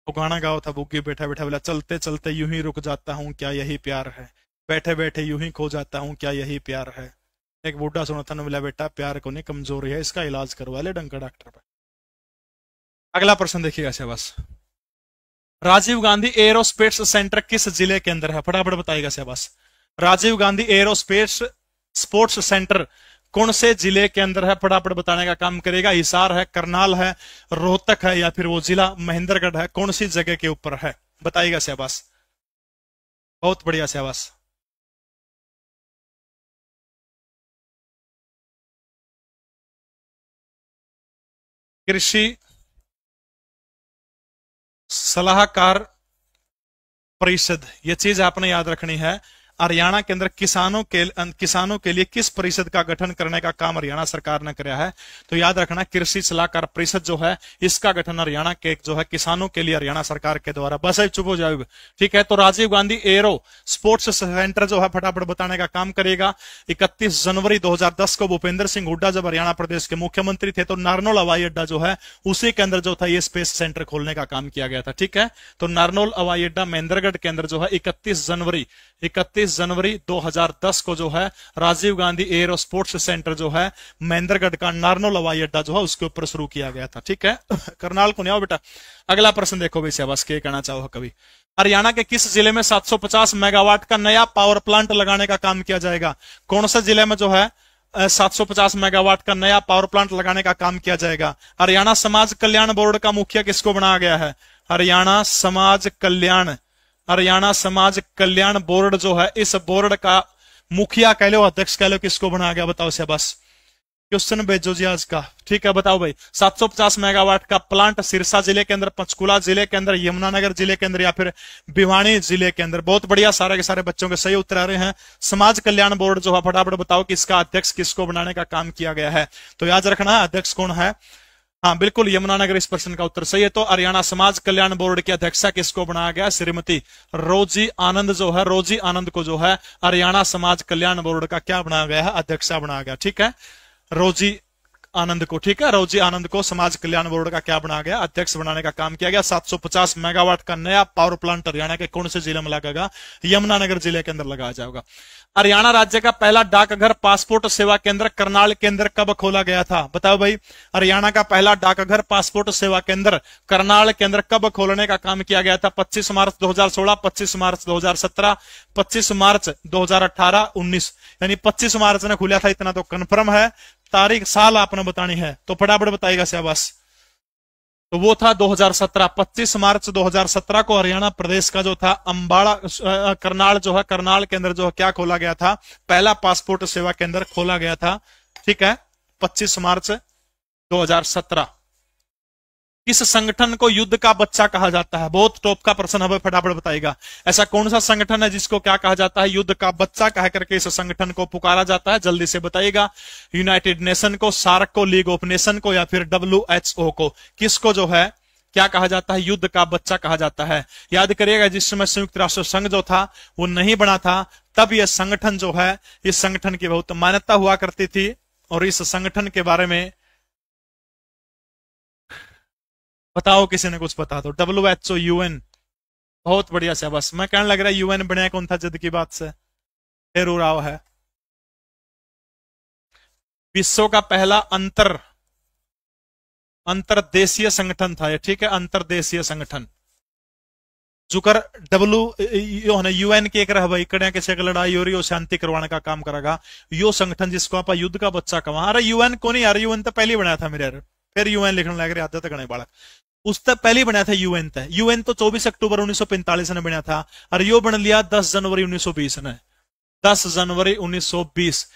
वो गाना गाओ था बुग्गी बैठा बैठा, बोला चलते चलते यूं ही रुक जाता हूँ क्या यही प्यार है, बैठे बैठे यूं ही खो जाता हूँ क्या यही प्यार है। एक बूढ़ा सुना था, बोला बेटा प्यार को नहीं कमजोरी है, इसका इलाज करवा ले डंका डॉक्टर पे। अगला प्रश्न देखिएगा शहबाज, राजीव गांधी एरोस्पेस सेंटर किस जिले के अंदर है, फटाफट बताइएगा Shahbaz. Rajiv Gandhi aerospace sports centre कौन से जिले के अंदर है, फटाफट बताने का काम करेगा। हिसार है, करनाल है, रोहतक है, या फिर वो जिला महेंद्रगढ़ है, कौन सी जगह के ऊपर है, बताइएगा शहबाज। बहुत बढ़िया शहबाज। कृषि सलाहकार परिषद, ये चीज आपने याद रखनी है। हरियाणा के अंदर किसानों के लिए किस परिषद का गठन करने का काम हरियाणा सरकार ने किया है, तो याद रखना कृषि सलाहकार परिषद जो है इसका गठन हरियाणा के जो है किसानों के लिए हरियाणा सरकार के द्वारा। बस अब चुप हो जाओ, ठीक है। तो Rajiv Gandhi aero sports centre जो है फटाफट बताने का काम करेगा। 31 जनवरी 2010 को भूपेंद्र सिंह हुड्डा जब हरियाणा प्रदेश के मुख्यमंत्री थे तो नारनौल हवाई अड्डा जो है उसी के अंदर जो था ये स्पेस सेंटर खोलने का काम किया गया था, ठीक है। तो नारनौल हवाई अड्डा महेंद्रगढ़ के अंदर जो है 31 जनवरी 2010 को जो है Rajiv Gandhi aero sports centre जो है महेंद्रगढ़ का नारनौल हवाई अड्डा जो है उसके ऊपर शुरू किया गया था, ठीक है। करनाल को नहीं आओ बेटा। अगला प्रश्न देखो भाई शहबाज, क्या कहना चाहो कभी। हरियाणा के किस जिले में 750 मेगावाट का नया पावर प्लांट लगाने का काम किया जाएगा, कौन से जिले में जो है 750 मेगावाट का नया पावर प्लांट लगाने का काम किया जाएगा। हरियाणा समाज कल्याण बोर्ड का मुखिया किसको बनाया गया है, हरियाणा समाज कल्याण बोर्ड जो है इस बोर्ड का मुखिया कह लो, अध्यक्ष कह लो, किसको बनाया गया, बताओ शहबाज। क्वेश्चन भेजो जी आज का, ठीक है। बताओ भाई 750 मेगावाट का प्लांट सिरसा जिले के अंदर, पंचकुला जिले के अंदर, यमुनानगर जिले के अंदर, या फिर भिवानी जिले के अंदर। बहुत बढ़िया, सारे के सारे बच्चों के सही उत्तर आ रहे हैं। समाज कल्याण बोर्ड जो है फटाफट बताओ कि इसका अध्यक्ष किसको बनाने का काम किया गया है, तो याद रखना अध्यक्ष कौन है। हाँ बिल्कुल, यमुनानगर इस प्रश्न का उत्तर सही है। तो हरियाणा समाज कल्याण बोर्ड की अध्यक्षा किसको बनाया गया, श्रीमती रोजी आनंद जो है, रोजी आनंद को जो है हरियाणा समाज कल्याण बोर्ड का क्या बनाया गया है, अध्यक्षा बनाया गया, ठीक है। रोजी आनंद को, ठीक है, रोजी आनंद को समाज कल्याण बोर्ड का क्या बनाया गया, अध्यक्ष बनाने का काम किया गया। 750 मेगावाट का नया पावर प्लांट हरियाणा के कौन से जिले में लगेगा, यमुनानगर जिले के अंदर लगाया जाएगा। हरियाणा राज्य का पहला डाकघर पासपोर्ट सेवा केंद्र करनाल के अंदर कब खोला गया था, बताओ भाई। हरियाणा का पहला डाकघर पासपोर्ट सेवा केंद्र करनाल के अंदर कब खोलने का काम किया गया था, 25 मार्च 2016, 25 मार्च 2017, 25 मार्च 2018, 19, यानी 25 मार्च ने खुला था, इतना तो कंफर्म है। तारीख साल आपने बतानी है तो फटाफट बताइएगा शहबाज। तो वो था 2017, 25 मार्च 2017 को हरियाणा प्रदेश का जो था अंबाड़ा करनाल जो है, करनाल के अंदर जो है क्या खोला गया था, पहला पासपोर्ट सेवा केंद्र खोला गया था, ठीक है, 25 मार्च 2017। किस संगठन को युद्ध का बच्चा कहा जाता है, बहुत टॉप का प्रश्न है, फटाफट बताइएगा। ऐसा कौन सा संगठन है जिसको क्या कहा जाता है, युद्ध का बच्चा कह करके इस संगठन को पुकारा जाता है, जल्दी से बताइएगा। यूनाइटेड नेशन को, सार्क को, लीग ऑफ नेशन को, या फिर WHO को, किसको जो है क्या कहा जाता है, युद्ध का बच्चा कहा जाता है। याद करिएगा जिस समय संयुक्त राष्ट्र संघ जो था वो नहीं बना था, तब यह संगठन जो है, इस संगठन की बहुत मान्यता हुआ करती थी। और इस संगठन के बारे में बताओ, किसी ने कुछ बता दो। WHO, UN, बहुत बढ़िया से। बस मैं कहने लग रहा है UN बनाया कौन था, जिद की बात से फिर उड़ाव है। विश्व का पहला अंतरदेशीय संगठन था ये, ठीक है, अंतरदेशीय संगठन। जुकर UN के एक रह भाई कड़िया किसी का लड़ाई हो रही हो, शांति करवाने का काम करेगा यो संगठन जिसको आप युद्ध का बच्चा कहा। अरे UN को नहीं यार, UN तो पहले बनाया था मेरे, फिर UN लिखने लग रहे आते थे गणे बालक, उस तक पहले बनाया था UN था। UN तो 24 अक्टूबर 1945 ने बना था, और यो बन लिया 10 जनवरी 1920 ने, 10 जनवरी 1920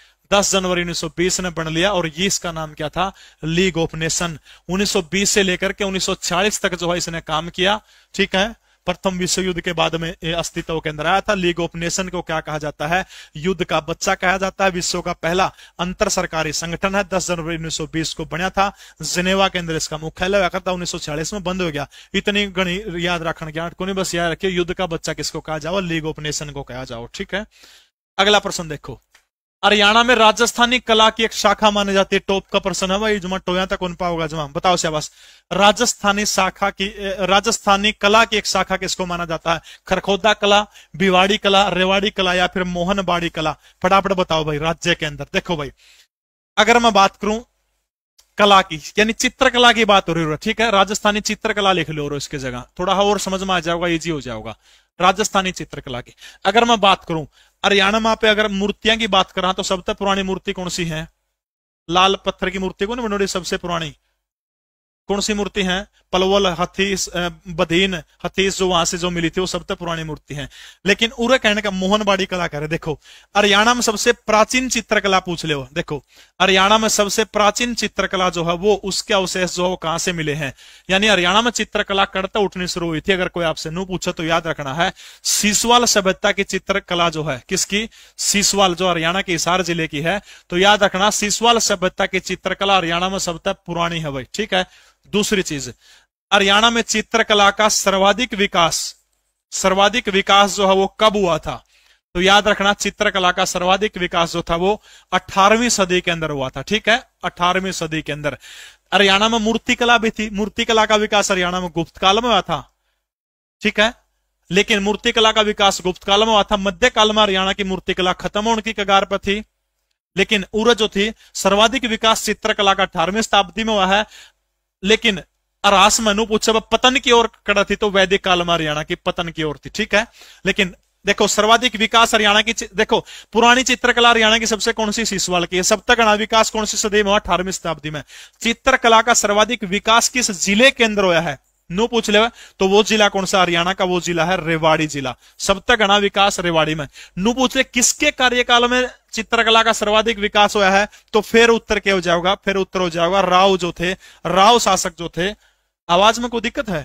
ने बन लिया। और ये इसका नाम क्या था, लीग ऑफ नेशन। 1920 से लेकर के 1940 तक जो है इसने काम किया, ठीक है। प्रथम विश्व युद्ध के बाद में अस्तित्व के अंदर आया था। लीग ऑफ नेशन को क्या कहा जाता है, युद्ध का बच्चा कहा जाता है। विश्व का पहला अंतर सरकारी संगठन है, 10 जनवरी 1920 को बना था। जिनेवा के अंदर इसका मुख्यालय हुआ करता, 1946 में बंद हो गया। इतनी गणी याद रखना, ज्ञान को नहीं, बस याद रखिए युद्ध का बच्चा किसको कहा जाओ, लीग ऑफ नेशन को कहा जाओ, ठीक है। अगला प्रश्न देखो, हरियाणा में राजस्थानी कला की एक शाखा मानी जाती है। टॉप का प्रश्न है भाई, जुमा टोया तक कौन पाओगा जुमा, बताओ शाबाश। राजस्थानी शाखा की, राजस्थानी कला की एक शाखा किसको माना जाता है? खरखोदा कला, भिवाड़ी कला, रेवाड़ी कला या फिर मोहनबाड़ी कला? फटाफट बताओ भाई राज्य के अंदर। देखो भाई, अगर मैं बात करूं कला की, यानी चित्रकला की बात हो रही है, ठीक है, राजस्थानी चित्रकला लिख लो इसके जगह, थोड़ा और समझ में आ जाएगा, इजी हो जाएगा। राजस्थानी चित्रकला की अगर मैं बात करूं, हरियाणा पे अगर मूर्तियां की बात करा तो सबसे पुरानी मूर्ति कौन सी है? लाल पत्थर की मूर्ति कौन बनोड़ी सबसे पुरानी? कौन सी मूर्ति है? पलवल, हथीस, बदीन, हथीस जो वहां से जो मिली थी वो सबसे पुरानी मूर्ति है। लेकिन उरे कहने का मोहनबाड़ी कला कह रहे। देखो हरियाणा में सबसे प्राचीन चित्रकला पूछ ले, देखो हरियाणा में सबसे प्राचीन चित्रकला जो है वो उसके अवशेष जो है वो कहां से मिले हैं? यानी हरियाणा में चित्रकला कड़ता उठनी शुरू हुई थी। अगर कोई आपसे नू पूछे तो याद रखना है सीसवाल सभ्यता की चित्रकला जो है, किसकी? सीसवाल, जो हरियाणा के हिसार जिले की है। तो याद रखना सीसवाल सभ्यता की चित्रकला हरियाणा में सबसे पुरानी है भाई, ठीक है। दूसरी चीज, हरियाणा में चित्रकला का सर्वाधिक विकास जो है वो कब हुआ था? तो याद रखना चित्रकला का सर्वाधिक विकास जो था वो 18वीं सदी के अंदर हुआ था, ठीक है, 18वीं सदी के अंदर। हरियाणा में मूर्तिकला भी थी, मूर्तिकला का विकास हरियाणा में गुप्त काल में हुआ था, ठीक है, लेकिन मूर्तिकला का विकास गुप्त काल में हुआ था। मध्यकाल में हरियाणा की मूर्तिकला खत्म होने की कगार पर थी, लेकिन उर जो थी सर्वाधिक विकास चित्रकला का 18वीं शताब्दी में हुआ है। लेकिन अरास मनु पूछे पतन की ओर कड़ा थी तो वैदिक काल में हरियाणा की पतन की ओर थी, ठीक है। लेकिन देखो सर्वाधिक विकास हरियाणा की, देखो पुरानी चित्रकला हरियाणा की सबसे कौन सी? सीसवाल की है। सबसे घना विकास कौन सी सदी में हुआ? 18वीं शताब्दी में। चित्रकला का सर्वाधिक विकास किस जिले के अंदर हुआ है? नो पूछ ले तो वो जिला कौन सा? हरियाणा का वो जिला है रेवाड़ी जिला। सबसे घना विकास रेवाड़ी में। नो पूछ ले किसके कार्यकाल में चित्रकला का सर्वाधिक विकास हुआ है? तो फिर उत्तर क्या हो जाएगा? फिर उत्तर हो जाएगा राव जो थे, राव शासक जो थे। आवाज में कोई दिक्कत है?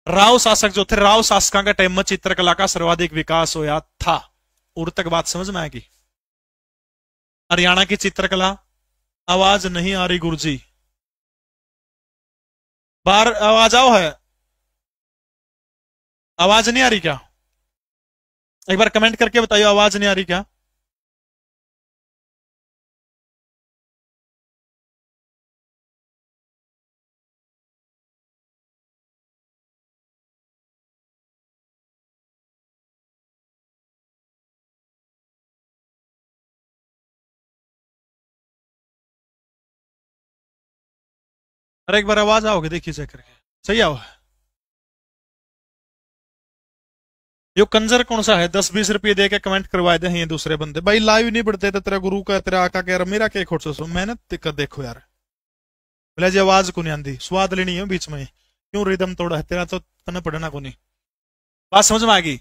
राव शासक जो थे, राव शासकों के टाइम में चित्रकला का सर्वाधिक विकास हुआ था। उर तक बात समझ में आएगी? हरियाणा की चित्रकला, आवाज नहीं आ रही गुरुजी, बाहर आवाज आओ, है आवाज नहीं आ रही क्या? एक बार कमेंट करके बताइए आवाज नहीं आ रही क्या? अरे एक बार आवाज आओगे, देखिए चेक करके, सही आओ। यो कंजर कौन सा है 10-20 रुपये दे के कमेंट करवाए दे ये दूसरे बंदे? भाई लाइव नहीं पढ़ते तो तेरा गुरु का तेरा आका कह रहा मेरा क्या खोट सो मेहनत कर देखो यार। बोले जी आवाज को नहीं आंदी, स्वाद लेनी है बीच में, क्यों रिदम तोड़ा है तेरा? तो तने पढ़ना को नहीं। बात समझ में आ गई?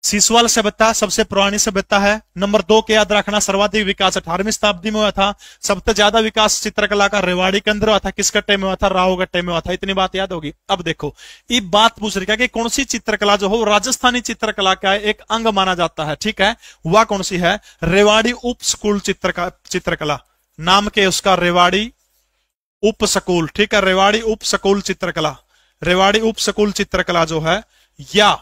सीसवाल सभ्यता सबसे पुरानी सभ्यता है। नंबर 2 के याद रखना सर्वाधिक विकास 18वीं शताब्दी में हुआ था। सबसे ज्यादा विकास चित्रकला का रेवाड़ी के अंदर हुआ था। किस कट्टे में हुआ था? राव कट्टे में हुआ था। इतनी बात याद होगी। अब देखो ये बात पूछ रही है कि कौन सी चित्रकला जो हो राजस्थानी चित्रकला का एक अंग माना जाता है, ठीक है, वह कौन सी है? रेवाड़ी उप स्कूल चित्रकला नाम के उसका रेवाड़ी उप स्कूल, ठीक है, रेवाड़ी उप स्कूल चित्रकला। रेवाड़ी उप स्कूल चित्रकला जो है या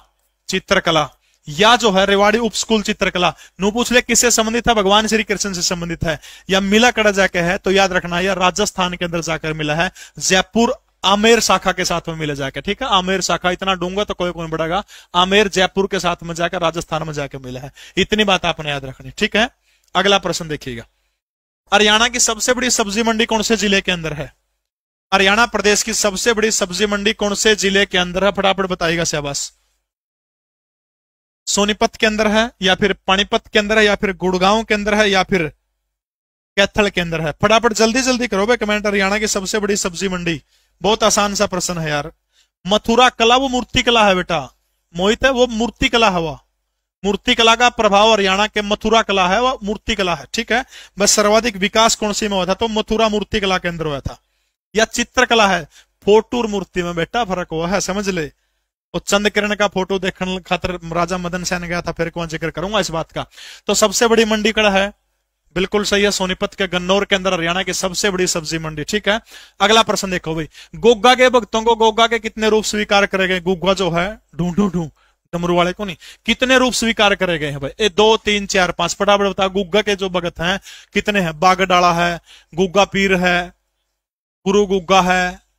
चित्रकला या जो है रेवाड़ी उप स्कूल चित्रकला, नो पूछ ले किससे संबंधित है? भगवान श्री कृष्ण से संबंधित है। या मिला कड़ा जाके है तो याद रखना यह राजस्थान के अंदर जाकर मिला है, जयपुर आमेर शाखा के साथ में मिला जाकर, ठीक है। आमेर शाखा इतना डूंगा तो कोई कौन बढ़ेगा, आमेर जयपुर के साथ में जाकर राजस्थान में जाकर मिला है। इतनी बात आपने याद रखनी, ठीक है। अगला प्रश्न देखिएगा, हरियाणा की सबसे बड़ी सब्जी मंडी कौन से जिले के अंदर है? हरियाणा प्रदेश की सबसे बड़ी सब्जी मंडी कौन से जिले के अंदर है? फटाफट बताइएगा शाबाश। सोनीपत के अंदर है या फिर पानीपत के अंदर है या फिर गुड़गांव के अंदर है या फिर कैथल के अंदर है? फटाफट जल्दी जल्दी करो भाई कमेंट। हरियाणा की सबसे बड़ी सब्जी मंडी, बहुत आसान सा प्रश्न है यार। मथुरा कला वो मूर्ति कला है बेटा, मोहित है वो मूर्ति कला है। वह मूर्ति कला का प्रभाव हरियाणा के मथुरा कला है, वह मूर्ति कला है, ठीक है। बस सर्वाधिक विकास कौन सी में हुआ था? तो मथुरा मूर्ति कला के अंदर हुआ था। या चित्रकला है, फोटूर मूर्ति में बेटा फर्क हुआ है, समझ ले। और चंद किरण का फोटो देखने खातर राजा मदन सेन गया था, फिर कौन जिक्र करूंगा इस बात का। तो सबसे बड़ी मंडी कड़ा है, बिल्कुल सही है, सोनीपत के गन्नौर के अंदर हरियाणा की सबसे बड़ी सब्जी मंडी, ठीक है। अगला प्रश्न देखो भाई, गोगा के भक्तों को गोगा के कितने रूप स्वीकार करेंगे? गुग्गा जो है ढूंढू ढू, डमरू वाले को नहीं। कितने रूप स्वीकार करे गए हैं भाई? ये 2 3 4 5 फटाफट बता। गुग्गा के जो भगत हैं कितने हैं? बागडाला है, गुग्गा पीर है, गुरु गुग्गा है,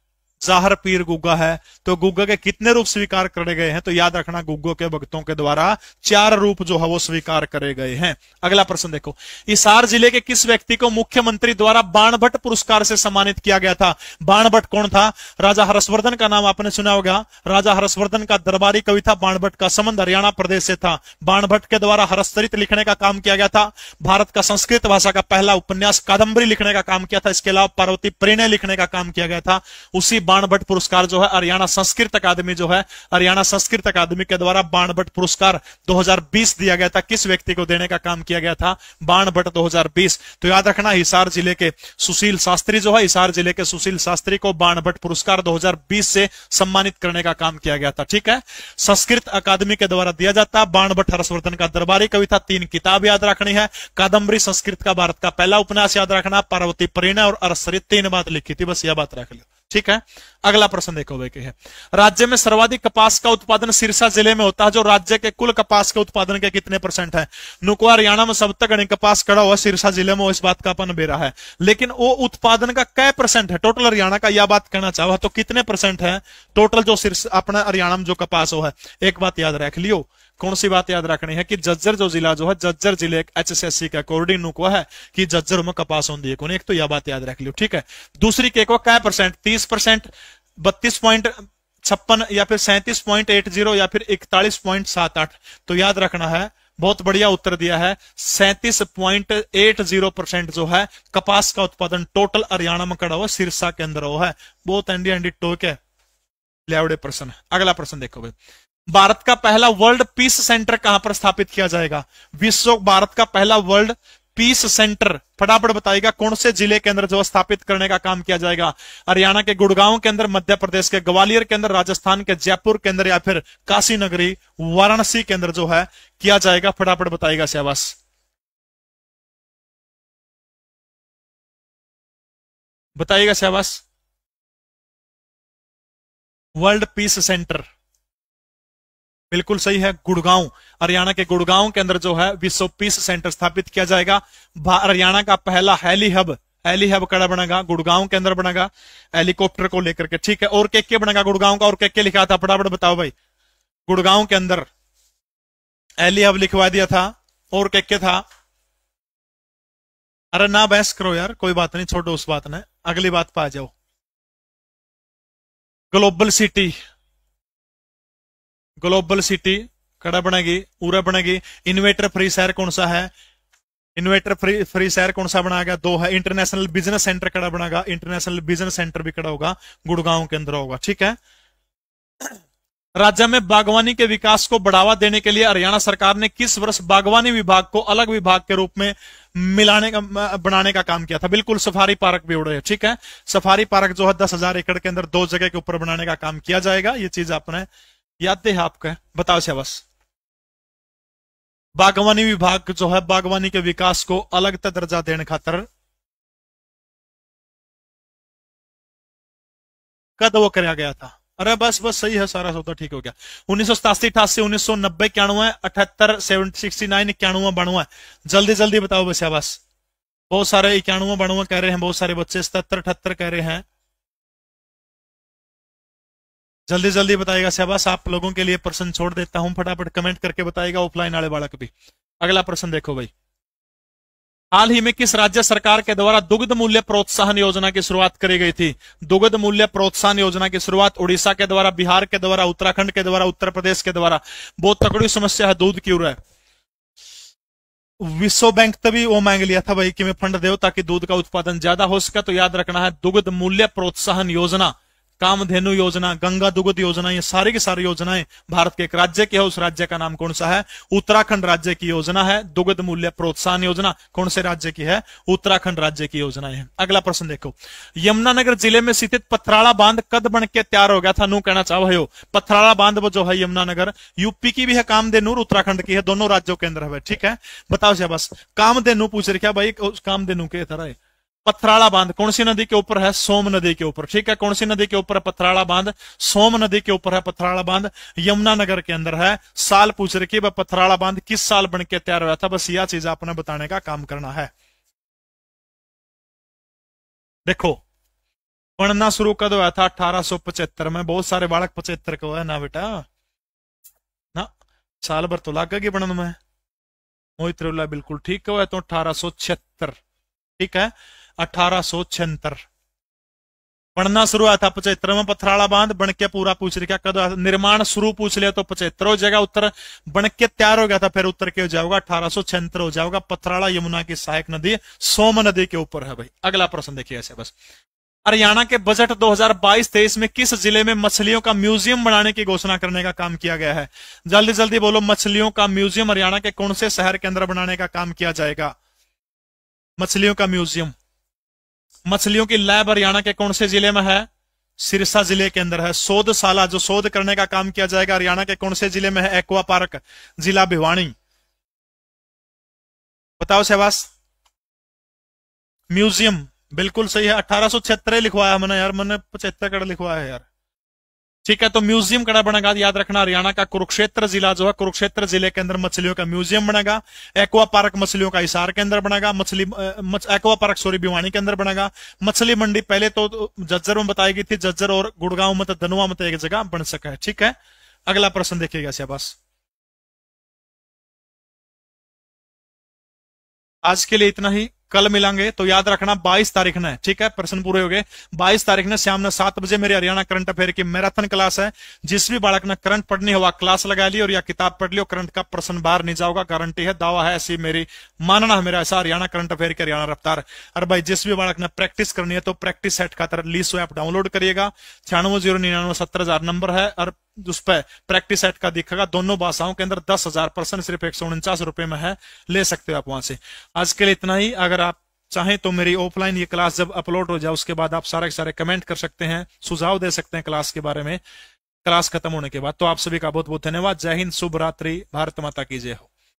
जाहर पीर गुग्गा है। तो गुग्गा के कितने रूप स्वीकार करे गए हैं? तो याद रखना गुग्गो के भक्तों के द्वारा 4 रूप जो है वो स्वीकार करे गए हैं। अगला प्रश्न देखो, हिसार जिले के किस व्यक्ति को मुख्यमंत्री द्वारा बाणभट्ट पुरस्कार से सम्मानित किया गया था? बाणभट्ट कौन था? राजा हर्षवर्धन का नाम आपने सुना होगा। राजा हर्षवर्धन का दरबारी कवि था बाणभट्ट का, संबंध हरियाणा प्रदेश से था। बाणभट्ट के द्वारा हर्षचरित लिखने का काम किया गया था। भारत का संस्कृत भाषा का पहला उपन्यास कादम्बरी लिखने का काम किया था। इसके अलावा पार्वती परिणय लिखने का काम किया गया था। उसी बाणभट्ट पुरस्कार जो है हरियाणा संस्कृत अकादमी जो है, हरियाणा संस्कृत अकादमी के द्वारा बाणभट्ट पुरस्कार 2020 दिया गया था। किस व्यक्ति को देने का काम किया गया था? बाणभट्ट 2020। तो याद रखना हिसार जिले के सुशील शास्त्री जो है, हिसार जिले के सुशील शास्त्री को बाणभट्ट पुरस्कार 2020 से सम्मानित करने का काम किया गया था। ठीक है, संस्कृत अकादमी के द्वारा दिया जाता। बाणभट्ट हर्षवर्धन का दरबारी कवि था। 3 किताब याद रखनी है। कादम्बरी संस्कृत का भारत का पहला उपन्यास याद रखना। पार्वती परिणय और हर्षचरित 3 बात लिखी थी, बस यह बात रख लो। ठीक है, अगला प्रश्न देखो भाई है, राज्य में सर्वाधिक कपास का उत्पादन सिरसा जिले में होता है, जो राज्य के कुल कपास के उत्पादन के कितने % है? नुकवा हरियाणा में सब तक कपास कड़ा हुआ, सिरसा जिले में इस बात का अपन बेरा है, लेकिन वो उत्पादन का कै % है टोटल हरियाणा का? यह बात कहना चाहो तो कितने % है टोटल जो सिरसा अपना हरियाणा में जो कपास हो है? एक बात याद रख लियो, कौन सी बात याद रखनी है कि जज्जर जो जिला जो है, जज्जर जिले HSSC का अकॉर्डिंग नुकवा है कि जज्जर में कपास होती है कौन, एक तो यह बात याद रख लियो। ठीक है, दूसरी के को क्या %? 30%, 32.56 या फिर 37.80 या फिर 41.78। तो याद रखना है, बहुत बढ़िया उत्तर दिया है। 37.80% जो है कपास का उत्पादन टोटल हरियाणा में कड़ा हुआ सिरसा के अंदर हुआ है। बहुत एंडी टोक है लियावड़े प्रश्न। अगला प्रश्न देखो भाई, भारत का पहला वर्ल्ड पीस सेंटर कहां पर स्थापित किया जाएगा? विश्व भारत का पहला वर्ल्ड पीस सेंटर फटाफट बताइएगा कौन से जिले के अंदर जो स्थापित करने का काम किया जाएगा? हरियाणा के गुड़गांव के अंदर, मध्य प्रदेश के ग्वालियर के अंदर, राजस्थान के जयपुर के अंदर, या फिर काशी नगरी वाराणसी के अंदर जो है किया जाएगा? फटाफट बताइएगा शाबाश। बताइएगा शाबाश। वर्ल्ड पीस सेंटर बिल्कुल सही है, गुड़गांव, हरियाणा के गुड़गांव के अंदर जो है विश्व पीस सेंटर स्थापित किया जाएगा। हरियाणा का पहला हेली हब कड़ा बनेगा, गुड़गांव के अंदर बनेगा, हेलीकॉप्टर को लेकर के। ठीक है, और के बनेगा गुड़गांव का, और के लिखा था फटाफट बताओ भाई? गुड़गांव के अंदर हेली हब लिखवा दिया था, और के था? अरे ना बहस करो यार, कोई बात नहीं, छोड़ो उस बात ने, अगली बात पा जाओ। ग्लोबल सिटी कड़ा बनेगी, उरा बनेगी। इन्वेटर फ्री शहर कौन सा है? इन्वेटर फ्री शहर कौन सा बनाएगा? 2 है। इंटरनेशनल बिजनेस सेंटर कड़ा बनेगा, इंटरनेशनल बिजनेस सेंटर भी कड़ा होगा, गुड़गांव के अंदर होगा। ठीक है, राज्य में बागवानी के विकास को बढ़ावा देने के लिए हरियाणा सरकार ने किस वर्ष बागवानी विभाग को अलग विभाग के रूप में बनाने का काम किया था? बिल्कुल, सफारी पार्क भी उड़े। ठीक है, सफारी पार्क जो है 10,000 एकड़ के अंदर 2 जगह के ऊपर बनाने का काम किया जाएगा। ये चीज आपने याद है आपका, बताओ शाबाश। बागवानी विभाग जो है बागवानी के विकास को अलग दर्जा देने खातर कद वो कराया गया था? अरे बस सही है, सारा सौदा ठीक हो गया। 1987, 88, 1990, 91, 78, 69, 91, 92। जल्दी बताओ बस शाबाश। बहुत सारे 91, 92 कह रहे हैं, बहुत सारे बच्चे 77, 78 कह रहे हैं। जल्दी बताइएगा शाबाश। आप लोगों के लिए प्रश्न छोड़ देता हूं, फटाफट कमेंट करके बताइएगा, ऑफलाइन वाले बालक भी। अगला प्रश्न देखो भाई, हाल ही में किस राज्य सरकार के द्वारा दुग्ध मूल्य प्रोत्साहन योजना की शुरुआत करी गई थी? दुग्ध मूल्य प्रोत्साहन योजना की शुरुआत उड़ीसा के द्वारा, बिहार के द्वारा, उत्तराखंड के द्वारा, उत्तर प्रदेश के द्वारा। बहुत तकड़ी समस्या है दूध की। है विश्व बैंक तभी वो मांग लिया था भाई कि मैं फंड दो ताकि दूध का उत्पादन ज्यादा हो सके। तो याद रखना है, दुग्ध मूल्य प्रोत्साहन योजना, कामधेनु योजना, गंगा दुग्ध योजना, ये सारी की सारी योजनाएं भारत के एक राज्य की है। उस राज्य का नाम कौन सा है? उत्तराखंड राज्य की योजना है दुग्ध मूल्य प्रोत्साहन योजना। कौन से राज्य की है? उत्तराखंड राज्य की योजना है। अगला प्रश्न देखो, यमुनानगर जिले में स्थित पथराड़ा बांध कद बन के तैयार हो गया था? नू कहना चाहो पथराड़ा बांध वो जो है यमुनानगर यूपी की भी है, कामधेनु उत्तराखंड की है, दोनों राज्यों के अंदर है। ठीक है, बताओ शाबाश। कामधेनु पूछ रहे क्या भाई? कामधेनु के तरह पथराला बांध कौन सी नदी के ऊपर है? सोम नदी के ऊपर। ठीक है, कौन सी नदी के ऊपर है पथराला बांध? सोम नदी के ऊपर है पथराला बांध, यमुनानगर के अंदर है। साल पूछ रखी है, पथराला बांध किस साल बन के तैयार हुआ था, बस यह चीज आपने बताने का काम करना है। देखो पढ़ना शुरू कब हुआ था? 1875 में। बहुत सारे बालक 75 को है ना बेटा, ना साल भर तो लागेगी पढ़ने में। मोहित रेवला बिल्कुल ठीक हुआ, तो 1876। ठीक है, 1876 पढ़ना शुरू हुआ था 75 में। पथराला बांध बन के पूरा पूछ रहा कद निर्माण शुरू पूछ लिया तो 75 हो जाएगा। उत्तर बन के तैयार हो गया था, फिर उत्तर के हो जाएगा 1876 हो जाएगा। पथराला यमुना की सहायक नदी सोम नदी के ऊपर है भाई। अगला प्रश्न देखिए ऐसे बस। हरियाणा के बजट 2022-23 में किस जिले में मछलियों का म्यूजियम बनाने की घोषणा करने का काम किया गया है? जल्दी जल्दी बोलो, मछलियों का म्यूजियम हरियाणा के कौन से शहर के अंदर बनाने का काम किया जाएगा? मछलियों का म्यूजियम, मछलियों की लैब हरियाणा के कौन से जिले में है? सिरसा जिले के अंदर है। शोधशाला जो शोध करने का काम किया जाएगा हरियाणा के कौन से जिले में है? एक्वा पार्क, जिला भिवानी। बताओ शहबाज। म्यूजियम बिल्कुल सही है। 1876 लिखवाया मैंने यार, मैंने 75 कड़ा लिखवाया है यार। ठीक है, तो म्यूजियम कड़ा बनेगा, याद रखना। हरियाणा का कुरुक्षेत्र जिला जो है, कुरुक्षेत्र जिले के अंदर मछलियों का म्यूजियम बनेगा। एक्वा पार्क मछलियों का हिसार के अंदर बनेगा। एक्वा पार्क सॉरी भिवानी के अंदर बनेगा। मछली मंडी पहले तो जज्जर में बताई गई थी, जज्जर और गुड़गांव में, धनुआ में एक जगह बन सका है। ठीक है, अगला प्रश्न देखिएगा शहबाज। आज के लिए इतना ही, कल मिलेंगे। तो याद रखना 22 तारीख ने, ठीक है, प्रश्न पूरे हो गए। 22 तारीख ने शाम ने 7 बजे मेरे हरियाणा करंट अफेयर की मैराथन क्लास है। जिस भी बालक ने करंट पढ़नी हुआ क्लास लगा ली और या किताब पढ़ ली और करंट का प्रश्न बाहर नहीं जाओगा, गारंटी है, दावा है, ऐसी मेरी मानना है, मेरा ऐसा हरियाणा करंट अफेयर के हरियाणा रफ्तार। और भाई जिस भी बालक ने प्रैक्टिस करनी है तो प्रैक्टिस सेट का लीसो ऐप डाउनलोड करिएगा। 9609970000 नंबर है और उस पर प्रैक्टिस सेट का दिखेगा। दोनों भाषाओं के अंदर 10,000% सिर्फ 149 रुपए में है, ले सकते हो आप वहां से। आज के लिए इतना ही। अगर आप चाहें तो मेरी ऑफलाइन ये क्लास जब अपलोड हो जाए उसके बाद आप सारे के सारे कमेंट कर सकते हैं, सुझाव दे सकते हैं क्लास के बारे में, क्लास खत्म होने के बाद। तो आप सभी का बहुत बहुत धन्यवाद। जय हिंद, शुभ रात्रि, भारत माता की जय हो।